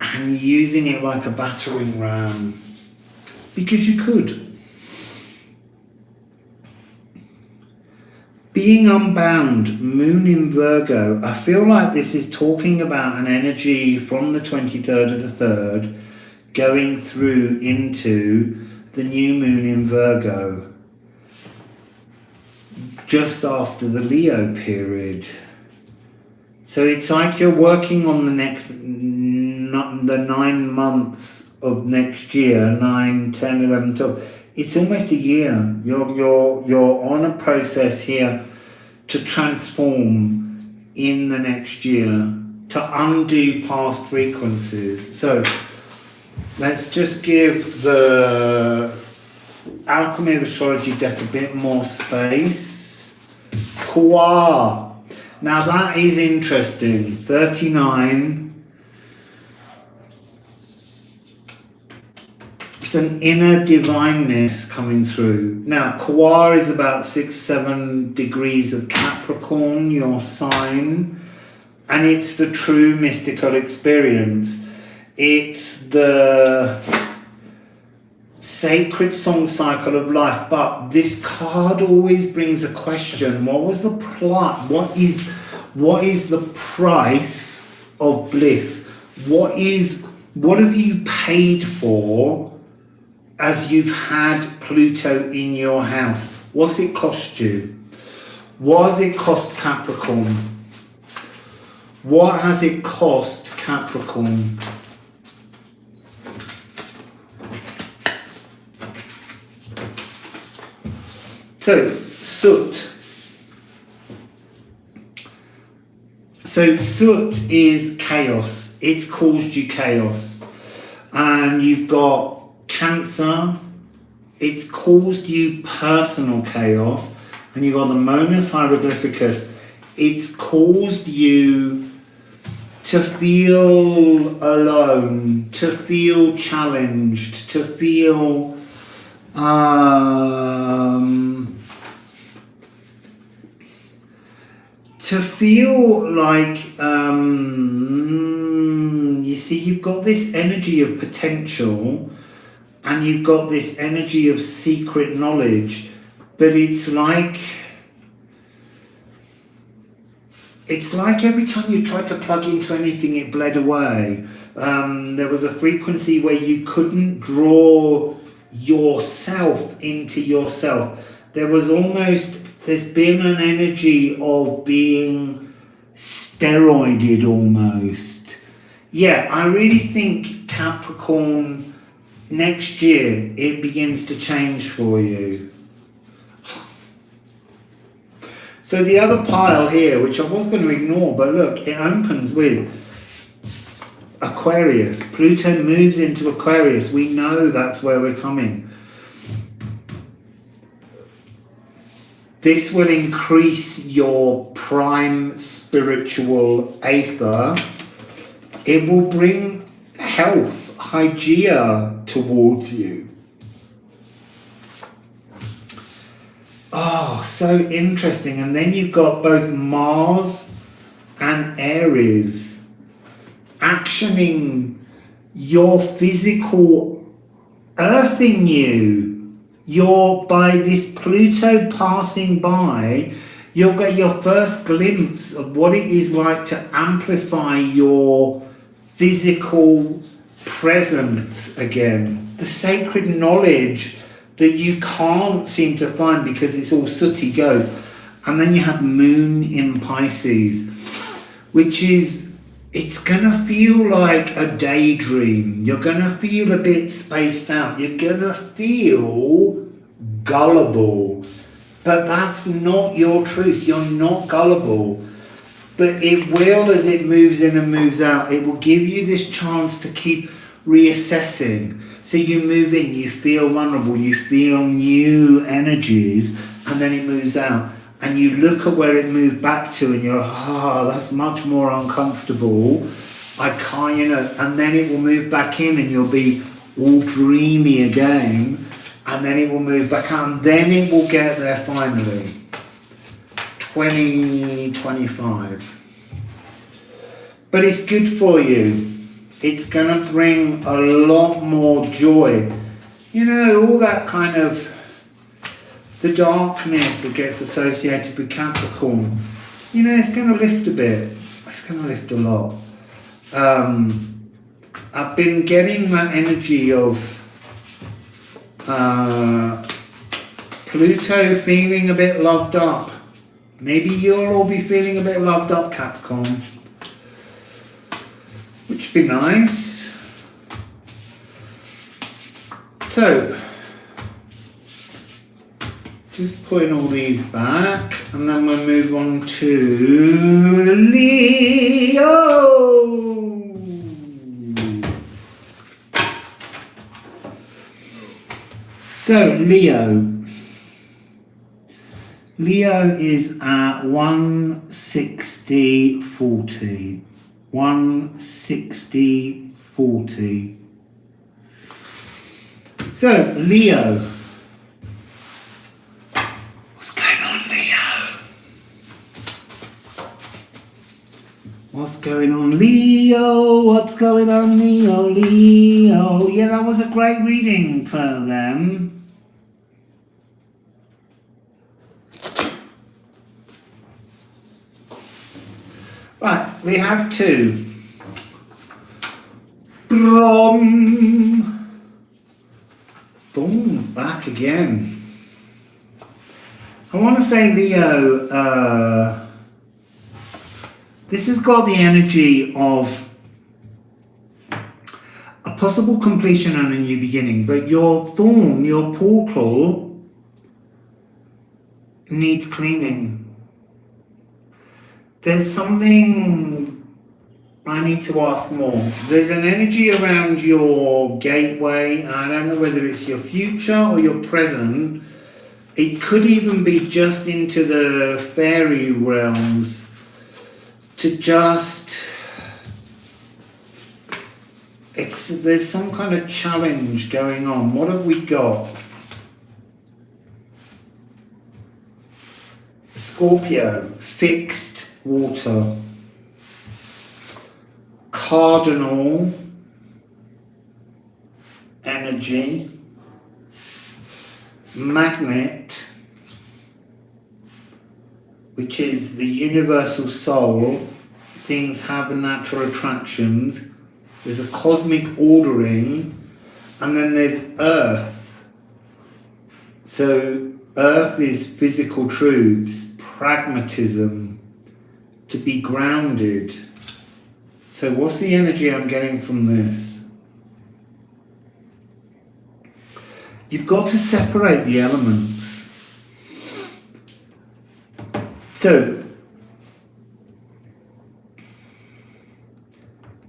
and using it like a battering ram. Because you could. being unbound, moon in Virgo, I feel like this is talking about an energy from the 23rd of the 3rd going through into the new moon in Virgo, just after the Leo period. So it's like you're working on the 9 months of next year, 9, 10, 11, 12. It's almost a year. You're on a process here to transform in the next year, to undo past frequencies. So let's just give the Alchemy of Astrology deck a bit more space. Kwa. Now that is interesting. 39. It's an inner divineness coming through. Now, Kwa is about 6-7 degrees of Capricorn, your sign, and it's the true mystical experience. It's the sacred song cycle of life. But this card always brings a question. What was the plot? What is the price of bliss? What have you paid for as you've had Pluto in your house? What's it cost you? What has it cost Capricorn? What has it cost Capricorn? So, soot. So, soot is chaos. It's caused you chaos. And you've got Cancer, it's caused you personal chaos, and you've got the Monas Hieroglyphicus, it's caused you to feel alone, to feel challenged, to feel like you see, you've got this energy of potential. And you've got this energy of secret knowledge, but it's like every time you tried to plug into anything, it bled away. There was a frequency where you couldn't draw yourself into yourself. There's been an energy of being steroided almost. Yeah, I really think Capricorn, next year, it begins to change for you. So the other pile here, which I was going to ignore, but look, it opens with Aquarius. Pluto moves into Aquarius. We know that's where we're coming. This will increase your prime spiritual aether. It will bring health, Hygeia towards you. Oh, so interesting. And then you've got both Mars and Aries actioning your physical earthing you. By this Pluto passing by, you'll get your first glimpse of what it is like to amplify your physical presence again, the sacred knowledge that you can't seem to find because it's all sooty goes. And then you have Moon in Pisces, which is, it's gonna feel like a daydream. You're gonna feel a bit spaced out. You're gonna feel gullible, but that's not your truth. You're not gullible. But it will, as it moves in and moves out, it will give you this chance to keep reassessing. So you move in, you feel vulnerable, you feel new energies, and then it moves out. And you look at where it moved back to and you're, that's much more uncomfortable. I can't, and then it will move back in and you'll be all dreamy again. And then it will move back out and then it will get there finally. 2025. But it's good for you. It's going to bring a lot more joy. All that kind of the darkness that gets associated with Capricorn, you know, it's going to lift a bit. It's going to lift a lot. I've been getting that energy of Pluto feeling a bit loved up. Maybe you'll all be feeling a bit loved up, Capricorn, which would be nice. So, just putting all these back, and then we'll move on to Leo. So, Leo is at 160-40. 160-40. So, Leo. What's going on, Leo? What's going on, Leo? What's going on, Leo? Leo. Yeah, that was a great reading for them. Right, we have two. Thorns back again. I want to say, Leo, this has got the energy of a possible completion and a new beginning, but your thorn, your portal, needs cleaning. There's something I need to ask more. There's an energy around your gateway. I don't know whether it's your future or your present. It could even be just into the fairy realms to just... There's some kind of challenge going on. What have we got? Scorpio, fixed water, cardinal energy, magnet, which is the universal soul. Things have natural attractions. There's a cosmic ordering, and then there's earth. So earth is physical truths, pragmatism, to be grounded. So what's the energy I'm getting from this? You've got to separate the elements. So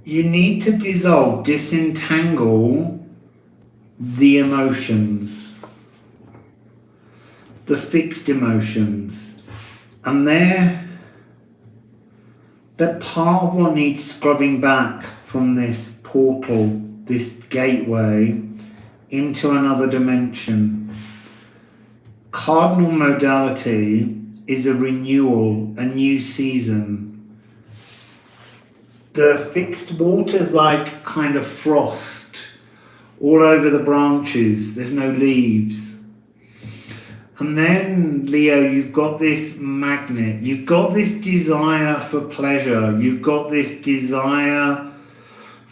you need to disentangle the emotions, the fixed emotions, and they're part of what needs scrubbing back from this portal, this gateway, into another dimension. Cardinal modality is a renewal, a new season. The fixed water's like kind of frost all over the branches. There's no leaves. And then, Leo, you've got this magnet. You've got this desire for pleasure. You've got this desire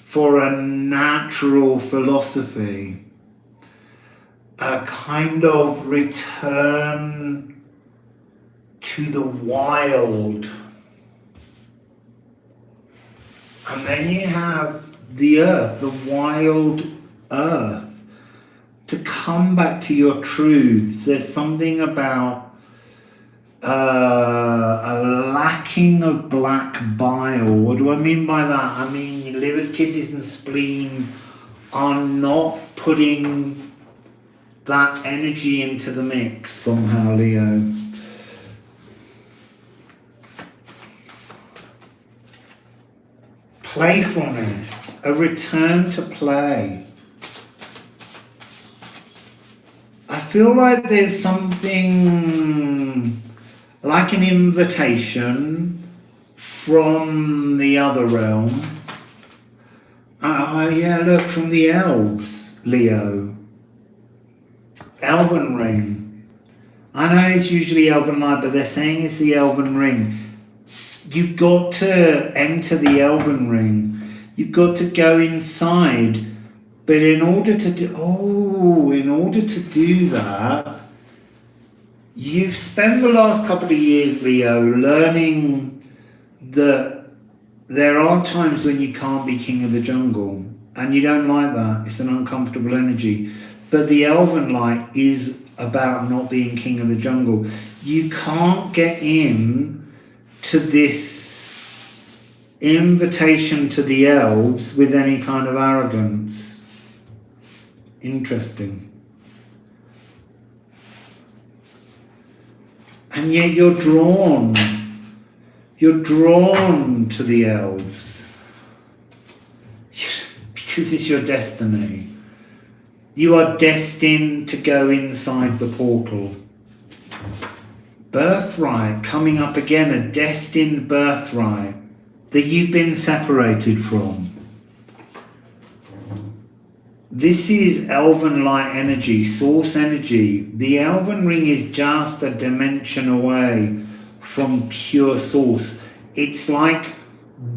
for a natural philosophy. A kind of return to the wild. And then you have the earth, the wild earth. To come back to your truths. There's something about a lacking of black bile. What do I mean by that? I mean your livers, kidneys and spleen are not putting that energy into the mix somehow, Leo. Playfulness, a return to play. I feel like there's something like an invitation from the other realm. Yeah, look, from the elves, Leo. Elven ring. I know it's usually elven light, but they're saying it's the elven ring. You've got to enter the elven ring. You've got to go inside. But in order to do that, you've spent the last couple of years, Leo, learning that there are times when you can't be king of the jungle. And you don't like that. It's an uncomfortable energy. But the elven light is about not being king of the jungle. You can't get in to this invitation to the elves with any kind of arrogance. Interesting. And yet you're drawn to the elves because it's your destiny. You are destined to go inside the portal. Birthright coming up again, a destined birthright that you've been separated from. This is elven light energy, source energy. The elven ring is just a dimension away from pure source. It's like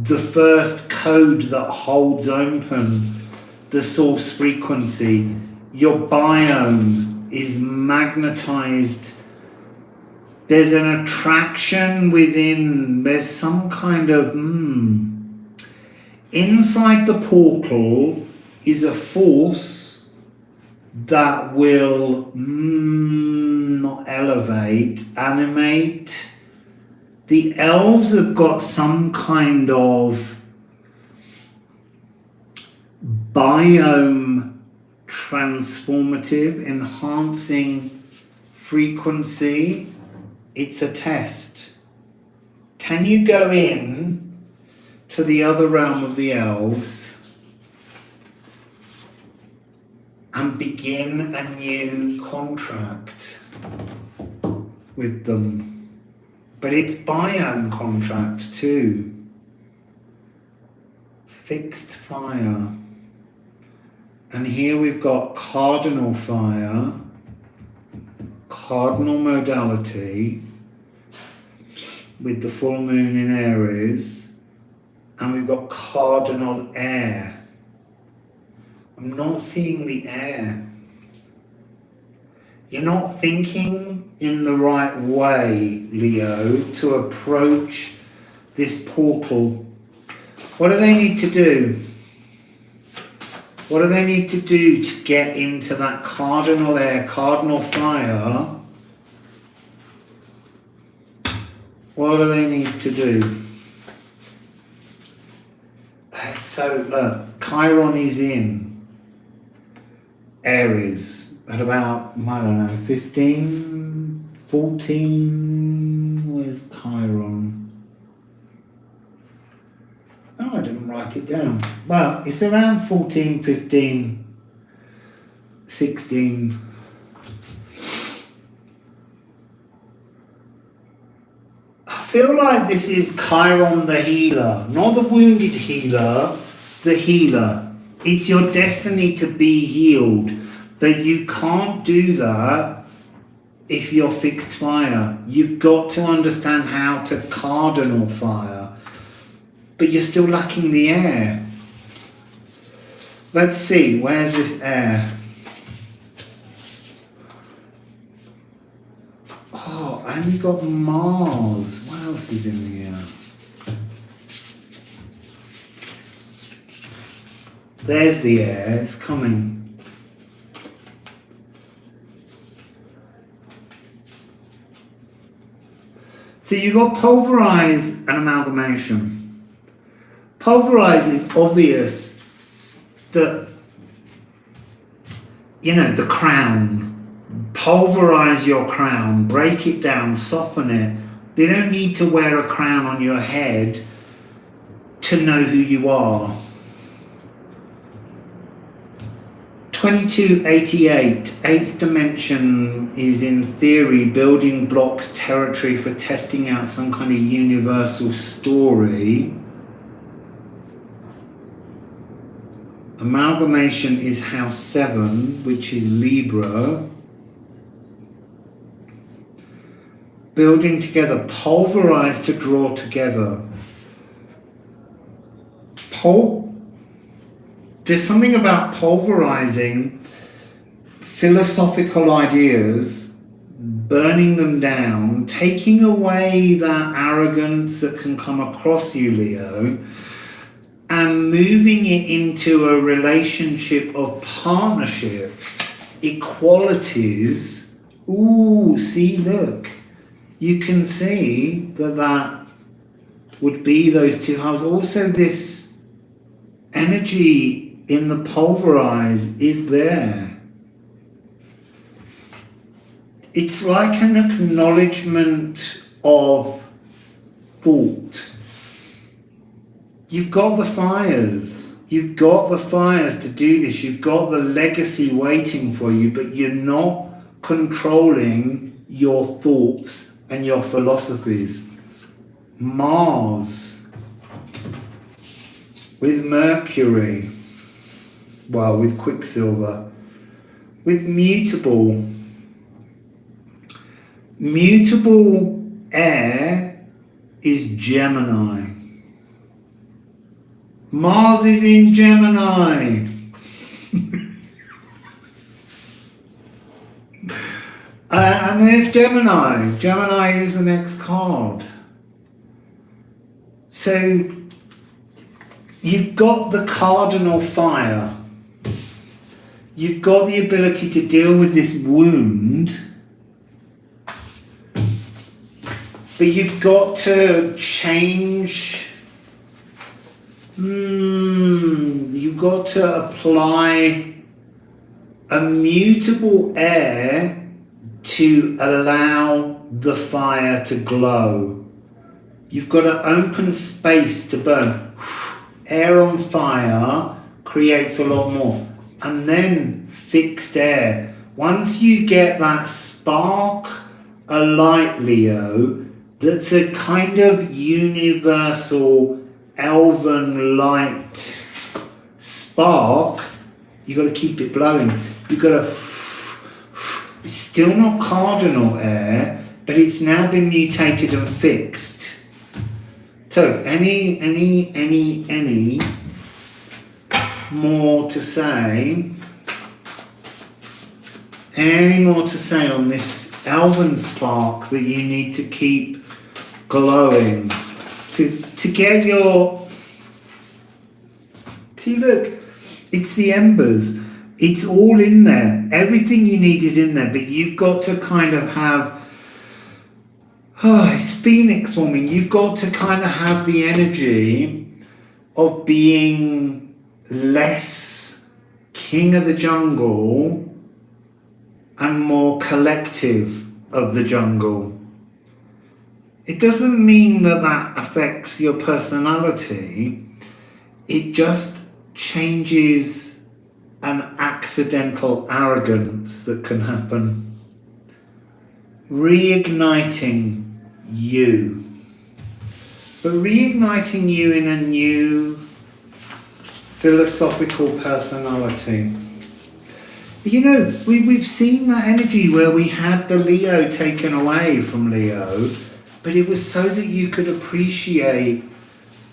the first code that holds open the source frequency. Your biome is magnetized. There's an attraction within, there's some kind of, inside the portal is a force that will not elevate, animate. The elves have got some kind of biome transformative, enhancing frequency. It's a test. Can you go in to the other realm of the elves and begin a new contract with them? But it's biome contract too. Fixed fire. And here we've got cardinal fire, cardinal modality with the full moon in Aries, and we've got cardinal air. I'm not seeing the air. You're not thinking in the right way, Leo, to approach this portal. What do they need to do? What do they need to do to get into that cardinal air, cardinal fire? What do they need to do? So look, Chiron is in Aries at about, I don't know, 15, 14, where's Chiron? Oh, I didn't write it down. Well, it's around 14, 15, 16. I feel like this is Chiron the healer, not the wounded healer, the healer. It's your destiny to be healed, but you can't do that if you're fixed fire. You've got to understand how to cardinal fire. But you're still lacking the air. Let's see, where's this air? Oh, and you've got Mars. What else is in the air? There's the air, it's coming. So you've got pulverize and amalgamation. Pulverize is obvious that, you know, the crown. Pulverize your crown, break it down, soften it. They don't need to wear a crown on your head to know who you are. 2288, 8th dimension is in theory building blocks territory for testing out some kind of universal story. Amalgamation is house 7, which is Libra. building together, pulverize to draw together. There's something about pulverizing philosophical ideas, burning them down, taking away that arrogance that can come across you, Leo, and moving it into a relationship of partnerships, equalities. Ooh, see, look. You can see that would be those two halves. Also, this energy in the pulverize is there. It's like an acknowledgement of thought. You've got the fires. You've got the fires to do this. You've got the legacy waiting for you, but you're not controlling your thoughts and your philosophies. Mars with Mercury, well, with Quicksilver, with mutable air is Gemini. Mars is in Gemini. And there's Gemini. Gemini is the next card. So you've got the cardinal fire. You've got the ability to deal with this wound. But you've got to change. You've got to apply a mutable air to allow the fire to glow. You've got to open space to burn. Air on fire creates a lot more. And then fixed air. Once you get that spark, a light, Leo, that's a kind of universal elven light spark, you've got to keep it blowing. You've got to. It's still not cardinal air, but it's now been mutated and fixed. So, any more to say? Any more to say on this elven spark that you need to keep glowing? To get your... See, look, it's the embers. It's all in there. Everything you need is in there, but you've got to kind of have... it's phoenix swarming. You've got to kind of have the energy of being less king of the jungle and more collective of the jungle. It doesn't mean that affects your personality. It just changes an accidental arrogance that can happen. Reigniting you. But reigniting you in a new philosophical personality. You know, we've seen that energy where we had the Leo taken away from Leo, but it was so that you could appreciate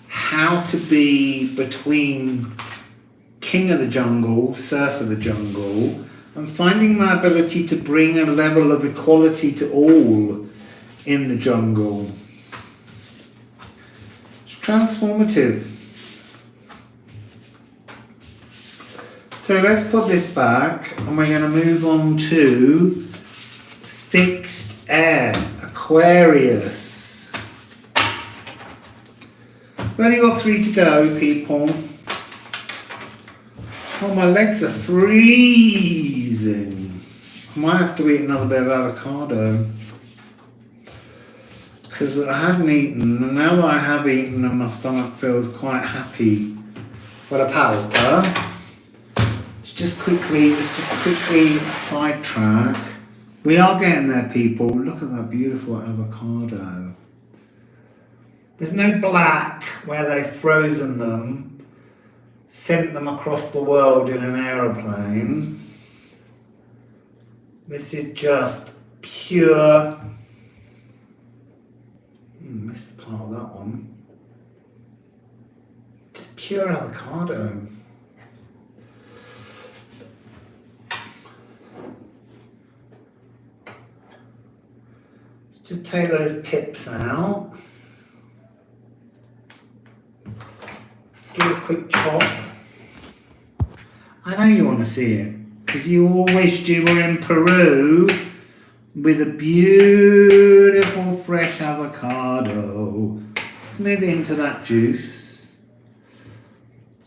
how to be between king of the jungle, serf of the jungle, and finding that ability to bring a level of equality to all in the jungle. It's transformative. So let's put this back and we're going to move on to fixed air, Aquarius. We've only got 3 to go, people. Oh, my legs are freezing. I might have to eat another bit of avocado. Because I hadn't eaten, and now that I have eaten and my stomach feels quite happy for the powder. Let's just quickly sidetrack. We are getting there, people. Look at that beautiful avocado. There's no black where they've frozen them. Sent them across the world in an aeroplane. This is just pure missed part of that one. Just pure avocado. Let's just take those pips out. Give it a quick chop. I know you want to see it, because you all wished you were in Peru with a beautiful fresh avocado. Let's move it into that juice.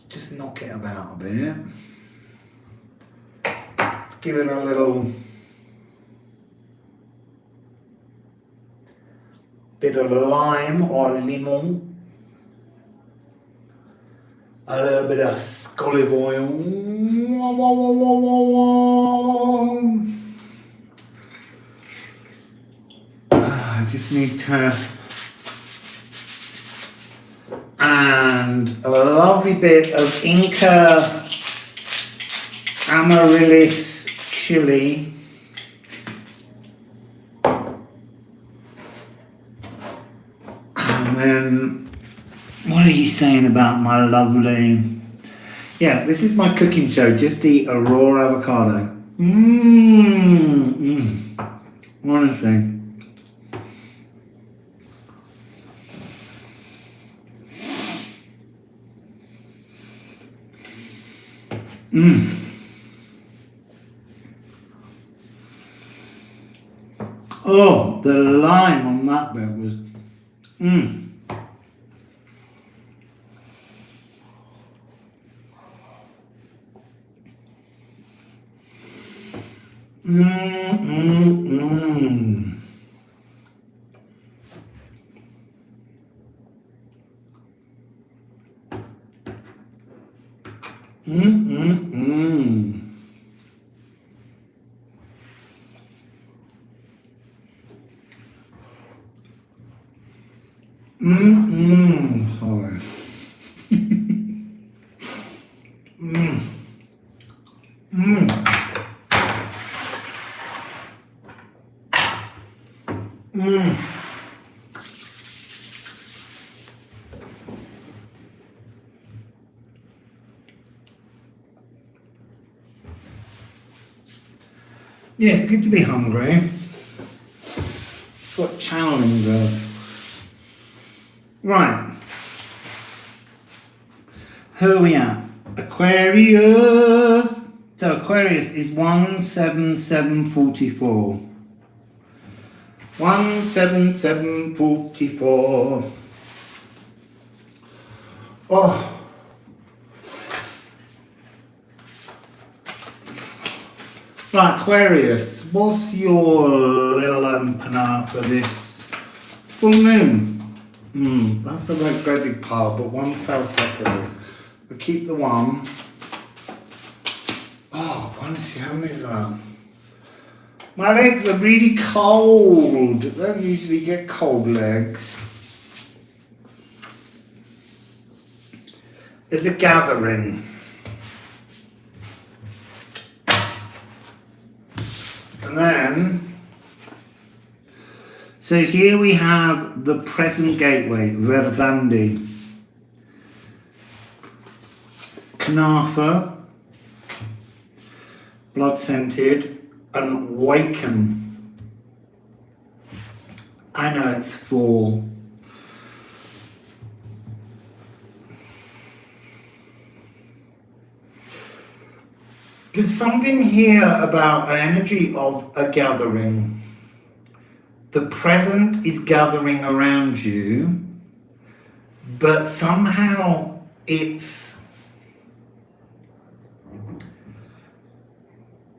Just knock it about a bit. Let's give it a little bit of lime or limon. A little bit of olive oil. I just need to, and a lovely bit of Inca Amaryllis chili. And then, what are you saying about my lovely... Yeah, this is my cooking show. Just eat a raw avocado. Honestly. Oh, the lime on that bit was... Sorry. Yeah, it's good to be hungry. It's what channeling does. Right. Who are we at? Aquarius. So Aquarius is 17744. 17744. Oh. Right, Aquarius, what's your little panel for this full moon? That's a great big pile, but one fell separately. We'll keep the one. Oh, honestly, how many is that? My legs are really cold. I don't usually get cold legs. There's a gathering. And then, so here we have the present gateway, Verdandi, Knafa, blood scented, and Waken. I know it's 4. There's something here about an energy of a gathering. The present is gathering around you, but somehow it's...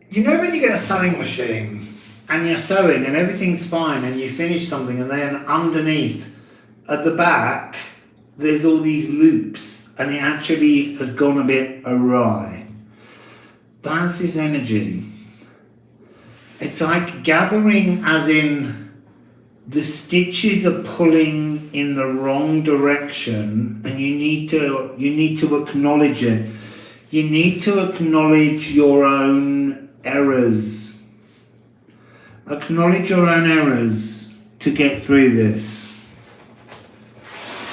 You know when you get a sewing machine and you're sewing and everything's fine and you finish something and then underneath, at the back, there's all these loops and it actually has gone a bit awry. That's his energy. It's like gathering as in the stitches are pulling in the wrong direction and you need to acknowledge it. You need to acknowledge your own errors. Acknowledge your own errors to get through this.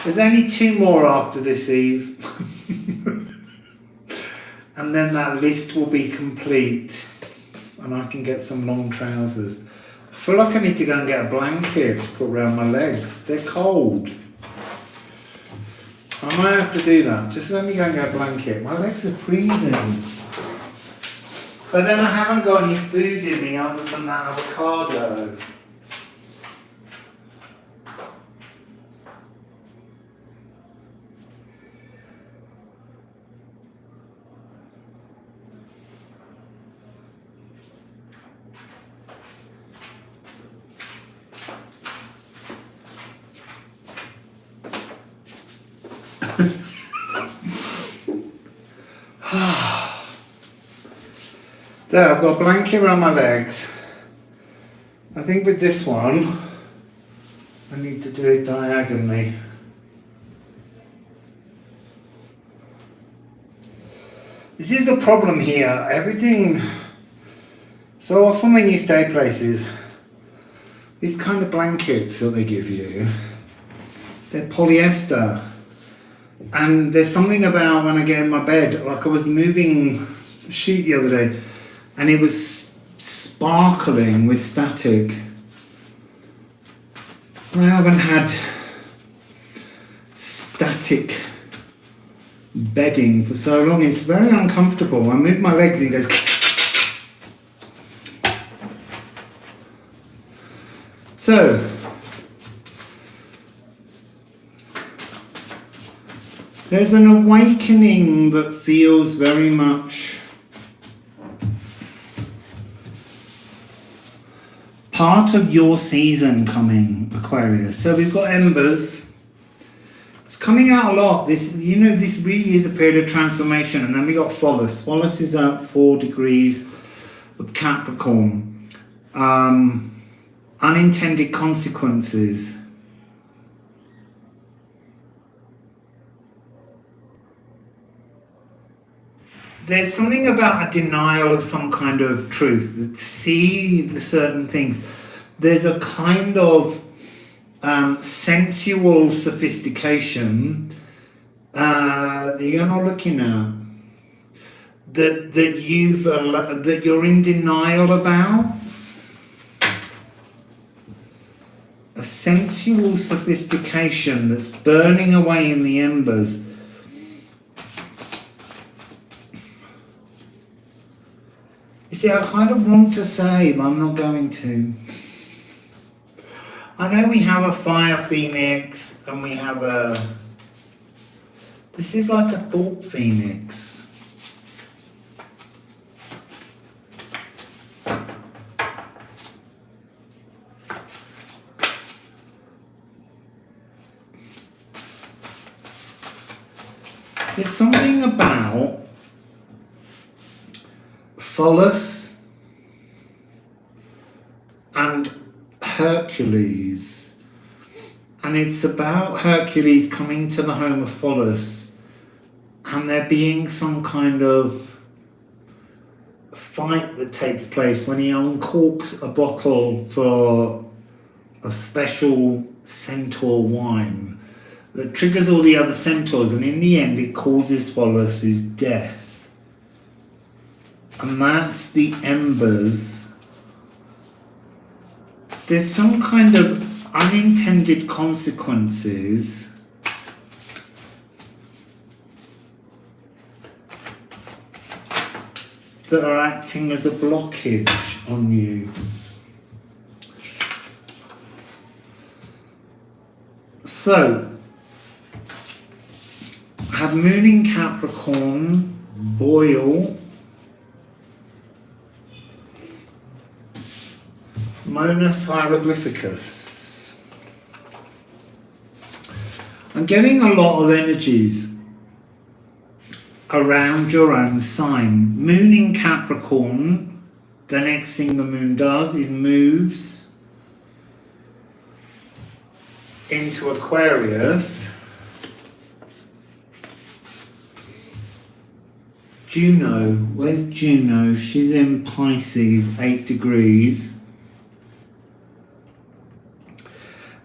There's only 2 more after this, Eve. And then that list will be complete. And I can get some long trousers. I feel like I need to go and get a blanket to put around my legs. They're cold. I might have to do that. Just let me go and get a blanket. My legs are freezing. But then I haven't got any food in me other than that avocado. There, I've got a blanket around my legs. I think with this one, I need to do it diagonally. This is the problem here. Everything, so often when you stay places, these kind of blankets that they give you, they're polyester. And there's something about when I get in my bed, like I was moving the sheet the other day, and it was sparkling with static. I haven't had static bedding for so long. It's very uncomfortable. I move my legs and it goes. So, there's an awakening that feels very much part of your season coming, Aquarius. So we've got embers. It's coming out a lot. This, you know, this really is a period of transformation. And then we got Pholus. Pholus is at 4 degrees of Capricorn. Unintended consequences. There's something about a denial of some kind of truth. See certain things. There's a kind of sensual sophistication that you're not looking at. That you're in denial about. A sensual sophistication that's burning away in the embers. You see, I kind of want to say, but I'm not going to. I know we have a fire phoenix and we have a... This is like a thought phoenix. There's something about Pholus and Hercules, and it's about Hercules coming to the home of Pholus and there being some kind of fight that takes place when he uncorks a bottle for a special centaur wine that triggers all the other centaurs, and in the end it causes Pholus's death. And that's the embers. There's some kind of unintended consequences that are acting as a blockage on you. So, I have Moon in Capricorn, boil, Monas hieroglyphicus. I'm getting a lot of energies around your own sign. Moon in Capricorn, the next thing the moon does is moves into Aquarius. Juno, where's Juno? She's in Pisces, 8 degrees.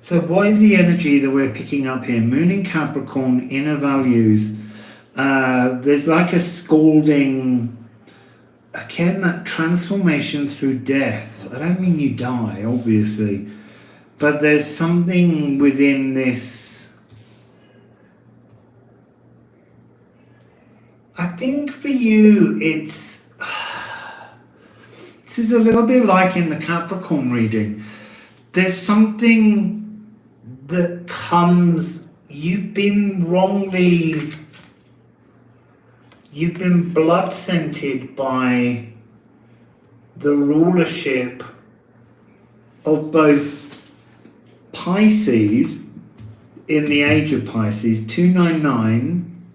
So what is the energy that we're picking up here? Moon in Capricorn, inner values. There's like a scalding, again, that transformation through death. I don't mean you die, obviously, but there's something within this. I think for you, this is a little bit like in the Capricorn reading. There's something that comes, you've been blood scented by the rulership of both Pisces in the age of Pisces, 299,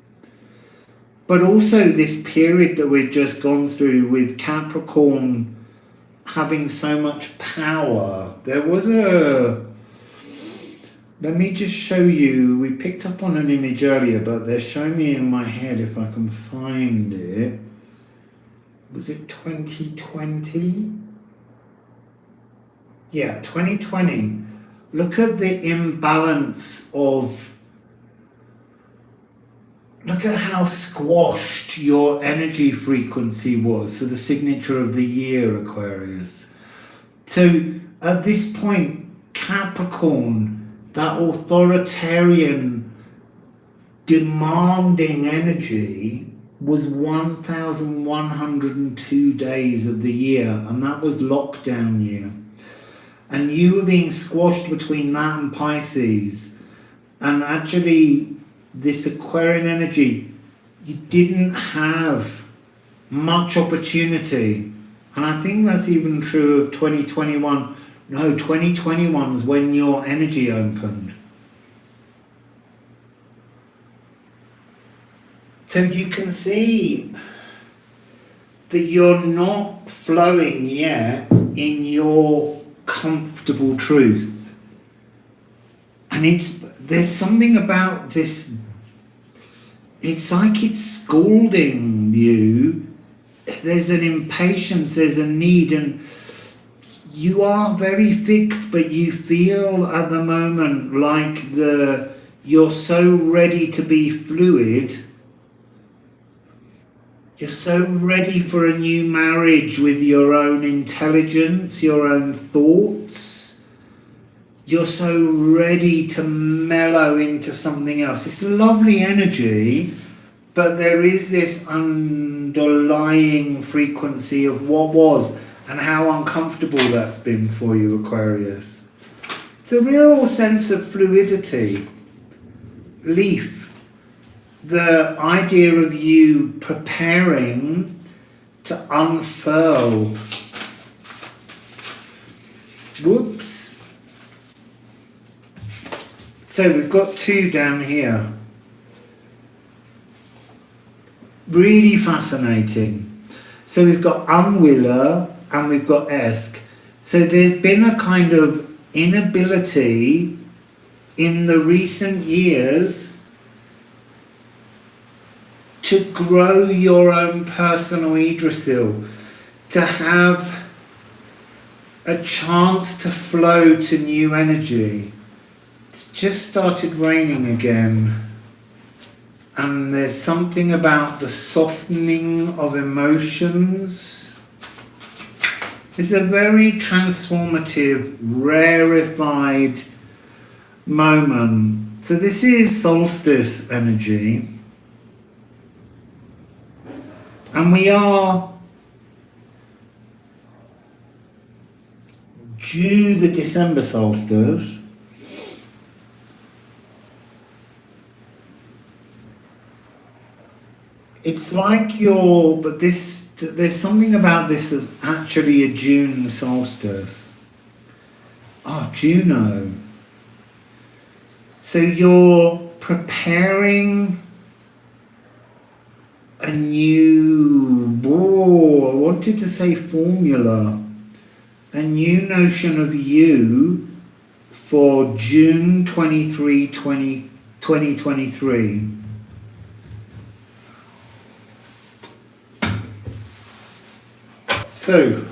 but also this period that we've just gone through with Capricorn having so much power. There was let me just show you, we picked up on an image earlier, but they're showing me in my head if I can find it. Was it 2020? Yeah, 2020. Look at the imbalance of, look at how squashed your energy frequency was. So the signature of the year, Aquarius. So at this point, Capricorn, that authoritarian, demanding energy was 1,102 days of the year, and that was lockdown year. And you were being squashed between that and Pisces. And actually, this Aquarian energy, you didn't have much opportunity. And I think that's even true of 2021. No, 2021 is when your energy opened. So you can see that you're not flowing yet in your comfortable truth. And there's something about this, it's like it's scalding you. There's an impatience, there's a need, and you are very fixed, but you feel at the moment like you're so ready to be fluid. You're so ready for a new marriage with your own intelligence, your own thoughts. You're so ready to mellow into something else. It's lovely energy, but there is this underlying frequency of what was, and how uncomfortable that's been for you, Aquarius. It's a real sense of fluidity. Leaf. The idea of you preparing to unfurl. Whoops. So we've got two down here. Really fascinating. So we've got unwiller and we've got esque. So there's been a kind of inability in the recent years to grow your own personal Yggdrasil, to have a chance to flow to new energy. It's just started raining again. And there's something about the softening of emotions. It's a very transformative, rarefied moment. So this is solstice energy. And we are due the December solstice. It's like there's something about this as actually a June solstice. Oh, Juno. So you're preparing a new, I wanted to say formula, a new notion of you for June 23, 2023. So,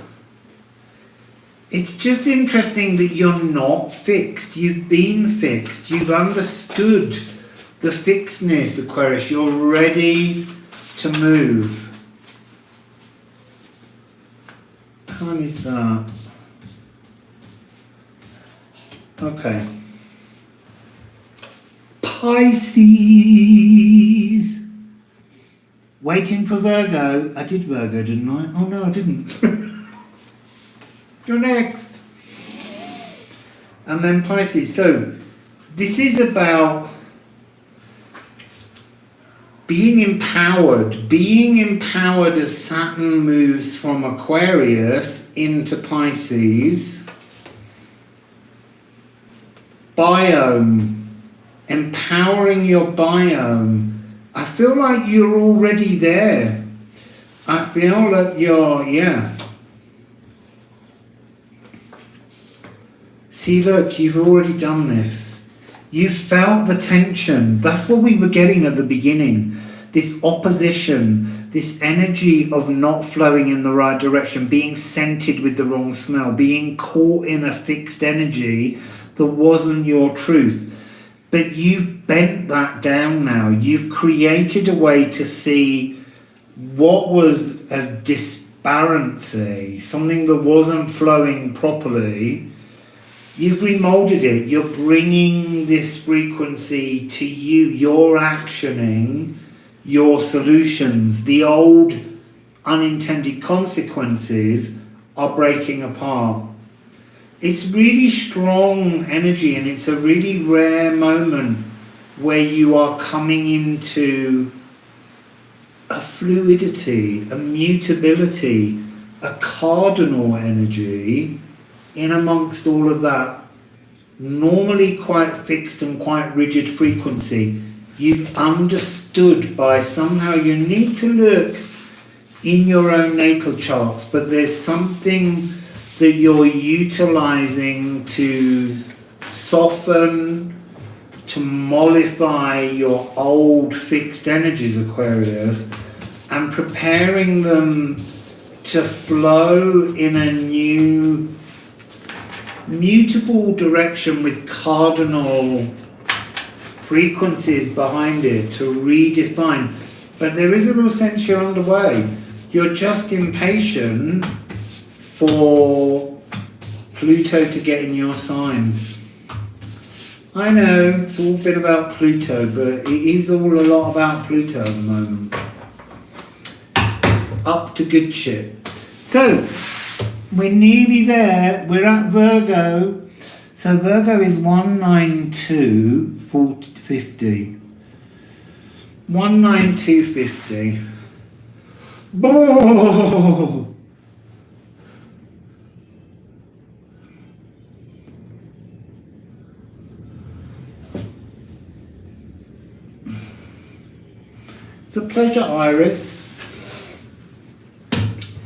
It's just interesting that you're not fixed. You've been fixed. You've understood the fixedness, Aquarius. You're ready to move. How is that? Okay. Pisces. Waiting for Virgo. I did Virgo, didn't I? Oh no, I didn't. You're next. And then Pisces. So this is about being empowered as Saturn moves from Aquarius into Pisces. Biome, empowering your biome. I feel like you're already there. I feel that you're, yeah. See, look, you've already done this. You felt the tension. That's what we were getting at the beginning. This opposition, this energy of not flowing in the right direction, being scented with the wrong smell, being caught in a fixed energy that wasn't your truth. But you've bent that down now. You've created a way to see what was a disparity, something that wasn't flowing properly. You've remolded it. You're bringing this frequency to you. You're actioning your solutions. The old unintended consequences are breaking apart. It's really strong energy, and it's a really rare moment where you are coming into a fluidity, a mutability, a cardinal energy in amongst all of that normally quite fixed and quite rigid frequency. You've understood by somehow, you need to look in your own natal charts, but there's something that you're utilizing to soften, to mollify your old fixed energies, Aquarius, and preparing them to flow in a new mutable direction with cardinal frequencies behind it to redefine. But there is a real sense you're underway. You're just impatient for Pluto to get in your sign. I know it's all been about Pluto, but it is all a lot about Pluto at the moment. It's up to good shit. So we're nearly there. We're at Virgo. So Virgo is 192.50. 192.50. Boom! It's a pleasure, Iris.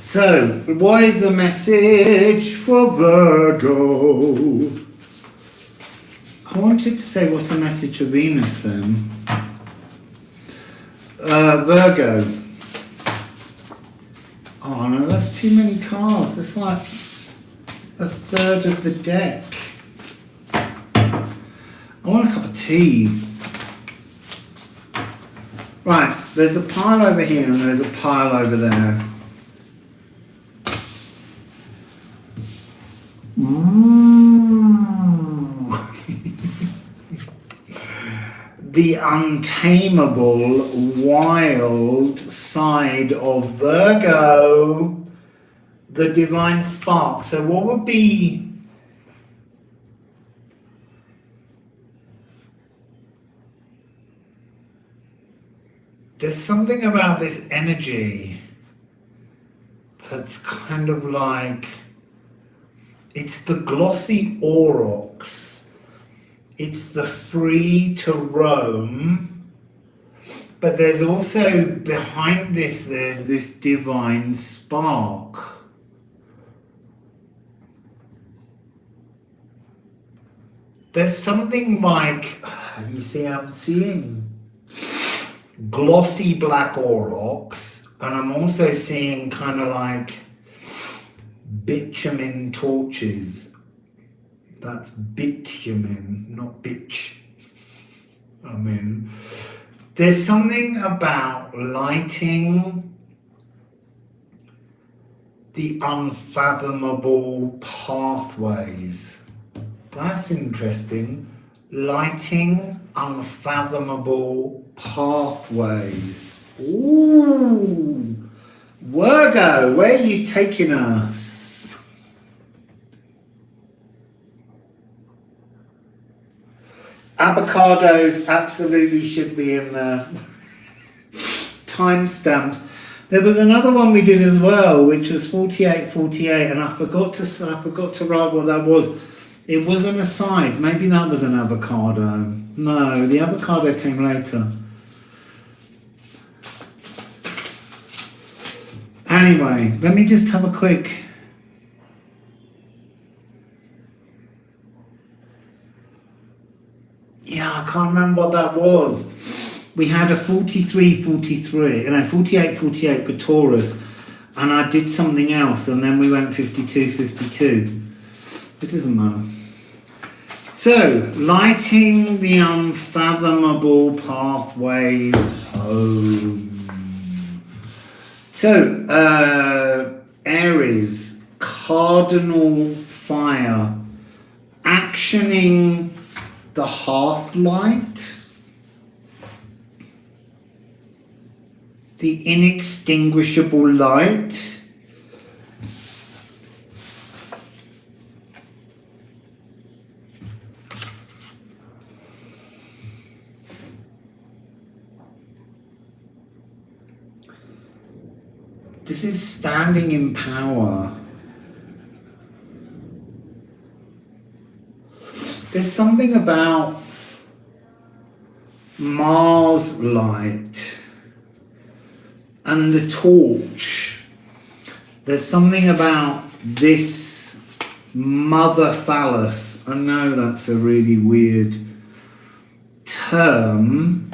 So, what is the message for Virgo? I wanted to say, what's the message for Venus then? Virgo. Oh no, that's too many cards. It's like a third of the deck. I want a cup of tea. Right, there's a pile over here and there's a pile over there. Ooh. The untamable, wild side of Virgo, the divine spark. So what would be there's something about this energy that's kind of like, it's the glossy aurochs, it's the free to roam, but there's also behind this, there's this divine spark. There's something like, you see, I'm seeing glossy black aurochs, and I'm also seeing kind of like bitumen torches. That's bitumen, not bitch. I mean, there's something about lighting the unfathomable pathways. That's interesting. Lighting unfathomable pathways. Ooh! Virgo, where are you taking us? Avocados absolutely should be in there. Timestamps. There was another one we did as well, which was 4848, and I forgot to write what that was. It was an aside. Maybe that was an avocado. No, the avocado came later. Anyway, let me just have a quick... Yeah, I can't remember what that was. We had a 48 for Taurus, and I did something else, and then we went 52. It doesn't matter. So, lighting the unfathomable pathways home. So, Aries, cardinal fire, actioning the hearth light, the inextinguishable light, this is standing in power. There's something about Mars light and the torch. There's something about this mother phallus. I know that's a really weird term.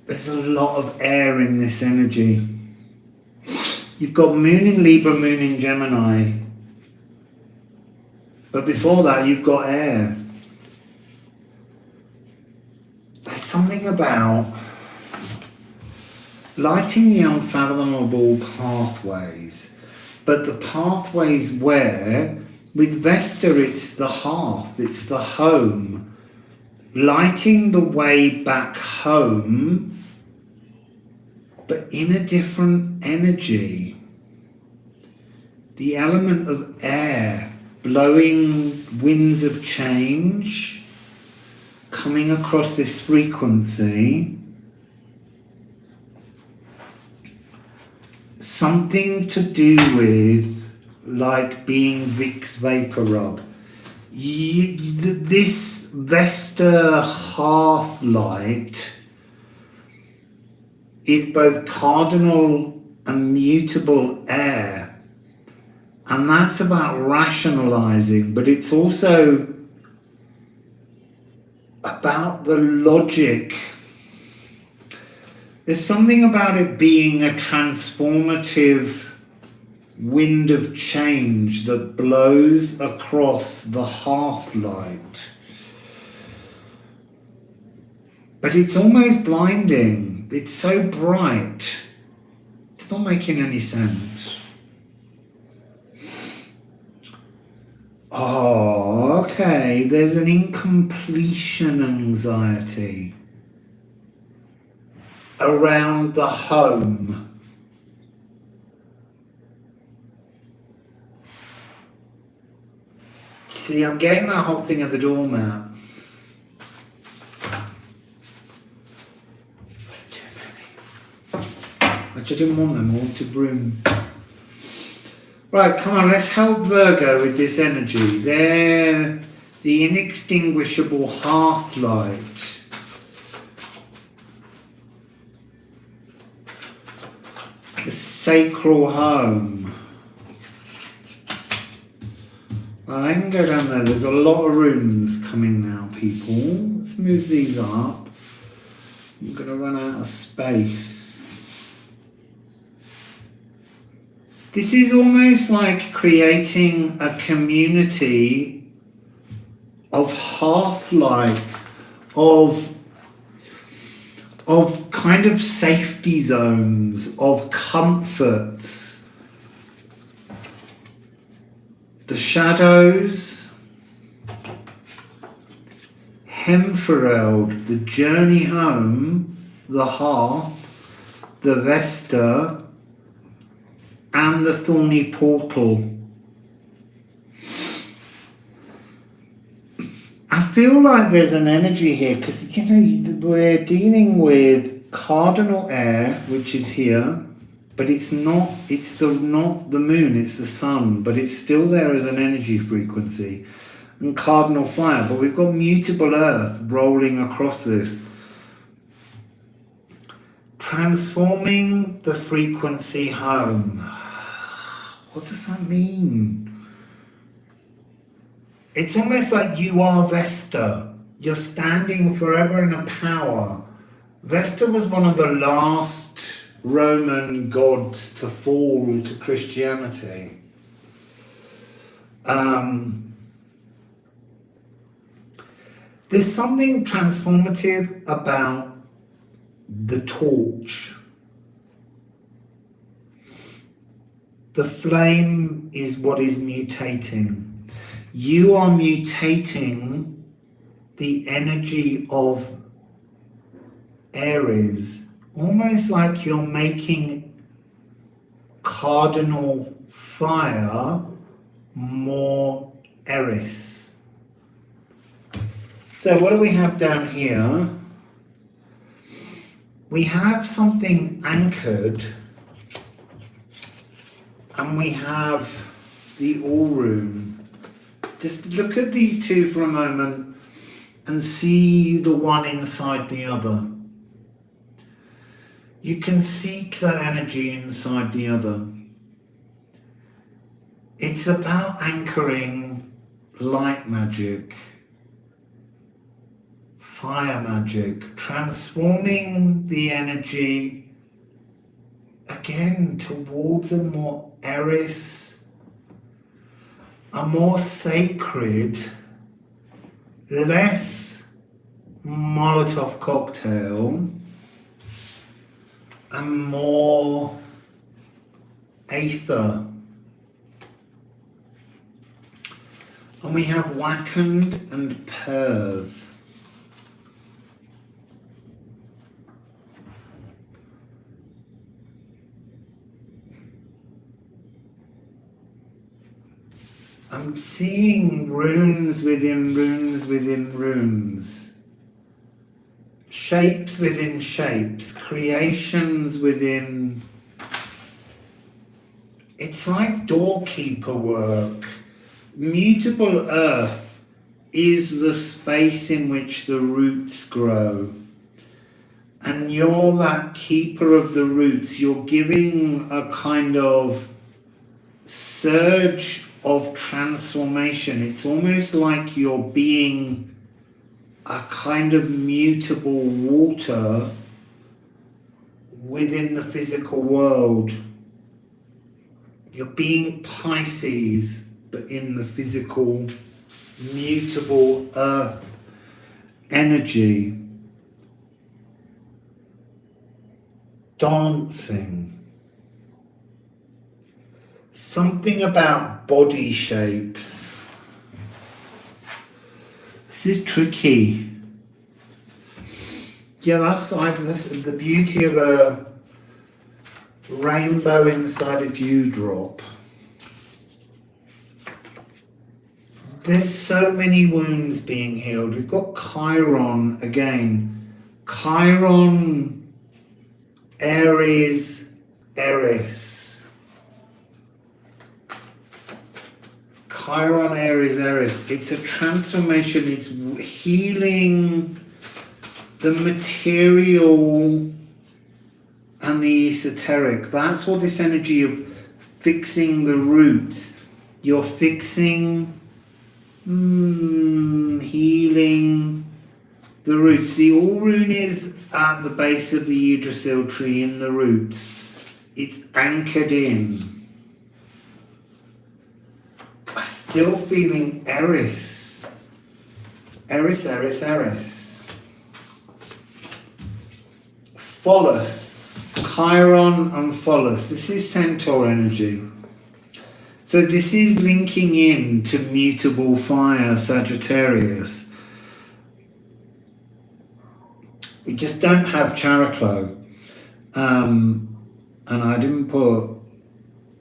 There's a lot of air in this energy. You've got Moon in Libra, Moon in Gemini. But before that, you've got air. There's something about lighting the unfathomable pathways. But the pathways where, with Vesta, it's the hearth, it's the home. Lighting the way back home, but in a different energy. The element of air, blowing winds of change, coming across this frequency. Something to do with, like, being Vicks Vapor Rub. This Vesta hearth light is both cardinal and mutable air, and that's about rationalizing, but it's also about the logic. There's something about it being a transformative wind of change that blows across the hearth light. But it's almost blinding. It's so bright. It's not making any sense. Oh, okay. There's an incompletion anxiety around the home. See, I'm getting that whole thing at the doormat. That's too many. Actually, I didn't want them, I wanted brooms. Right, come on, let's help Virgo with this energy. They're the inextinguishable hearth light. The sacral home. I can go down there. There's a lot of rooms coming now, people. Let's move these up. I'm going to run out of space. This is almost like creating a community of hearth lights, of kind of safety zones, of comforts. The shadows, Hemfereld, the journey home, the hearth, the Vesta, and the thorny portal. I feel like there's an energy here because, you know, we're dealing with cardinal air, which is here, but it's not the moon, it's the sun, but it's still there as an energy frequency. And cardinal fire, but we've got mutable earth rolling across this. Transforming the frequency home. What does that mean? It's almost like you are Vesta. You're standing forever in a power. Vesta was one of the last Roman gods to fall to Christianity. There's something transformative about the torch. The flame is what is mutating. You are mutating the energy of Aries, almost like you're making cardinal fire more Aries. So what do we have down here? We have something anchored, and we have the all room. Just look at these two for a moment and see the one inside the other. You can seek that energy inside the other. It's about anchoring light magic, fire magic, transforming the energy again towards a more Aries, a more sacred, less Molotov cocktail, and more aether. And we have Wakand and Perth. I'm seeing runes within runes within runes. Shapes within shapes. Creations within... It's like doorkeeper work. Mutable earth is the space in which the roots grow. And you're that keeper of the roots. You're giving a kind of surge of transformation. It's almost like you're being a kind of mutable water within the physical world. You're being Pisces, but in the physical, mutable earth energy. Dancing. Something about body shapes. This is tricky. Yeah, that's the beauty of a rainbow inside a dewdrop. There's so many wounds being healed. We've got Chiron again. Chiron, Aries, Eris. Chiron, Aries, Eris. It's a transformation. It's healing the material and the esoteric. That's what this energy of fixing the roots. You're fixing, healing the roots. The all rune is at the base of the Yggdrasil tree in the roots. It's anchored in. I'm still feeling Aries. Aries, Aries, Aries. Phallus. Chiron and Phallus. This is Centaur energy. So this is linking in to mutable fire, Sagittarius. We just don't have Chariklo. And I didn't put...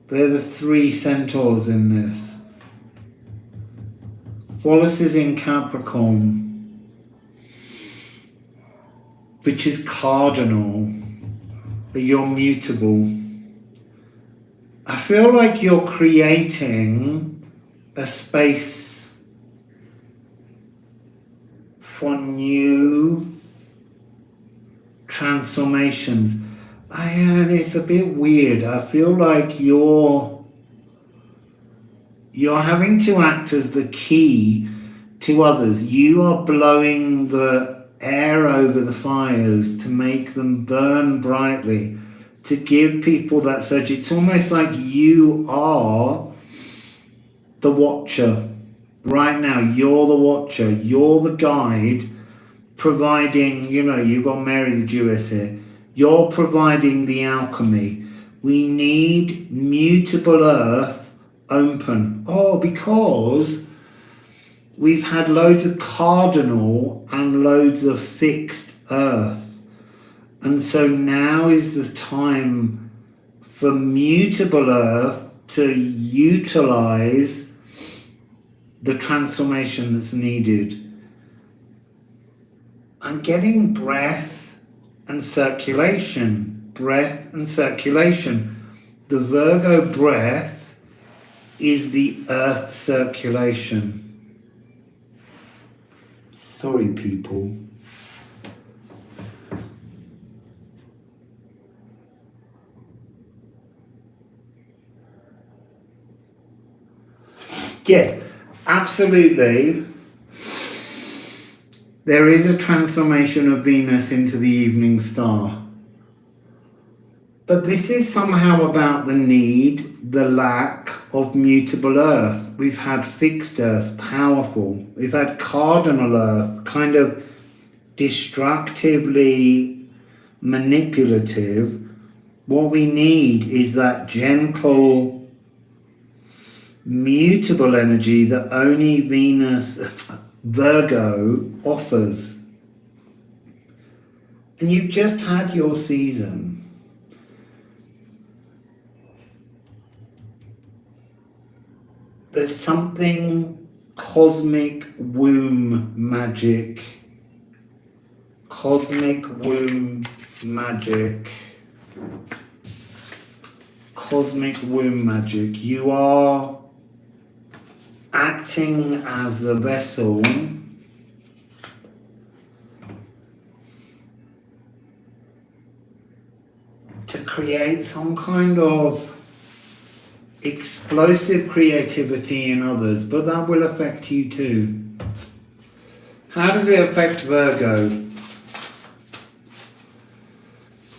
They're the 3 centaurs in this. Phallus is in Capricorn, which is cardinal, but you're mutable. I feel like you're creating a space for new transformations. And it's a bit weird. I feel like you're having to act as the key to others. You are blowing the air over the fires to make them burn brightly, to give people that surge. It's almost like you are the watcher. Right now, you're the watcher. You're the guide, providing, you've got Mary the Jewess here. You're providing the alchemy. We need mutable earth open. Oh, because we've had loads of cardinal and loads of fixed earth. And so now is the time for mutable earth to utilize the transformation that's needed. I'm getting breath and circulation. Breath and circulation. The Virgo breath is the earth circulation. Sorry, people. Yes, absolutely. There is a transformation of Venus into the evening star. But this is somehow about the need, the lack of mutable earth. We've had fixed earth, powerful. We've had cardinal earth, kind of destructively manipulative. What we need is that gentle, mutable energy that only Venus, Virgo, offers. And you've just had your season. There's something cosmic womb magic. Cosmic womb magic. Cosmic womb magic. You are acting as the vessel to create some kind of explosive creativity in others, but that will affect you too. How does it affect Virgo?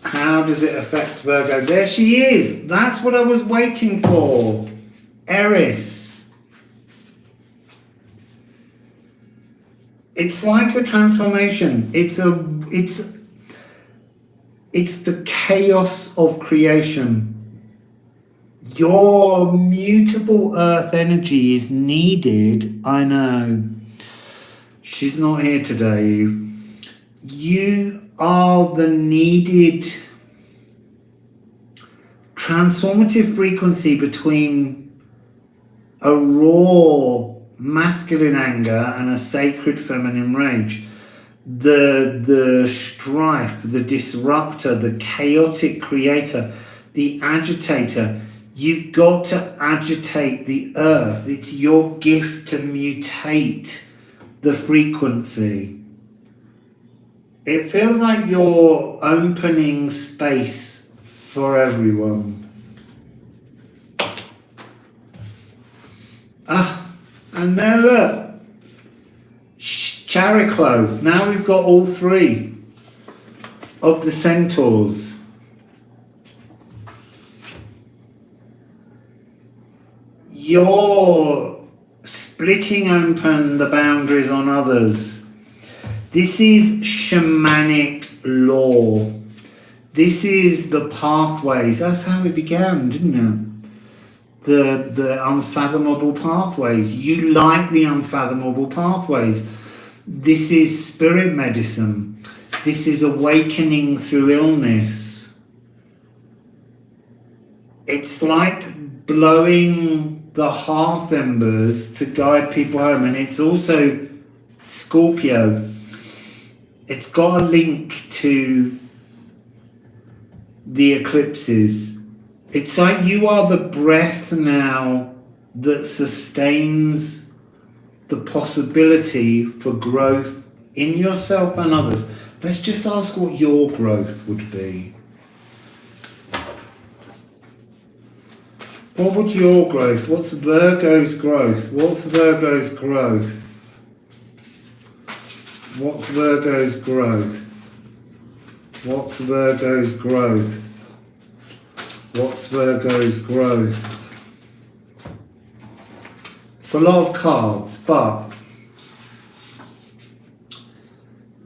How does it affect Virgo? There she is. That's what I was waiting for. Aries. It's like a transformation. It's the chaos of creation. Your mutable earth energy is needed. I know. She's not here today. You are the needed transformative frequency between a raw masculine anger and a sacred feminine rage. The strife, the disruptor, the chaotic creator, the agitator. You've got to agitate the earth. It's your gift to mutate the frequency. It feels like you're opening space for everyone. And now look, Chariklo. Now we've got all 3. of the centaurs. You're splitting open the boundaries on others. This is shamanic law. This is the pathways. That's how it began, didn't it? The unfathomable pathways. You like the unfathomable pathways. This is spirit medicine. This is awakening through illness. It's like blowing the hearth embers to guide people home. And it's also Scorpio. It's got a link to the eclipses. It's like you are the breath now that sustains the possibility for growth in yourself and others. Let's just ask what your growth would be. What would your growth? What's Virgo's growth? What's Virgo's growth? What's Virgo's growth? What's Virgo's growth? What's Virgo's growth? It's a lot of cards, but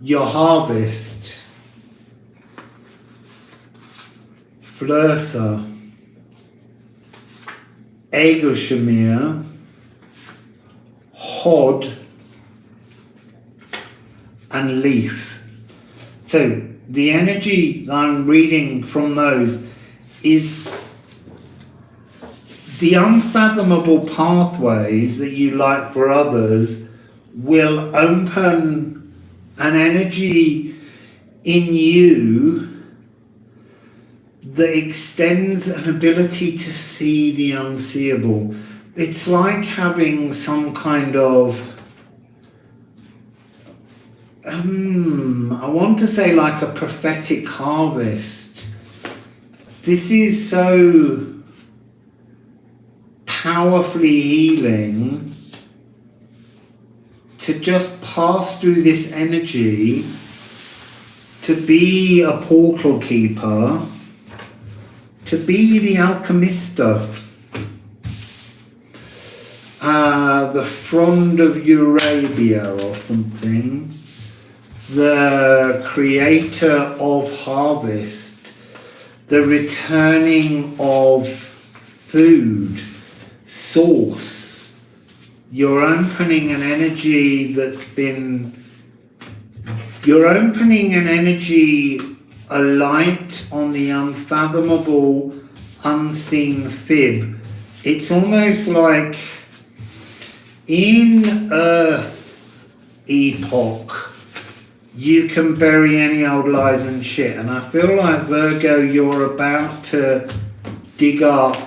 your harvest, Flursa, Egoshamir, Hod, and Leaf. So the energy that I'm reading from those is the unfathomable pathways that you like for others will open an energy in you that extends an ability to see the unseeable. It's like having some kind of I want to say like a prophetic harvest. This is so powerfully healing to just pass through this energy, to be a portal keeper, to be the alchemista, the frond of Eurabia or something, the creator of harvest, the returning of food, source. You're opening an energy you're opening an energy, a light on the unfathomable, unseen fib. It's almost like in Earth epoch, you can bury any old lies and shit. And I feel like, Virgo, you're about to dig up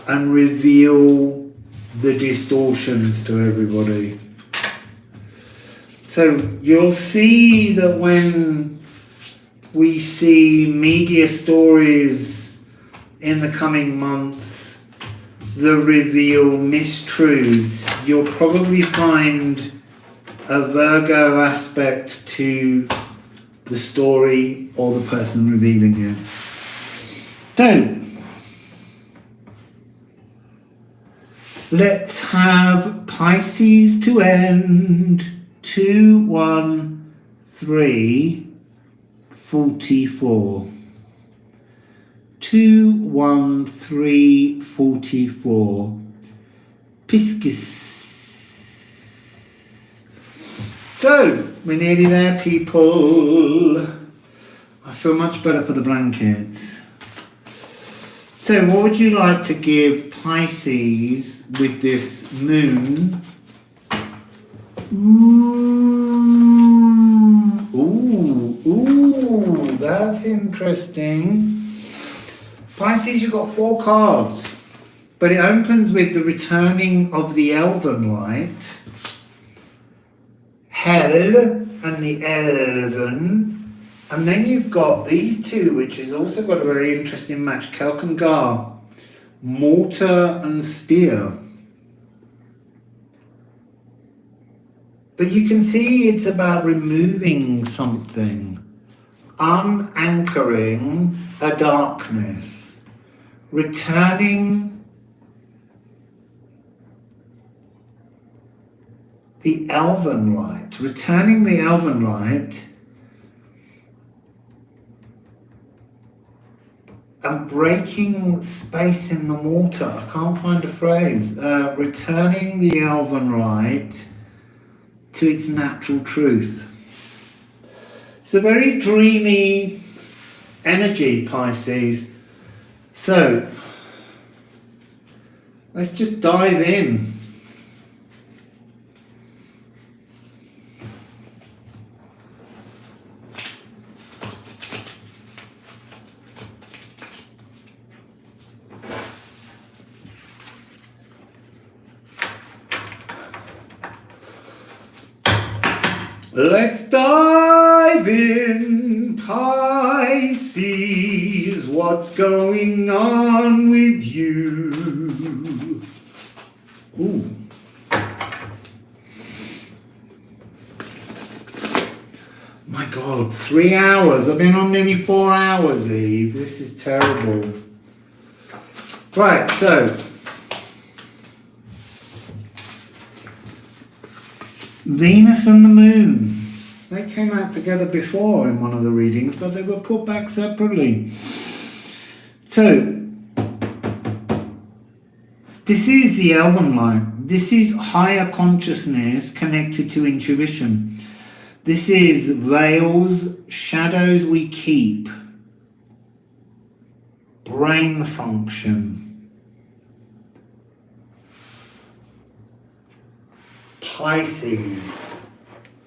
and reveal the distortions to everybody. So you'll see that when we see media stories in the coming months that reveal mistruths, you'll probably find a Virgo aspect to the story or the person revealing it. So, let's have Pisces to end. 2, 1, 3, 44. 2, 1, 3, 44. Pisces. So, we're nearly there, people. I feel much better for the blankets. So, what would you like to give Pisces with this moon? Ooh, that's interesting. Pisces, you've got 4 cards, but it opens with the returning of the elven light, Hell and the Elven, and then you've got these two, which has also got a very interesting match, Kelk and Gar, Mortar and Spear. But you can see it's about removing something, unanchoring a darkness, returning the elven light, and breaking space in the mortar. I can't find a phrase. Returning the elven light to its natural truth. It's a very dreamy energy, Pisces. So, let's just dive in. Let's dive in, Pisces. What's going on with you? Ooh. My God, 3 hours. I've been on nearly 4 hours, Eve. This is terrible. Right, so Venus and the Moon. They came out together before in one of the readings, but they were put back separately. So, this is the elven light. This is higher consciousness connected to intuition. This is veils, shadows we keep, brain function, Pisces.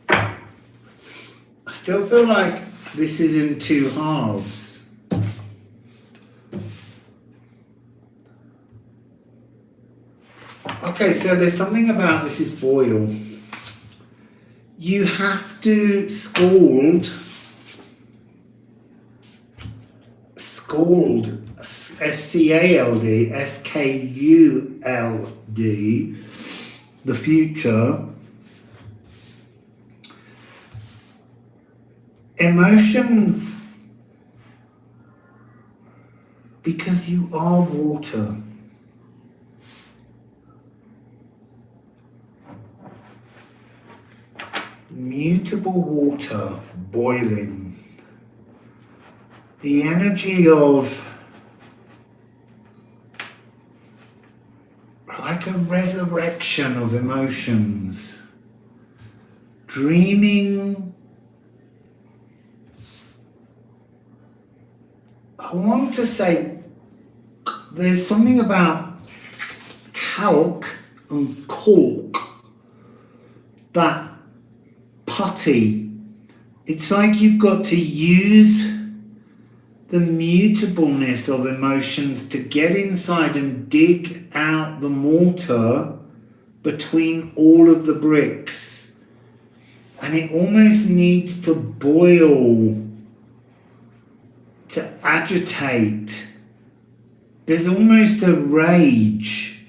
I still feel like this is in two halves. Okay, so there's something about this is boil. You have to scald, S-C-A-L-D, S-K-U-L-D, the future. Emotions, because you are water. Mutable water, boiling. The energy of like a resurrection of emotions. Dreaming. I want to say there's something about calc and cork, that putty. It's like you've got to use the mutableness of emotions to get inside and dig out the mortar between all of the bricks. And it almost needs to boil, to agitate. There's almost a rage.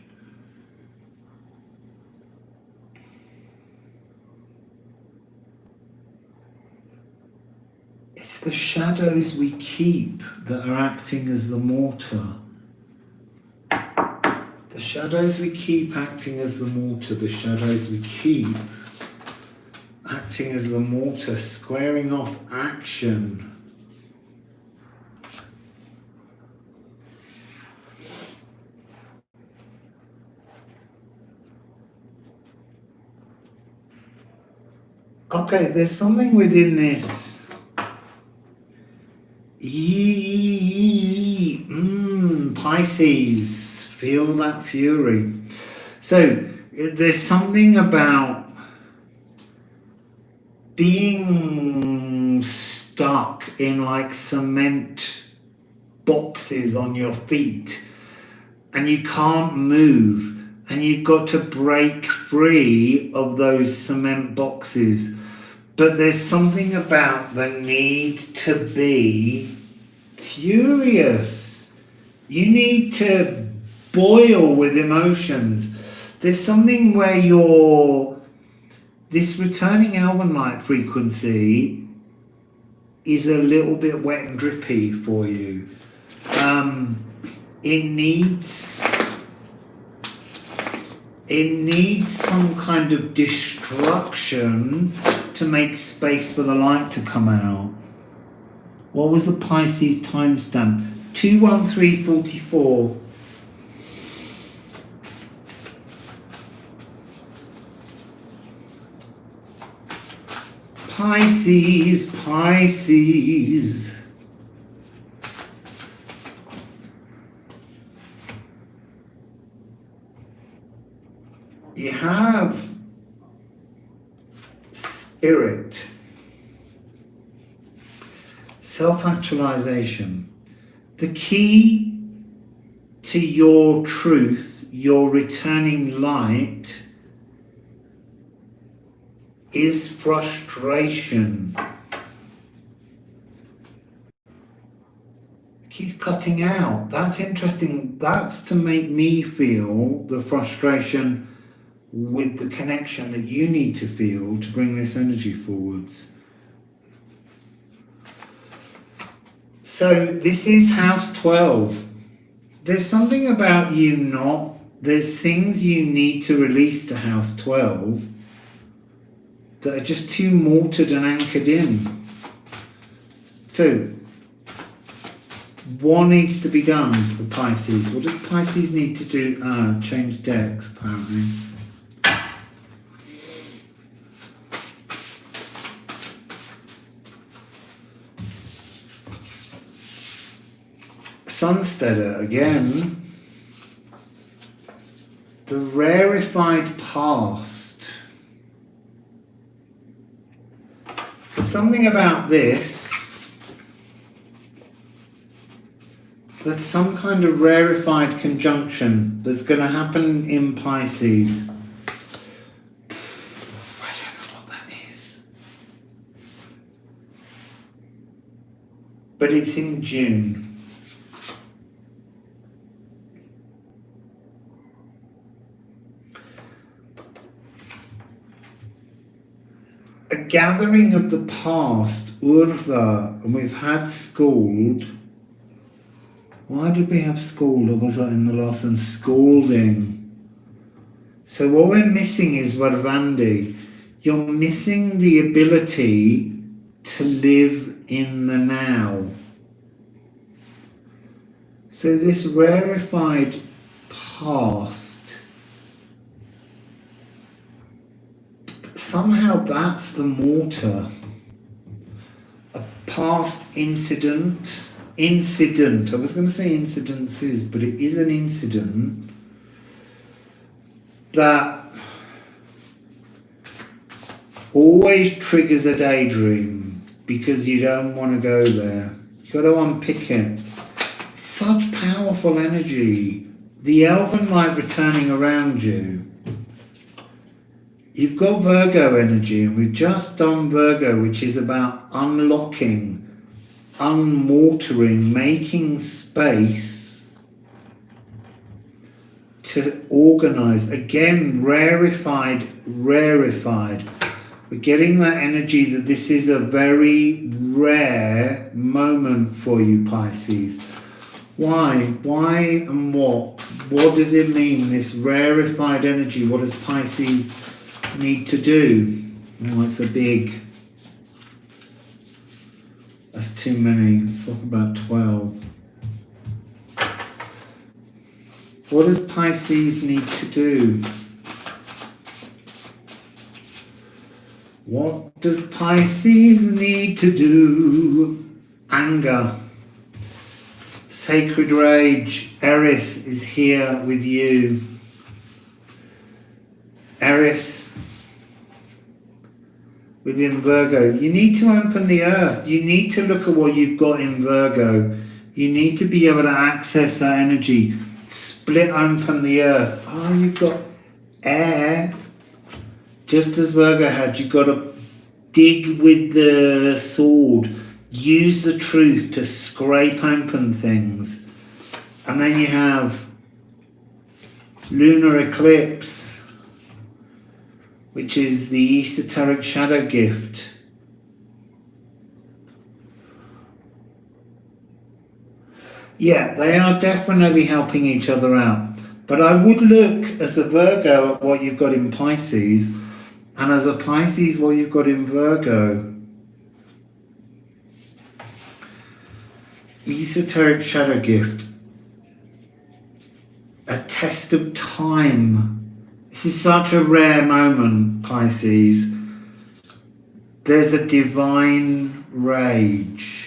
It's the shadows we keep that are acting as the mortar. The shadows we keep acting as the mortar. The shadows we keep acting as the mortar, squaring off action. Okay, there's something within this. Pisces, feel that fury. So there's something about being stuck in like cement boxes on your feet and you can't move, and you've got to break free of those cement boxes. But there's something about the need to be furious. You need to boil with emotions. There's something where this returning elven light frequency is a little bit wet and drippy for you. It needs some kind of destruction to make space for the light to come out. What was the Pisces timestamp? 21344. Pisces. You have spirit, self-actualization. The key to your truth, your returning light, is frustration. It keeps cutting out. That's interesting. That's to make me feel the frustration with the connection that you need to feel to bring this energy forwards. So this is house 12. There's something about you there's things you need to release to house 12 that are just too mortared and anchored in. So, what needs to be done for Pisces? What does Pisces need to do? Change decks, apparently. Sunsteader again. The rarefied past. There's something about this that's some kind of rarefied conjunction that's going to happen in Pisces. I don't know what that is. But it's in June. A gathering of the past, Urda, and we've had Scald. Why did we have Scald? Or was that in the last one? Scalding. So what we're missing is Varvandi. You're missing the ability to live in the now. So this rarefied past, somehow that's the mortar. A past incident, I was going to say incidences, but it is an incident that always triggers a daydream because you don't want to go there. You've got to unpick it. Such powerful energy. The elven light returning around you. You've got Virgo energy, and we've just done Virgo, which is about unlocking, unmortaring, making space to organize. Again, rarefied. We're getting that energy that this is a very rare moment for you, Pisces. Why? Why and what? What does it mean, this rarefied energy? What does Pisces need to do? Oh, it's a big... That's too many. Let's talk about 12. What does Pisces need to do? What does Pisces need to do? Anger. Sacred rage. Aries is here with you. Aries within Virgo. You need to open the earth. You need to look at what you've got in Virgo. You need to be able to access that energy. Split open the earth. Oh, you've got air. Just as Virgo had, you've got to dig with the sword. Use the truth to scrape open things. And then you have lunar eclipse, which is the esoteric shadow gift. Yeah, they are definitely helping each other out. But I would look as a Virgo at what you've got in Pisces, and as a Pisces what you've got in Virgo. Esoteric shadow gift. A test of time. This is such a rare moment, Pisces. There's a divine rage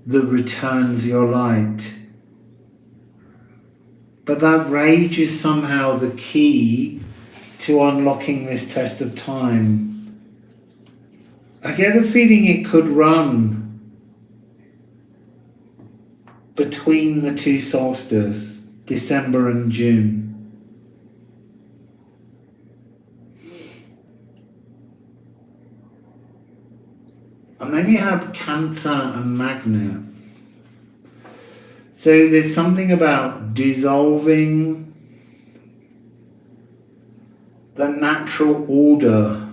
that returns your light. But that rage is somehow the key to unlocking this test of time. I get the feeling it could run between the two solstices, December and June. And then you have Cancer and Magnet. So there's something about dissolving the natural order.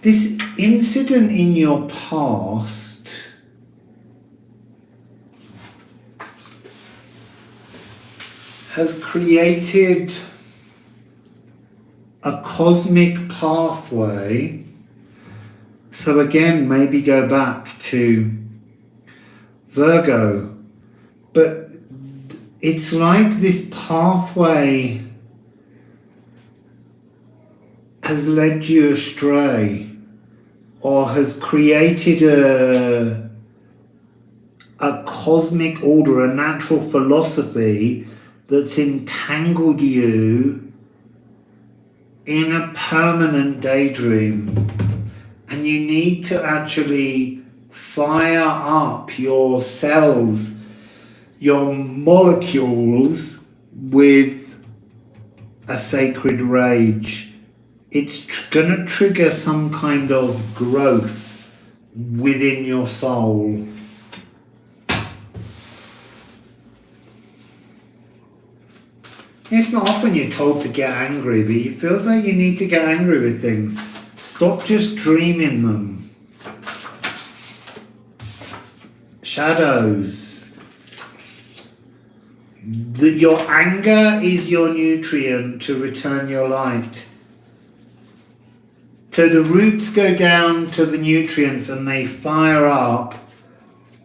This incident in your past has created a cosmic pathway. So again, maybe go back to Virgo. But it's like this pathway has led you astray, or has created a cosmic order, a natural philosophy that's entangled you in a permanent daydream. And you need to actually fire up your cells, your molecules, with a sacred rage. It's going to trigger some kind of growth within your soul. It's not often you're told to get angry, but it feels like you need to get angry with things. Stop just dreaming them. Shadows. Your anger is your nutrient to return your light. So the roots go down to the nutrients and they fire up,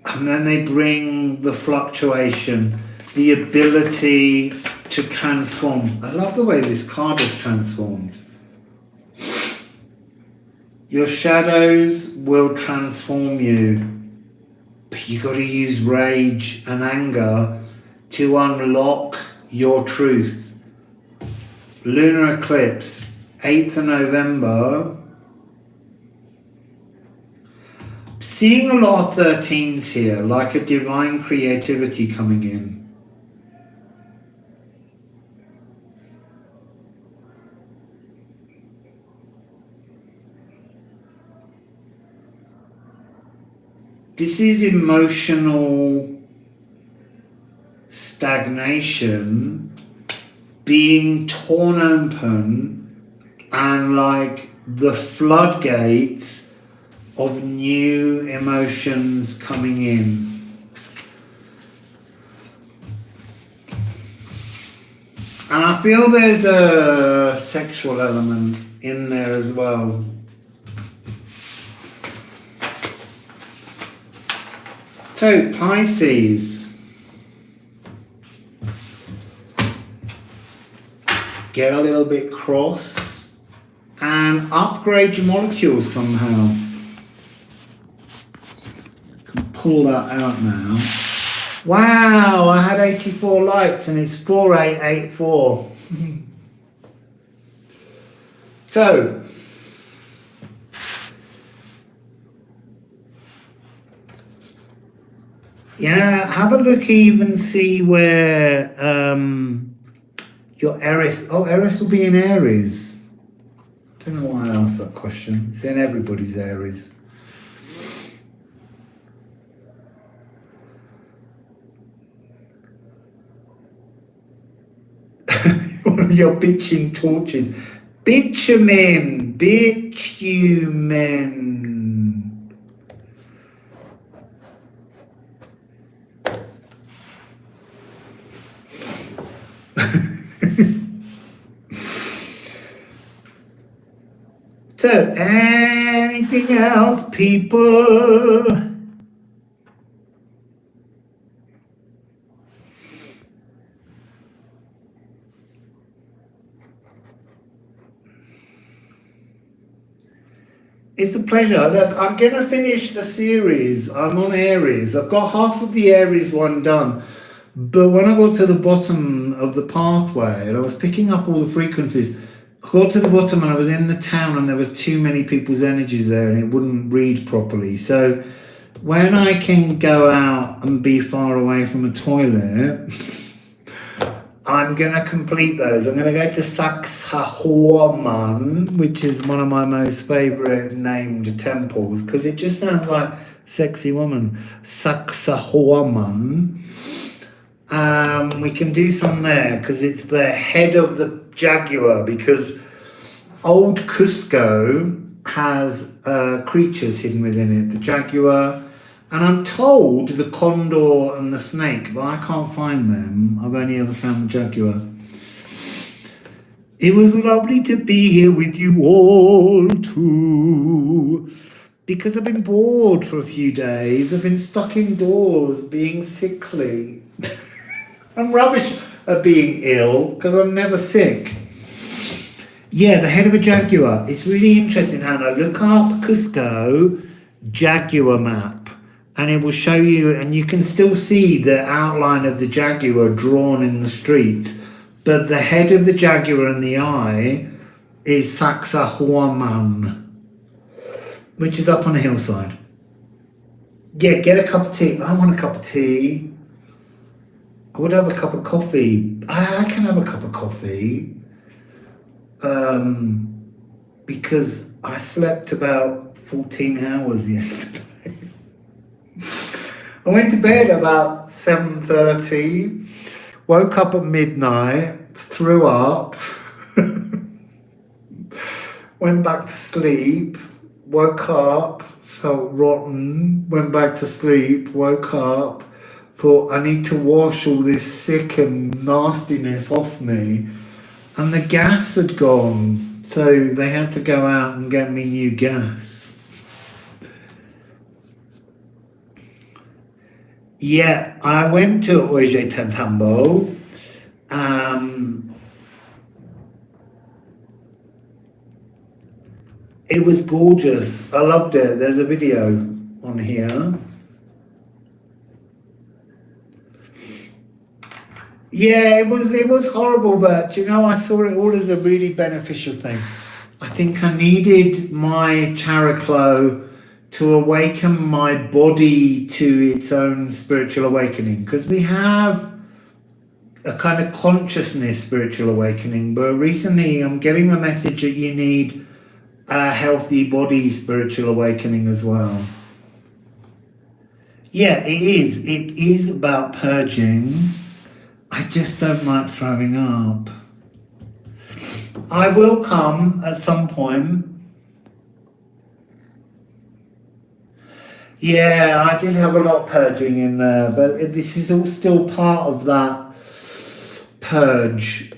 and then they bring the fluctuation, the ability to transform. I love the way this card is transformed. Your shadows will transform you, but you got to use rage and anger to unlock your truth. Lunar eclipse, 8th of November. Seeing a lot of 13s here, like a divine creativity coming in. This is emotional stagnation being torn open, and like the floodgates of new emotions coming in. And I feel there's a sexual element in there as well. So, Pisces, get a little bit cross and upgrade your molecules somehow. Can pull that out now. Wow, I had 84 likes and it's 4884. So, yeah, have a look, even see where your Aries. Oh, Aries will be in Aries. Don't know why I asked that question. It's in everybody's Aries. One of your bitching torches. Bitumen, bitumen. So, anything else, people? It's a pleasure. Look, I'm going to finish the series. I'm on Aries. I've got half of the Aries one done. But when I got to the bottom of the pathway, and I was picking up all the frequencies, I got to the bottom and I was in the town and there was too many people's energies there and it wouldn't read properly. So when I can go out and be far away from a toilet, I'm going to complete those. I'm going to go to Sacsayhuaman, which is one of my most favourite named temples, because it just sounds like sexy woman. Sacsayhuaman. We can do some there, because it's the head of the jaguar, because old Cusco has creatures hidden within it. The jaguar, and I'm told the condor and the snake, but I can't find them. I've only ever found the jaguar. It was lovely to be here with you all too, because I've been bored for a few days. I've been stuck indoors being sickly. I'm rubbish at being ill because I'm never sick. Yeah, the head of a jaguar. It's really interesting, Hannah. Look up Cusco jaguar map. And it will show you, and you can still see the outline of the jaguar drawn in the street. But the head of the jaguar and the eye is Sacsayhuaman, which is up on a hillside. Yeah, get a cup of tea. I want a cup of tea. I would have a cup of coffee. I can have a cup of coffee. Because I slept about 14 hours yesterday. I went to bed about 7:30, woke up at midnight, threw up, went back to sleep, woke up, felt rotten, went back to sleep, woke up, thought I need to wash all this sick and nastiness off me, and the gas had gone, so they had to go out and get me new gas. Yeah, I went to Hoshí Tambo. It was gorgeous. I loved it. There's a video on here. Yeah, it was horrible, but you know, I saw it all as a really beneficial thing. I think I needed my characlo to awaken my body to its own spiritual awakening, because we have a kind of consciousness spiritual awakening, but recently I'm getting the message that you need a healthy body spiritual awakening as well. Yeah, it is about purging. I just don't like throwing up. I will come at some point. Yeah, I did have a lot of purging in there, but this is all still part of that purge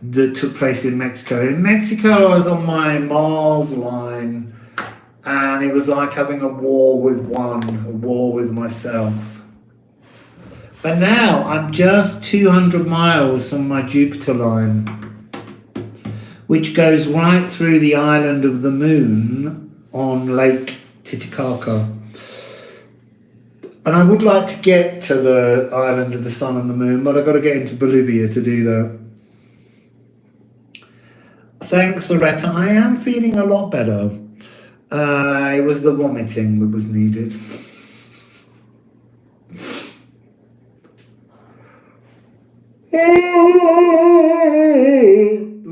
that took place in Mexico. In Mexico, I was on my Mars line, and it was like having a war with myself. But now I'm just 200 miles from my Jupiter line, which goes right through the island of the moon on Lake Titicaca. And I would like to get to the island of the sun and the moon, but I've got to get into Bolivia to do that. Thanks, Loretta. I am feeling a lot better. It was the vomiting that was needed.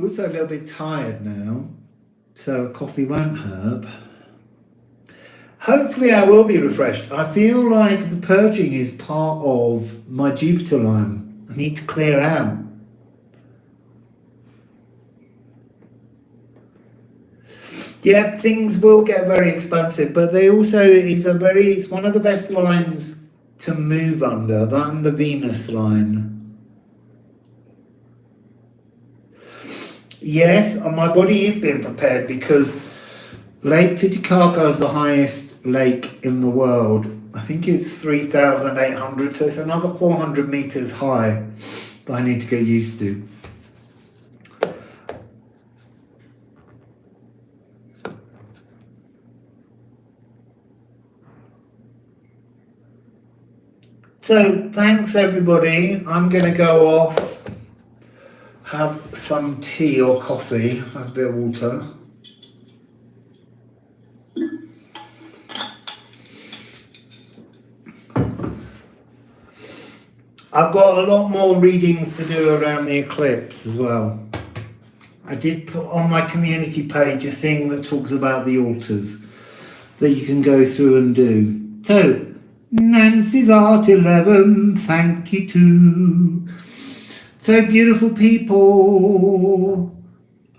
Also a little bit tired now, so coffee won't hurt. Hopefully I will be refreshed. I feel like the purging is part of my Jupiter line. I need to clear out. Yeah, things will get very expensive, but they also, it's one of the best lines to move under. I'm the Venus line. Yes, my body is being prepared, because Lake Titicaca is the highest lake in the world. I think it's 3,800, so it's another 400 meters high that I need to get used to. So, thanks everybody. I'm going to go off, have some tea or coffee, have a bit of water. I've got a lot more readings to do around the eclipse as well. I did put on my community page a thing that talks about the altars that you can go through and do. So, Nancy's Art 11, thank you too. So, beautiful people,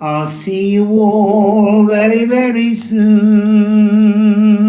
I'll see you all very, very soon.